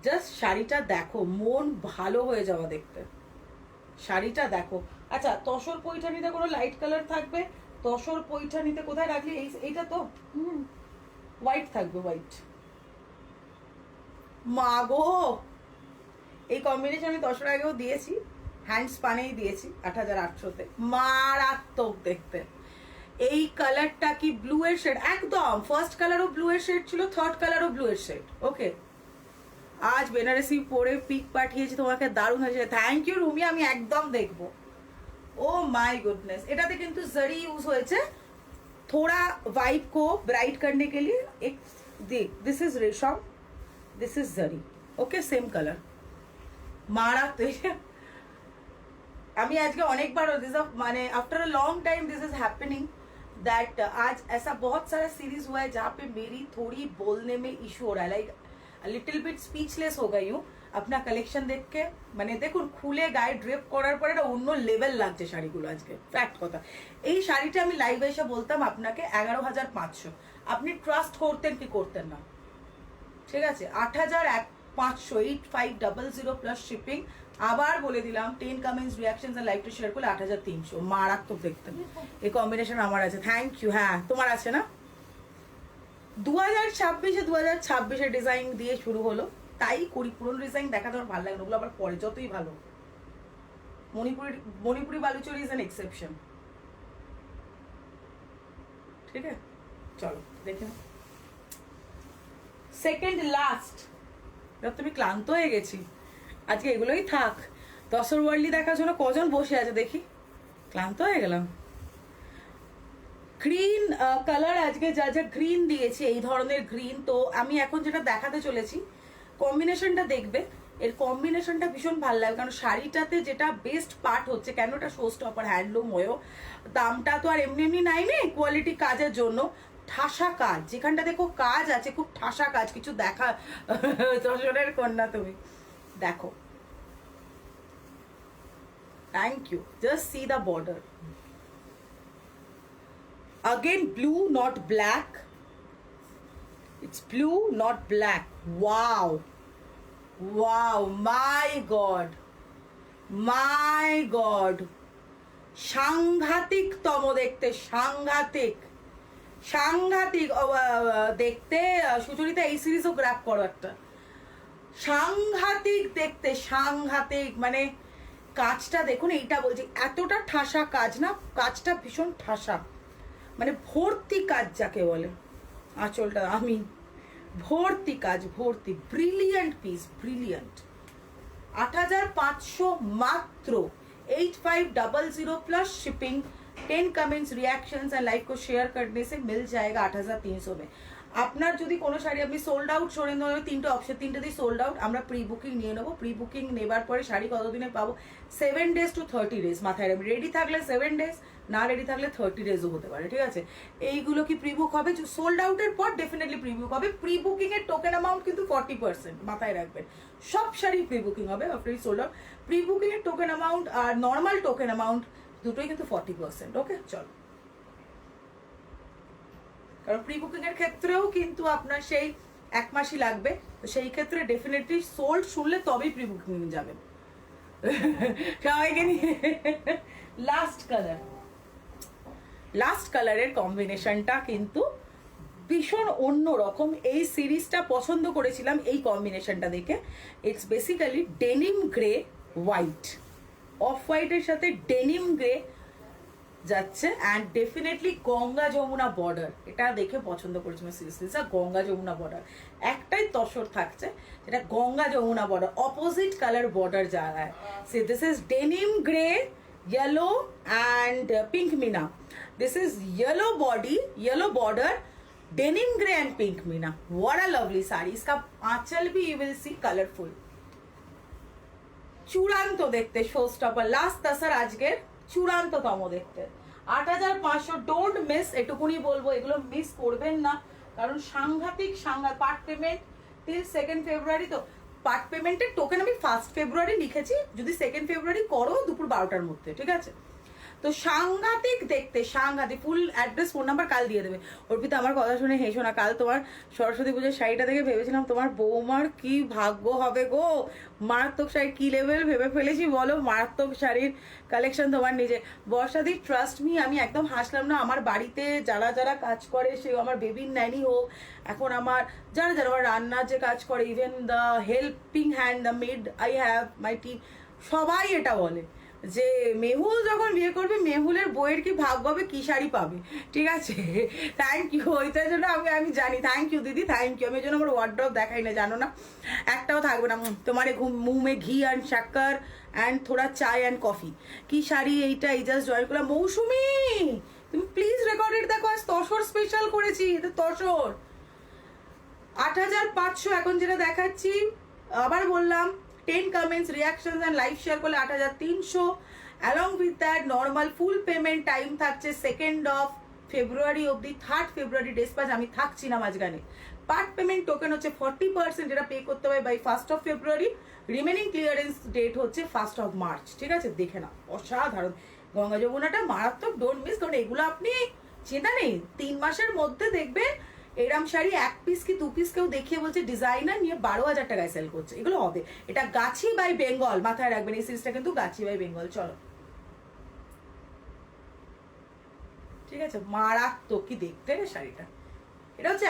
জাস্ট শাড়িটা দেখো, মন ভালো হয়ে যাওয়া দেখতে. শাড়িটা দেখো. আচ্ছা, তসর পৈঠানিতে কোনো লাইট কালার থাকবে? তসর পৈঠানিতে কোথায় রাখলি? এইটা তো হোয়াইট থাকবে, হোয়াইট. মা গো, এই কম্বিনেশন আমি তসর আগেও দিয়েছি, হ্যান্ড স্পানেই দিয়েছি 8800-তে. মারাত্মক দেখতে. এই কালারটা কি ব্লু এর শেড, একদম ফার্স্ট কালারও ব্লু এর শেড ছিল, থার্ড কালারও ব্লু এর শেড। ওকে, আজ বেনারসি পরে পিক পাঠিয়েছি তোমাকে, দারুণ হয়েছে, থ্যাংক ইউ রুমি, আমি একদম দেখবো। ও माय गुडनेस, এটাতে কিন্তু জরি ইউজ হয়েছে थोड़ा वाइब को ब्राइट करने के लिए। एक देख, दिस इज रेशम, this is zari, okay same colour मारा तो আমি আজকে অনেকবার মানে after a long time this is happening that आज ऐसा बहुत सारा सीरीज हुआ है जहाँ पे मेरी थोड़ी बोलने में इशू हो रहा है, लाइक लिटिल बिट स्पीचलेस हो गई हूँ अपना কালেকশন দেখে। মানে দেখুন খুলে গায়ে ড্রেপ করার পরে একটা অন্য লেভেল লাগছে শাড়িগুলো আজকে, ফ্যাক্ট কথা। এই শাড়িটা আমি লাইভে এসে বলতাম আপনাকে 11,500, আপনি ট্রাস্ট করতেন কি করতেন না? ঠিক আছে, 8,500, 8500 প্লাস শিপিং। আবার বলে দিলাম 10 কমেন্টস রিয়াকশনস আর লাইভটা শেয়ার করলে 8,300, মারাত্মক দেখতেন। এই কম্বিনেশন আমার আছে, থ্যাংক ইউ। হ্যাঁ তোমার আছে না? 2026 ডিজাইন দিয়ে শুরু হলো, তাই করি। পুরনো ডিজাইন দেখাতে আমার ভালো লাগে না, ওগুলো আবার পরে যতই ভালো। Manipuri Baluchari is an exception. ঠিক আছে, চলো দেখে সেকেন্ড লাস্ট। তুমি ক্লান্ত হয়ে গেছি আজকে, এগুলোই থাক। দশর ওয়ার্ল্ডলি দেখার জন্য কজন বসে আছে দেখি, ক্লান্ত হয়ে গেলাম। গ্রিন কালার আজকে যা যা গ্রিন দিয়েছে, এই ধরনের গ্রিন। তো আমি এখন যেটা দেখাতে চলেছি, কম্বিনেশনটা দেখবে, এর কম্বিনেশনটা ভীষণ ভালো লাগে, কারণ শাড়িটাতে যেটা বেস্ট পার্ট হচ্ছে, কেন এটা শো স্টপার হ্যান্ডলুম হয়েও, দামটা তো আর এমনি এমনি নাই নে, কোয়ালিটি কাজের জন্য ঠাসা কাজ, যেখানটা দেখো কাজ আছে, খুব ঠাসা কাজ, কিছু দেখা যশোরের কন্যা তুমি দেখো। Thank you, just see the border, again blue not black, it's blue not black, wow wow, my god my god, সাংঘাতিক তম দেখতে, সাংঘাতিক সাংঘাতিক দেখতে। সুচরিতা এই সিরিজও গ্র্যাব করো একটা, সাংঘাতিক দেখতে, সাংঘাতিক। মানে কাজটা দেখুন, এইটা বলছি এতটা ঠাসা কাজ না, কাজটা ভীষণ ঠাসা, মানে ভর্তি কাজ যাকে বলে। আঁচলটা আমি ভর্তি কাজ, ভর্তি, ব্রিলিয়েন্ট পিস, ব্রিলিয়েন্ট। 8,500 মাত্র, 8500 plus shipping. 10 comments reactions and live को शेयर करने से मिल जाएगा 8,300 में। আপনার যদি কোনো শাড়ি আপনি সোল্ড আউট শোনেন, তিনটে অপশন, তিনটেতেই সোল্ড আউট, আমরা প্রি বুকিং নিয়ে নেবো। প্রি বুকিং নেবার পরে শাড়ি কতদিনে পাবো? 7 days to 30 days মাথায় রাখবেন। রেডি থাকলে 7 days, না রেডি থাকলে 30 daysও হতে পারে, ঠিক আছে? এইগুলো কি প্রি বুক হবে? সোল্ড আউটের পর ডেফিনেটলি প্রি বুক হবে। প্রি বুকিং এর টোকেন অ্যামাউন্ট কিন্তু 40%, মাথায় রাখবেন। সব শাড়ি প্রি বুকিং হবে after sold out. Pre booking এর টোকেন অ্যামাউন্ট আর নর্মাল টোকেন অ্যামাউন্ট দুটোই কিন্তু 40%। ওকে, চলো। কারণ প্রি বুকিং এর ক্ষেত্রেও কিন্তু আপনার সেই 1 মাসই লাগবে, তো সেই ক্ষেত্রে ডেফিনেটলি সোল্ড শুনলে তবেই প্রি বুকিং যাবেন সবাইকে নিয়ে। লাস্ট কালার, লাস্ট কালারের কম্বিনেশনটা কিন্তু ভীষণ অন্য রকম। এই সিরিজটা পছন্দ করেছিলাম এই কম্বিনেশনটা দেখে। It's basically denim grey white, off হোয়াইটের সাথে ডেনিম গ্রে যাচ্ছে, and definitely Ganga Jamuna border. এটা দেখে পছন্দ করেছিলাম সিরিজটা, গঙ্গা যমুনা বর্ডার। একটাই তসর থাকছে, যেটা Ganga Jamuna border, opposite colour border যা হয়। সে this is denim grey, yellow and pink mina. This is yellow body, yellow border, denim grey and pink mina. What a lovely saree. इसका आंचल भी you will see colorful. চূড়ান্ত দেখতে, শো স্টপার, লাস্ট তাসার আজকের চূড়ান্ততম দেখতে। 8,500, ডোন্ট মিস, এটুকুনি বলবো, এগুলো মিস করবেন না, কারণ সাংঘাতিক part payment till 2nd February। তো পার্ট পেমেন্টের টোকেন আমি 1st February লিখেছি, যদি 2nd February করো দুপুর 12টার মধ্যে, ঠিক আছে? তো সাংঘাতিক দেখতে, সাংঘাতিক। ফুল অ্যাড্রেস, ফোন নাম্বার কাল দিয়ে দেবে। অর্পিতা আমার কথা শুনে হেসো না, কাল তোমার সরস্বতী পুজোর শাড়িটা দেখে ভেবেছিলাম তোমার বৌমার কি ভাগ্য হবে গো, মারাত্মক শাড়ি। কি লেভেল ভেবে ফেলেছি বলো, মারাত্মক শাড়ির কালেকশন তোমার নিজে। বর্ষাদি ট্রাস্ট মি, আমি একদম হাসলাম না। আমার বাড়িতে যারা যারা কাজ করে, সে আমার বেবির ন্যানি হোক, এখন আমার যারা যারা আমার রান্নার যে কাজ করে, even the helping hand, the made I have, my team, সবাই এটা বলে যে মেহুল যখন বিয়ে করবে মেহুলের বইয়ের কি ভাগ পাবে, কি শাড়ি পাবে, ঠিক আছে? থ্যাংক ইউ, ওইটার জন্য আমি জানি। থ্যাংক ইউ দিদি, থ্যাংক ইউ। আমি ওই জন্য আমার ওয়ার্ড্রপ দেখাই না, জানো না, একটাও থাকবে না। তোমার মুহ মে ঘি অ্যান্ড শাক্কর অ্যান্ড থোড়া চায় অ্যান্ড কফি। কি শাড়ি এইটা, এই জাস্ট জয়েন করলাম। মৌসুমি তুমি প্লিজ রেকর্ডেড দেখো, আজ তসর স্পেশাল করেছি, এটা তসর 8500 এখন যেটা দেখাচ্ছি। আবার বললাম 10 comments, reactions and live share করলে 8300। Along with that normal full payment time থাকছে 2nd অফ ফেব্রুয়ারি অবধি, 3rd ফেব্রুয়ারি ডেসপ্যাচ আমি থাকছি না মাঝখানে। পার্ট পেমেন্ট টোকেন হচ্ছে 40%, যেটা পে করতে হবে by 1st of February. Remaining clearance date হচ্ছে 1st অফ মার্চ, ঠিক আছে? দেখে না, অসাধারণ গঙ্গা যমুনাটা মারাত্মক, ডোন্ট মিস। কারণ এগুলো আপনি চিন্তা নেই, 3 মাসের মধ্যে দেখবেন এরম শাড়ি 1 পিস কি 2 পিস কেউ দেখিয়ে বলছে ডিজাইনার নিয়ে 12,000 টাকায় সেল করছে। এগুলো হবে। এটা গাছি বাই বেঙ্গল, মাথায় রাখবেন এই সিরিজটা কিন্তু গাছি বাই বেঙ্গল। চলো, ঠিক আছে? মারাত্মক কি দেখতে রে শাড়িটা, এটা হচ্ছে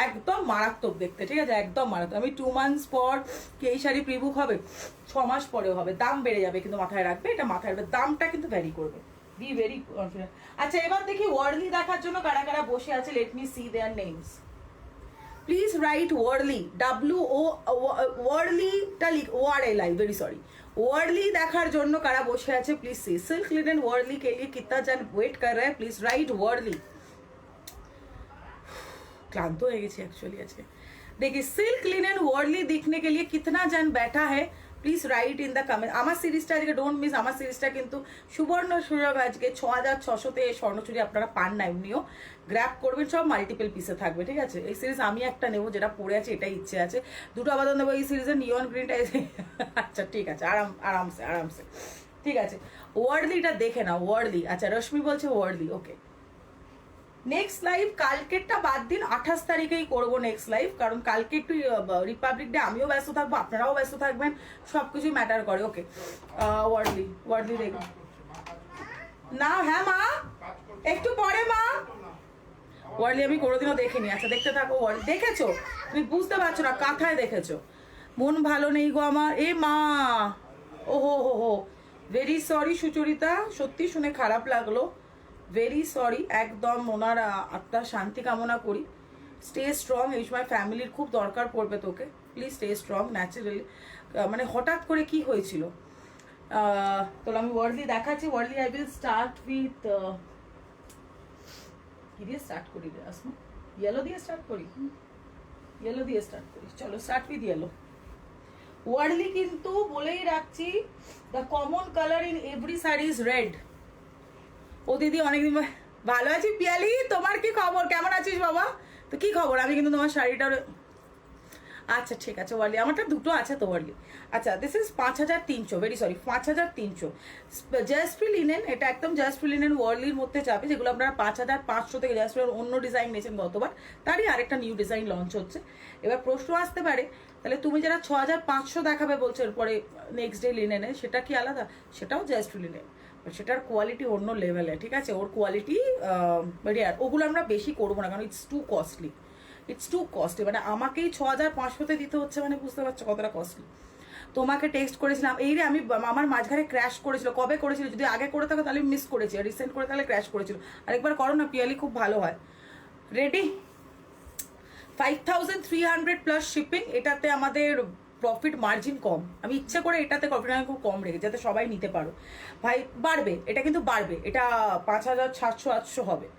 একদম মারাত্মক দেখতে, ঠিক আছে? একদম মারাত্মক। আমি 2 মান্থস পর কি এই শাড়ি প্রিবুক হবে, 6 মাস পরেও হবে, দাম বেড়ে যাবে, কিন্তু মাথায় রাখবে, এটা মাথায় রাখবে, দামটা কিন্তু ভ্যারি করবে। Be very confident. আচ্ছা, এবার দেখি ওয়ার্ডলি দেখার জন্য কারা কারা বসে আছে। Let me see their names. Please write ওয়ার্ডলি, WO ওয়ার্ডলিটা ORLI, ভেরি সরি। ওয়ার্ডলি দেখার জন্য কারা বসে আছে প্লিজ সি। सिल्क लिनन वर्डली के लिए कितना जन वेट कर रहा है, प्लीज राइट वर्डली। क्लांत हो गई एक्चुअली আজকে। देखिए सिल्क लिनन वर्डली दिखने के लिए कितना जन बैठा है, please write in the comment. আমার সিরিজটা আজকে ডোন্ট মিস, আমার সিরিজটা কিন্তু সুবর্ণ সুযোগ, আজকে 6600-তে স্বর্ণচুরি আপনারা পান না, এমনিও গ্র্যাব করবেন, সব মাল্টিপল পিসে থাকবে, ঠিক আছে? এই সিরিজ আমি একটা নেবো, যেটা পড়ে আছে এটাই ইচ্ছে আছে। দুটো আবেদন দেবো এই সিরিজের, নিয়ন গ্রিনটা। আচ্ছা ঠিক আছে, আরামসে আরামসে, ঠিক আছে? ওয়ার্ডলিটা দেখে না, ওয়ার্ডলি। আচ্ছা, রশ্মি বলছে ওয়ার্ডলি, ওকে। নেক্সট লাইভ কালকেরটা বাদ দিন, 28 তারিখেই করবো নেক্সট লাইভ, কারণ কালকে একটু রিপাবলিক ডে, আমিও ব্যস্ত থাকবো, আপনারাও ব্যস্ত থাকবেন, সব কিছুই ম্যাটার করে। ওকে, ওয়ার্ডলি দেখো না। হ্যাঁ মা, একটু পরে মা। ওয়ার্ডলি আমি কোনোদিনও দেখিনি। আচ্ছা, দেখতে থাকো। ওয়ার্ডলি দেখেছো, তুমি বুঝতে পারছো না, কাঁথায় দেখেছো। মন ভালো নেই গো আমার, এ মা, ও হো, ভেরি সরি সুচরিতা, সত্যি শুনে খারাপ লাগলো, ভেরি সরি। একদম ওনার আত্মার শান্তি কামনা করি। স্টে স্ট্রং, এই সময় ফ্যামিলির খুব দরকার পড়বে তোকে, প্লিজ স্টে স্ট্রং। ন্যাচারালি মানে হঠাৎ করে কি হয়েছিল। তো আমি ওয়ার্ডলি দেখাচ্ছি। ওয়ার্ডলি আই উইল স্টার্ট উইথ, কি দিয়ে স্টার্ট করি রে আসমা? ইয়েলো দিয়ে স্টার্ট করি, ইয়েলো দিয়ে স্টার্ট করি। চলো স্টার্ট উইথ ইয়েলো। ওয়ার্ডলি কিন্তু বলেই রাখছি, the common colour in every sari is red. ও দিদি অনেকদিন ভালো আছি। পিয়ালি, তোমার কি খবর, কেমন আছিস বাবা? তো কি খবর? আমি কিন্তু তোমার শাড়িটার, আচ্ছা ঠিক আছে ওয়ার্লি, আমারটা দুটো আছে তো ওয়ার্লি। আচ্ছা, দিস ইজ 5300, ভেরি সরি 5300 জাস্ট্রি লিনেন। এটা একদম জাস্ট্রি লিনেন ওয়ার্লির মধ্যে যাবে, যেগুলো আপনারা 5500 থেকে জাস্ট্রি অন্য ডিজাইন নিয়েছেন গতবার, তারই আরেকটা নিউ ডিজাইন লঞ্চ হচ্ছে। এবার প্রশ্ন আসতে পারে, তাহলে তুমি যারা 6500 দেখাবে বলছো এরপরে নেক্সট ডে লিনেনে, সেটা কি আলাদা? সেটাও জাস্ট্রি লিনেন, সেটার কোয়ালিটি অন্য লেভেলে, ঠিক আছে? ওর কোয়ালিটি রেয়ার, ওগুলো আমরা বেশি করবো না, কারণ ইটস টু কস্টলি, মানে আমাকেই 6500-তে দিতে হচ্ছে, মানে বুঝতে পারছো কতটা কস্টলি। তোমাকে টেক্সট করেছিলাম, এই রে আমি, আমার মাঝখানে ক্র্যাশ করেছিল, কবে করেছিল? যদি আগে করে থাকো তাহলে মিস করেছি, রিসেন্ট করে তাহলে ক্র্যাশ করেছিল। আরেকবার করো না পিয়ালি, খুব ভালো হয়। রেডি? 5300 plus shipping. এটাতে আমাদের প্রফিট মার্জিন কম, আমি ইচ্ছা করে এটাতে প্রফিট মার্জিন খুব কম রেখে, যাতে সবাই নিতে পারো। ভাই বাড়বে, এটা কিন্তু বাড়বে, এটা 5700-800 হবে।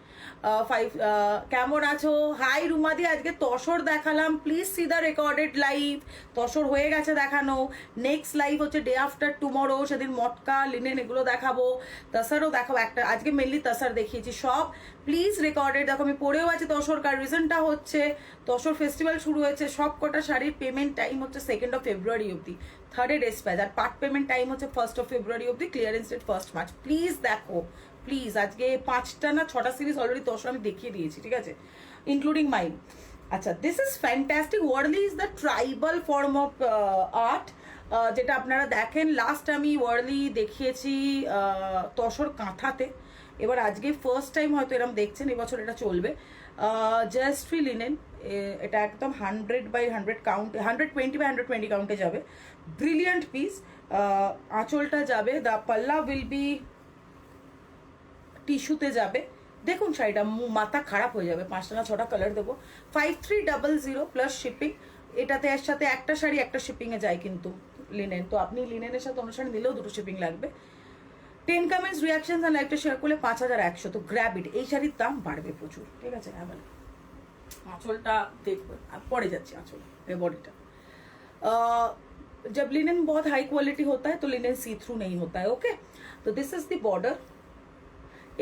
কেমন আছো? হাই রুমাদি, আজকে তসর দেখালাম, please see the recorded live. Tussar হয়ে গেছে দেখানো, নেক্সট লাইভ হচ্ছে ডে আফটার টুমরো, সেদিন মটকা লিনেন এগুলো দেখাবো, তসরও দেখাবো একটা, আজকে মেনলি তসর দেখিয়েছি সব। প্লিজ রেকর্ডেড দেখো, আমি পড়েও আছি তসর, কার রিজনটা হচ্ছে তসর ফেস্টিভ্যাল শুরু হয়েছে, সব কটা শাড়ির পেমেন্ট টাইম হচ্ছে 2nd অফ ফেব্রুয়ারি অবধি, 3rd ডিসপ্যাচ, আর পার্ট পেমেন্ট টাইম হচ্ছে 1st অফ ফেব্রুয়ারি অবধি, clearance date 1st March. Please দেখো, প্লিজ। আজকে 5টা না 6টা সিরিজ অলরেডি তসর আমি দেখিয়ে দিয়েছি, ঠিক আছে, ইনক্লুডিং মাইন। আচ্ছা, দিস ইজ ফ্যান্টাস্টিক। ওয়ার্ডলি is the tribal form of art, যেটা আপনারা দেখেন। লাস্ট আমি ওয়ার্ডলি দেখিয়েছি তসর কাঁথাতে, এবার আজকে ফার্স্ট টাইম হয়তো এরকম দেখছেন, এবছর এটা চলবে। জাস্ট্রি লিনেন, এটা একদম 100/100 কাউন্ট, 120/120 কাউন্টে যাবে। Brilliant piece. আঁচলটা যাবে, দ্য পাল্লা উইল বি টিস্যুতে যাবে। দেখুন শাড়িটা মাথা খারাপ হয়ে যাবে, 5টা না 6টা কালার দেবো। 5300 প্লাস শিপিং। এটাতে এর সাথে একটা শাড়ি একটা শিপিংয়ে যায় কিন্তু লিনেন, তো আপনি লিনেনের সাথে অন্য শাড়ি নিলেও 2টো শিপিং লাগবে। 10 কমেন্টস রিয়াকশনস আর লাইকটা শেয়ার করলে 5100, তো গ্র্যাব ইট। এই শাড়ির দাম বাড়বে প্রচুর, ঠিক আছে। আবার आंचलটা देखो, अब पड़े जाच्छे आंचल ये बॉडीटा। जब लिनन बहुत हाई क्वालिटी होता है तो लिनन सी थ्रू नहीं होता है। ओके, तो दिस इज द बॉर्डर।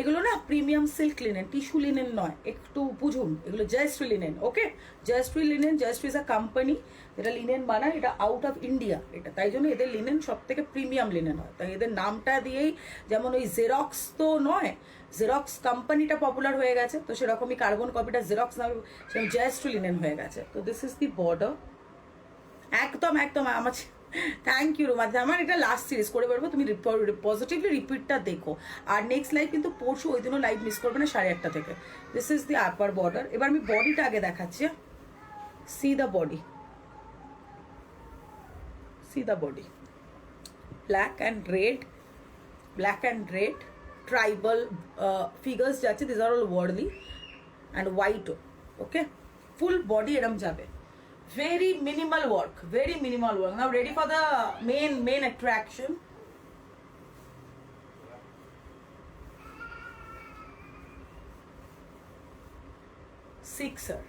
এগুলো না premium silk linen, tissue linen নয়, একটু বুঝুন। এগুলো Jayshree linen. Okay, Jayshree linen, Jayshree is a company যেটা লিনেন বানায়, এটা আউট অফ ইন্ডিয়া এটা, তাই জন্য এদের লিনেন সব থেকে প্রিমিয়াম লিনেন হয়। তাই এদের নামটা দিয়েই, যেমন ওই জেরক্স তো নয়, জেরক্স কোম্পানিটা পপুলার হয়ে গেছে, তো সেরকমই কার্বন কপিটা জেরক্স নামে সেরকম জয়শ্রী লিনেন হয়ে গেছে। তো দিস ইজ দি বর্ডার। একদম একদম আমার থ্যাংক ইউ রোমাদি, আমার এটা লাস্ট সিরিজ করে বেরবো, তুমি পজিটিভলি রিপিটটা দেখো। আর নেক্সট লাইভ কিন্তু পরশু, ওই দিনও লাইভ মিস করবে না 1:30 থেকে। This is the upper border. এবার আমি বডিটা আগে দেখাচ্ছি। See the body, see the body, black and red, black and red tribal figures যাচ্ছে, দিস আর অল ওয়ার্ডলি অ্যান্ড হোয়াইটও। ওকে, ফুল বডি এরম যাবে। Very minimal work, very minimal work. Now ready for the main attraction. Sixer.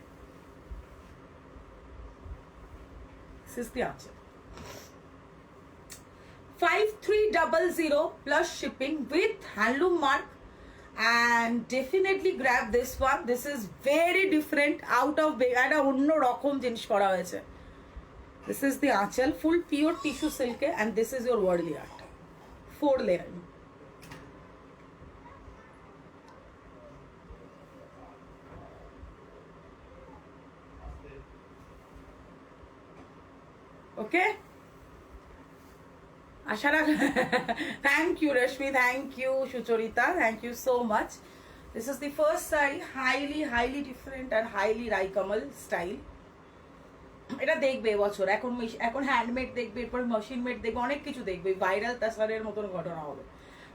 This is the answer. 5300 plus shipping with handloom mark. And definitely grab this one. This is very different, out of একটা অন্য রকম জিনিস করা হয়েছে। This is the আঁচল, full pure tissue silk, and this is your worldly art, 4 layer. Okay, আশা রাখ। Thank you Rashmi, thank you Sucharita, thank you so much. This is the first sari, highly different আর হাইলি রাইকমল স্টাইল। এটা দেখবে এবছর, এখন হ্যান্ডমেড দেখবে, এরপর মেশিন মেড দেখবে, অনেক কিছু দেখবে, ভাইরাল তাসারের মতন ঘটনা হবে।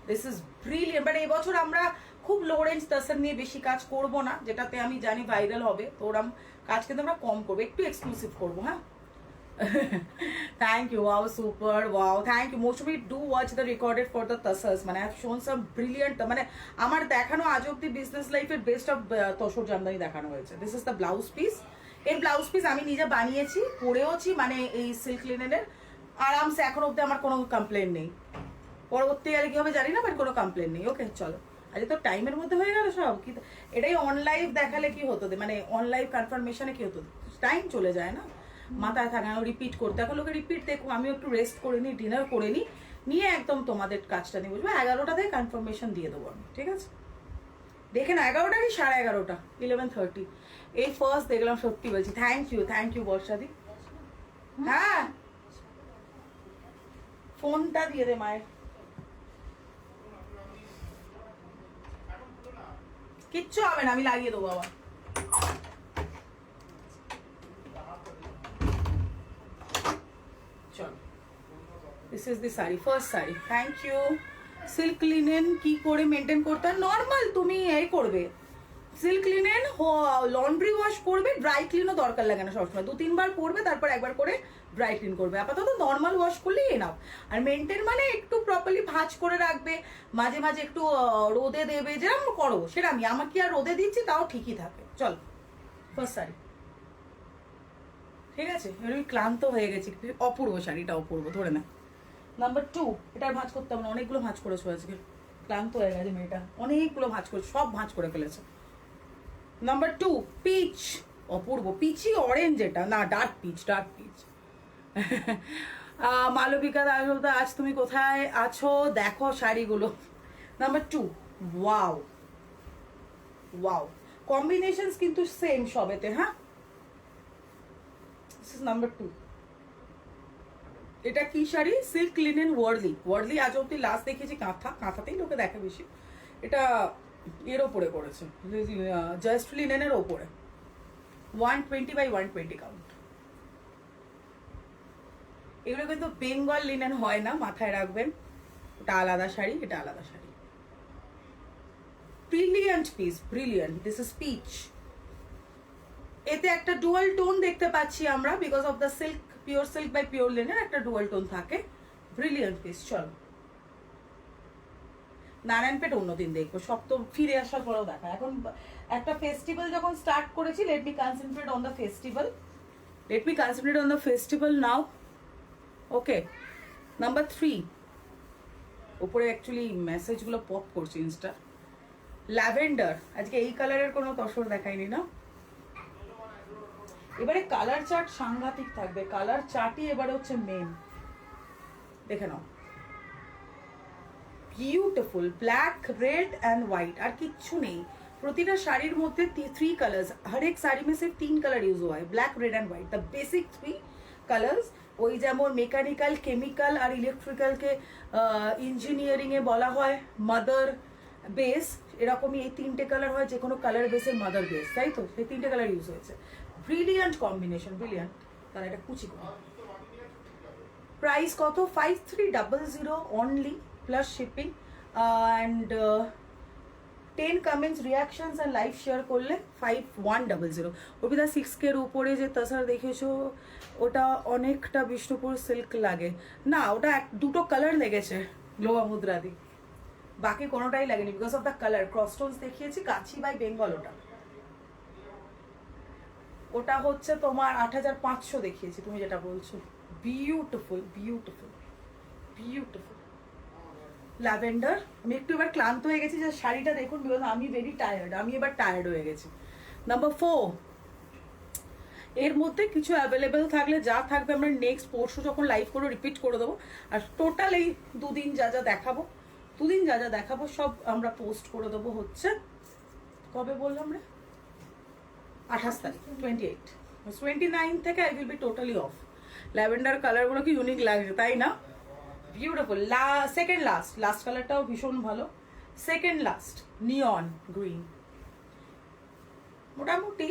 This is brilliant. বাট এবছর আমরা খুব লো রেঞ্জ তাসার নিয়ে বেশি কাজ করব না, যেটাতে আমি জানি ভাইরাল হবে, তো ওরম কাজ কিন্তু আমরা কম করবো, একটু এক্সক্লুসিভ করবো। হ্যাঁ, thank you, wow, super, wow, thank you. Most of you do watch the recorded for the tassars, মানে I have shown some brilliant, মানে আমার দেখানো আজ অব্দি বিজনেস লাইফের বেস্ট অফ তসর জামদানি দেখানো হয়েছে। This is the blouse piece. এই ব্লাউজ পিস আমি নিজে বানিয়েছি, পরেওছি, মানে এই সিল্ক লিনেনের, আরামসে এখন অব্দি আমার কোনো কমপ্লেন নেই। পরবর্তীকালে কি হবে জানি না, বাট কোনো কমপ্লেন নেই। ওকে, চলো, আজ তো টাইমের মধ্যে হয়ে গেল সব। কি এটাই অনলাইভ দেখালে কি হতো, মানে অনলাইভ কনফার্মেশনে কি হতো, টাইম চলে যায় না, মাথায় থাকে না রিপিট করতে। এখন লোকে রিপিট দেখো, আমিও একটু রেস্ট করে নিই, ডিনার করে নিই, নিয়ে একদম তোমাদের কাজটা নিয়ে বুঝবো। 11টা থেকে কনফার্মেশন দিয়ে দেবো আমি, ঠিক আছে। দেখে না 11টা কি 11:30, 11:30 এই ফার্স্ট দেখলাম, সত্যি বলছি। থ্যাংক ইউ বর্ষাদি। হ্যাঁ, ফোনটা দিয়ে দে মায়ের। কিচ্ছু হবে না, আমি লাগিয়ে দেবো আবার। চলো, this is the sari, first sari. Thank you. Silk linen কি করে মেনটেন করতে হয়? নর্মাল তুমি এই করবে, সিল্ক লিনেন লন্ড্রি ওয়াশ করবে, ড্রাই ক্লিনও দরকার লাগে না সবসময়, 2-3 বার পরবে, তারপর একবার করে ড্রাই ক্লিন করবে। আপাতত নর্মাল ওয়াশ করলেই এনাফ। আর মেনটেন মানে একটু প্রপারলি ভাঁজ করে রাখবে, মাঝে মাঝে একটু রোদে দেবে, যেরকম করো সেরকমই। আমাকে আর রোদে দিচ্ছি তাও ঠিকই থাকে। চল, ফার্স্ট শাড়ি, ঠিক আছে। এবার আমি ক্লান্ত হয়ে গেছি, অপূর্ব শাড়িটা, অপূর্ব, ধরে না। নাম্বার 2, এটার ভাঁজ করতে হবে না, অনেকগুলো ভাঁজ করেছো আজকে, ক্লান্ত হয়ে গেছে মেয়েটা, অনেকগুলো ভাঁজ করেছে, সব ভাঁজ করে ফেলেছে। নাম্বার 2, পিচ, অপূর্ব, পিচি অরেঞ্জ, এটা না dark peach, dark peach. Malabika Das বলতে, আজ তুমি কোথায় আছো, দেখো শাড়িগুলো। নাম্বার 2, ওয়াও ওয়াও, কম্বিনেশনস কিন্তু সেম সবেতে। হ্যাঁ, দিস ইজ নাম্বার 2। এটা কি শাড়ি? সিল্ক লিনেন ওয়ার্ডলি আজ অব্দি লাস্ট দেখেছি কাঁথাতেই লোকে দেখে বেশি। এটা এর ওপরে করেছে, জাস্ট লিনেনের ওপরে, 120 by 120 কাউন্ট। এগুলো কিন্তু বেঙ্গল লিনেন হয় না, মাথায় রাখবেন। ওটা আলাদা শাড়ি, এটা আলাদা sari. Brilliant piece, brilliant. This is peach. এতে একটা ডুয়াল টোন দেখতে পাচ্ছি আমরা, because of the silk, pure silk by pure linen একটা ডুয়াল টোন থাকে। Brilliant piece. চলো নারায়ণপেট অন্যদিন দেখবো, সব তো ফিরে আসার পরেও দেখা। এখন একটা ফেস্টিভ্যাল যখন স্টার্ট করেছি, let me concentrate on the festival, let me concentrate on the festival now. Okay, number 3। উপরে অ্যাকচুয়ালি মেসেজগুলো পপ করছে ইনস্টা। ল্যাভেন্ডার, আজকে এই কালারের কোনো তসর দেখায়নি না। এবারে কালার চার্ট সাংঘাতিক থাকবে, কালার চার্টই এবারে হচ্ছে মেন। দেখে নাও, beautiful black, red and white, আর কিচ্ছু নেই। প্রতিটা শাড়ির মধ্যে 3 কালার্স, हर एक साड़ी में सिर्फ 3 कलर यूज हुआ है, black, red and white, the basic 3 colours. ওই যেমন মেকানিক্যাল, কেমিক্যাল আর ইলেকট্রিক্যালকে ইঞ্জিনিয়ারিংয়ে বলা হয় মাদার বেস, এরকমই এই 3টে কালার হয়, যে কোনো কালার বেসের মাদার বেস, তাই তো? সেই 3টে কালার ইউজ হয়েছে। Brilliant combination, brilliant. তারা এটা কুচি করে। প্রাইস কত? 5300 only, plus shipping. And 10 comments, reactions আর লাইভ শেয়ার করলে 5100। অর্পিতা 6K এর উপরে যে তাসার দেখেছো, ওটা অনেকটা বিষ্ণুপুর সিল্ক লাগে না, ওটা দুটো কালার লেগেছে লোয়া মুদ্রাদি, বাকি কোনোটাই লাগেনি, বিকজ অফ দ্য কালার। ক্রসটোনস দেখিয়েছি, কাছি বাই বেঙ্গল, ওটা হচ্ছে তোমার 8500 দেখিয়েছি, তুমি যেটা বলছো। Beautiful, beautiful, beautiful lavender. আমি একটু এবার ক্লান্ত হয়ে গেছি, যে শাড়িটা দেখুন, বিকজ আমি ভেরি টায়ার্ড, আমি এবার টায়ার্ড হয়ে গেছি। নাম্বার 4, এর মধ্যে কিছু অ্যাভেলেবেল থাকলে, যা থাকবে আমরা নেক্সট পরশু যখন লাইভ করে রিপিট করে দেবো। আর টোটাল এই 2 দিন যা যা দেখাবো, 2 দিন যা যা দেখাবো সব আমরা পোস্ট করে দেবো। হচ্ছে কবে বললাম রে? 28 তারিখ, 28, 29 থেকে I will B totally off. Lavender কালারগুলো কি ইউনিক লাগছে, তাই না? বিউটিফুল। সেকেন্ড লাস্ট কালারটাও ভীষণ ভালো। সেকেন্ড লাস্ট নিয়ন গ্রিন। মোটামুটি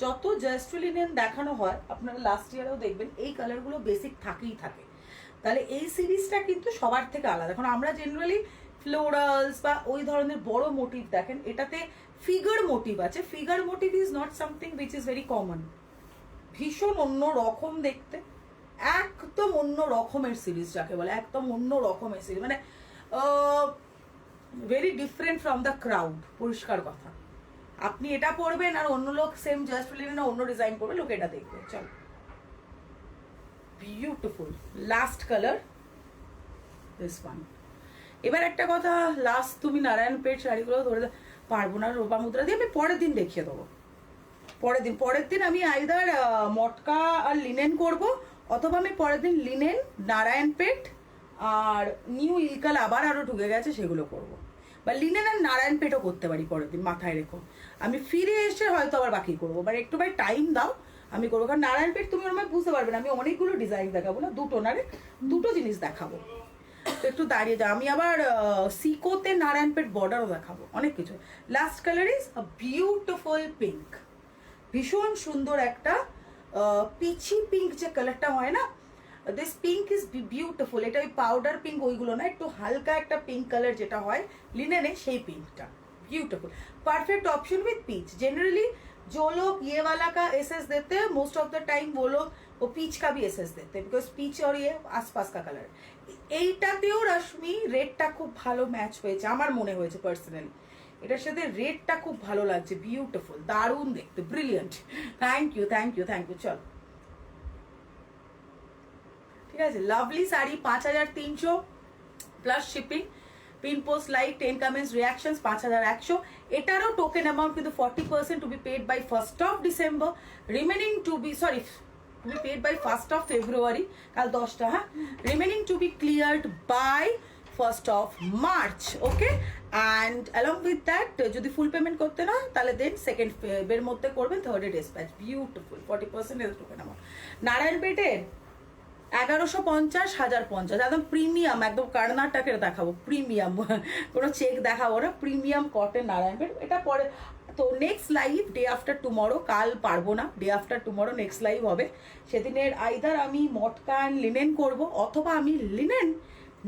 যত জাস্ট লিনেন দেখানো হয়, আপনারা লাস্ট ইয়ারেও দেখবেন এই কালারগুলো বেসিক থাকেই থাকে। তাহলে এই সিরিজটা কিন্তু সবার থেকে আলাদা। এখন আমরা জেনারেলি ফ্লোরালস বা ওই ধরনের বড় মোটিভ দেখেন, এটাতে ফিগার মোটিভ আছে। Figure motif is not something which is very common, ভীষণ অন্য রকম দেখতে, একদম অন্য রকমের সিরিজ যাকে বলে, একদম অন্য রকমের সিরিজ, মানে very different from the crowd. পরিষ্কার কথা, আপনি এটা পরবেন আর অন্য লোক সেম জাস্ট লিনেন অন্য ডিজাইন করবে, লোক এটা দেখবে। চলো, beautiful last colour this one. এবার একটা কথা, লাস্ট তুমি নারায়ণপেট শাড়িগুলো ধরে পারবো না রূপা মুদ্রা দিয়ে, আমি পরের দিন দেখিয়ে দেবো। পরের দিন আমি আইদার মটকা আর লিনেন করব, অথবা আমি পরের দিন লিনেন, নারায়ণপেট আর নিউ ইলকাল আবার আরো ঢুকে গেছে সেগুলো করব, বা লিনেন আর নারায়ণপেটও করতে পারি পরের দিন। মাথায় রেখো, আমি ফিরে এসে হয়তো আবার বাকি করবো, মানে একটু ভাই টাইম দাও, আমি করবো। কারণ নারায়ণপেট তুমি আমার বুঝতে পারবে না, আমি অনেকগুলো ডিজাইন দেখাবো না, দুটো জিনিস দেখাবো, তো একটু দাঁড়িয়ে যাও। আমি আবার সিকোতে নারায়ণপেট বর্ডারও দেখাবো, অনেক কিছু। Last colour is a beautiful pink, ভীষণ সুন্দর একটা পিচি পিঙ্ক যে কালারটা হয় না, দিস পিঙ্ক ইজ বিউটিফুল। এটা ওই পাউডার পিঙ্ক ওইগুলো না, একটু হালকা একটা পিঙ্ক কালার যেটা হয় লিনেনে, সেই পিঙ্কটা beautiful. Perfect option with peach. Generally जो लोग ये वाला का एसएस देते हैं, मोस्ट ऑफ द टाइम वो लोग वो पीच का भी एसएस देते हैं, बिकॉज पीच और ये आसपास का कलर। এইটাতেও রশ্মি রেডটা খুব ভালো ম্যাচ হয়েছে আমার মনে হয়েছে পার্সোনালি, এটার সাথে রেডটা খুব ভালো লাগছে, বিউটিফুল, দারুণ দেখতে, brilliant. Thank you, thank you, thank you. চলো, ঠিক আছে, lovely sari 5300 plus shipping, pin post, like, 10 comments, reactions 5100। এটারও টোকেন অ্যামাউন্ট কিন্তু 40% to be paid by 1st of December, remaining to be to be paid by 1st of February, কাল 10টা, হ্যাঁ, remaining to be cleared by 1st of March, okay. And along with that যদি ফুল পেমেন্ট করতে না তাহলে দেন 2nd February মধ্যে করবেন, 3rd ডিসপ্যাচ। বিউটিফুল, 40% এর টোকেন অ্যামাউন্ট। নারায়ণপেটের 1150, 1050, একদম প্রিমিয়াম, একদম কর্ণাটকের দেখাবো, প্রিমিয়াম, কোনো চেক দেখাবো না, প্রিমিয়াম কটন নারায়ণপেট। এটা পরে তো next live day after tomorrow, কাল পারবো না, day after tomorrow next live হবে। সেদিনের আইদার আমি মটকা অ্যান্ড লিনেন করবো, অথবা আমি লিনেন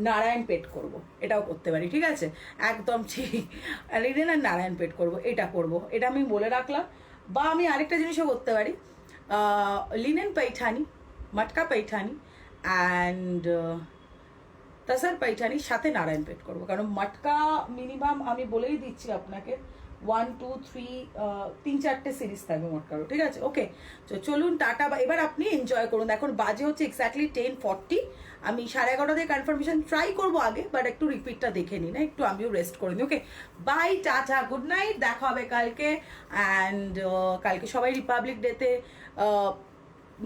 নারায়ণপেট করব, এটাও করতে পারি, ঠিক আছে? একদম ঠিক, লিনেন আর নারায়ণপেট করব, এটা করব, এটা আমি বলে রাখলাম। বা আমি আরেকটা জিনিসও করতে পারি, linen Paithani, matka Paithani and তাসার पैठानीর সাথে নারায়ণপেট করবো। কারণ মটকা মিনিমাম আমি বলেই দিচ্ছি আপনাকে 1 2 3 4টে সিরিজ থাকবে মটকারও, ঠিক আছে? ওকে, তো চলুন টাটা, এবার আপনি এনজয় করুন। এখন বাজে হচ্ছে এক্স্যাক্টলি 10:40। আমি 11:30 দিয়ে কনফার্মেশন ট্রাই করবো আগে, বাট একটু রিপিটটা দেখে নিই না, একটু আমিও রেস্ট করে নিই। ওকে, বাই, টাটা, গুড নাইট, দেখা হবে কালকে। অ্যান্ড কালকে সবাই রিপাবলিক ডেতে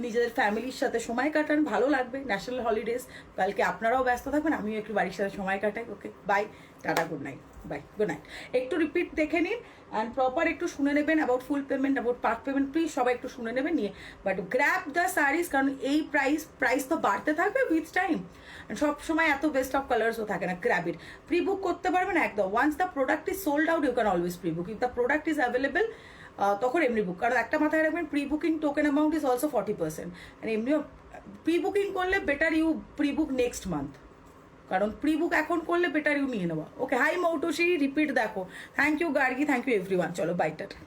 নিজেদের ফ্যামিলির সাথে সময় কাটান, ভালো লাগবে, ন্যাশনাল হলিডেজ। কালকে আপনারাও ব্যস্ত থাকবেন, আমিও একটু বাড়ির সাথে সময় কাটাই। Okay, bye, tata, good night, bye, good night. একটু রিপিট দেখে নিন অ্যান্ড প্রপার একটু শুনে নেবেন about full payment, about part payment, please সবাই একটু শুনে নেবেন নিয়ে। বাট গ্র্যাব দ্য শাড়িজ, কারণ এই প্রাইস তো বাড়তে থাকবে উইথ টাইম, সব সময় এত বেস্ট অফ কালার্সও থাকে না। গ্র্যাব ইট, প্রি বুক করতে পারবেন একদম। Once the product is sold out you can always pre book. If the product is available তখন এমনি বুক, কারণ একটা মাথায় রাখবেন pre booking token amount is also 40%। আর এমনিও প্রি বুকিং করলে better you pre book next month, কারণ প্রি বুক এখন করলে বেটার ইউ নিয়ে নেওয়া। ওকে, হাই মৌটুসি, রিপিট দেখো। Thank you Gargi, thank you everyone, চলো বাই, টাটা।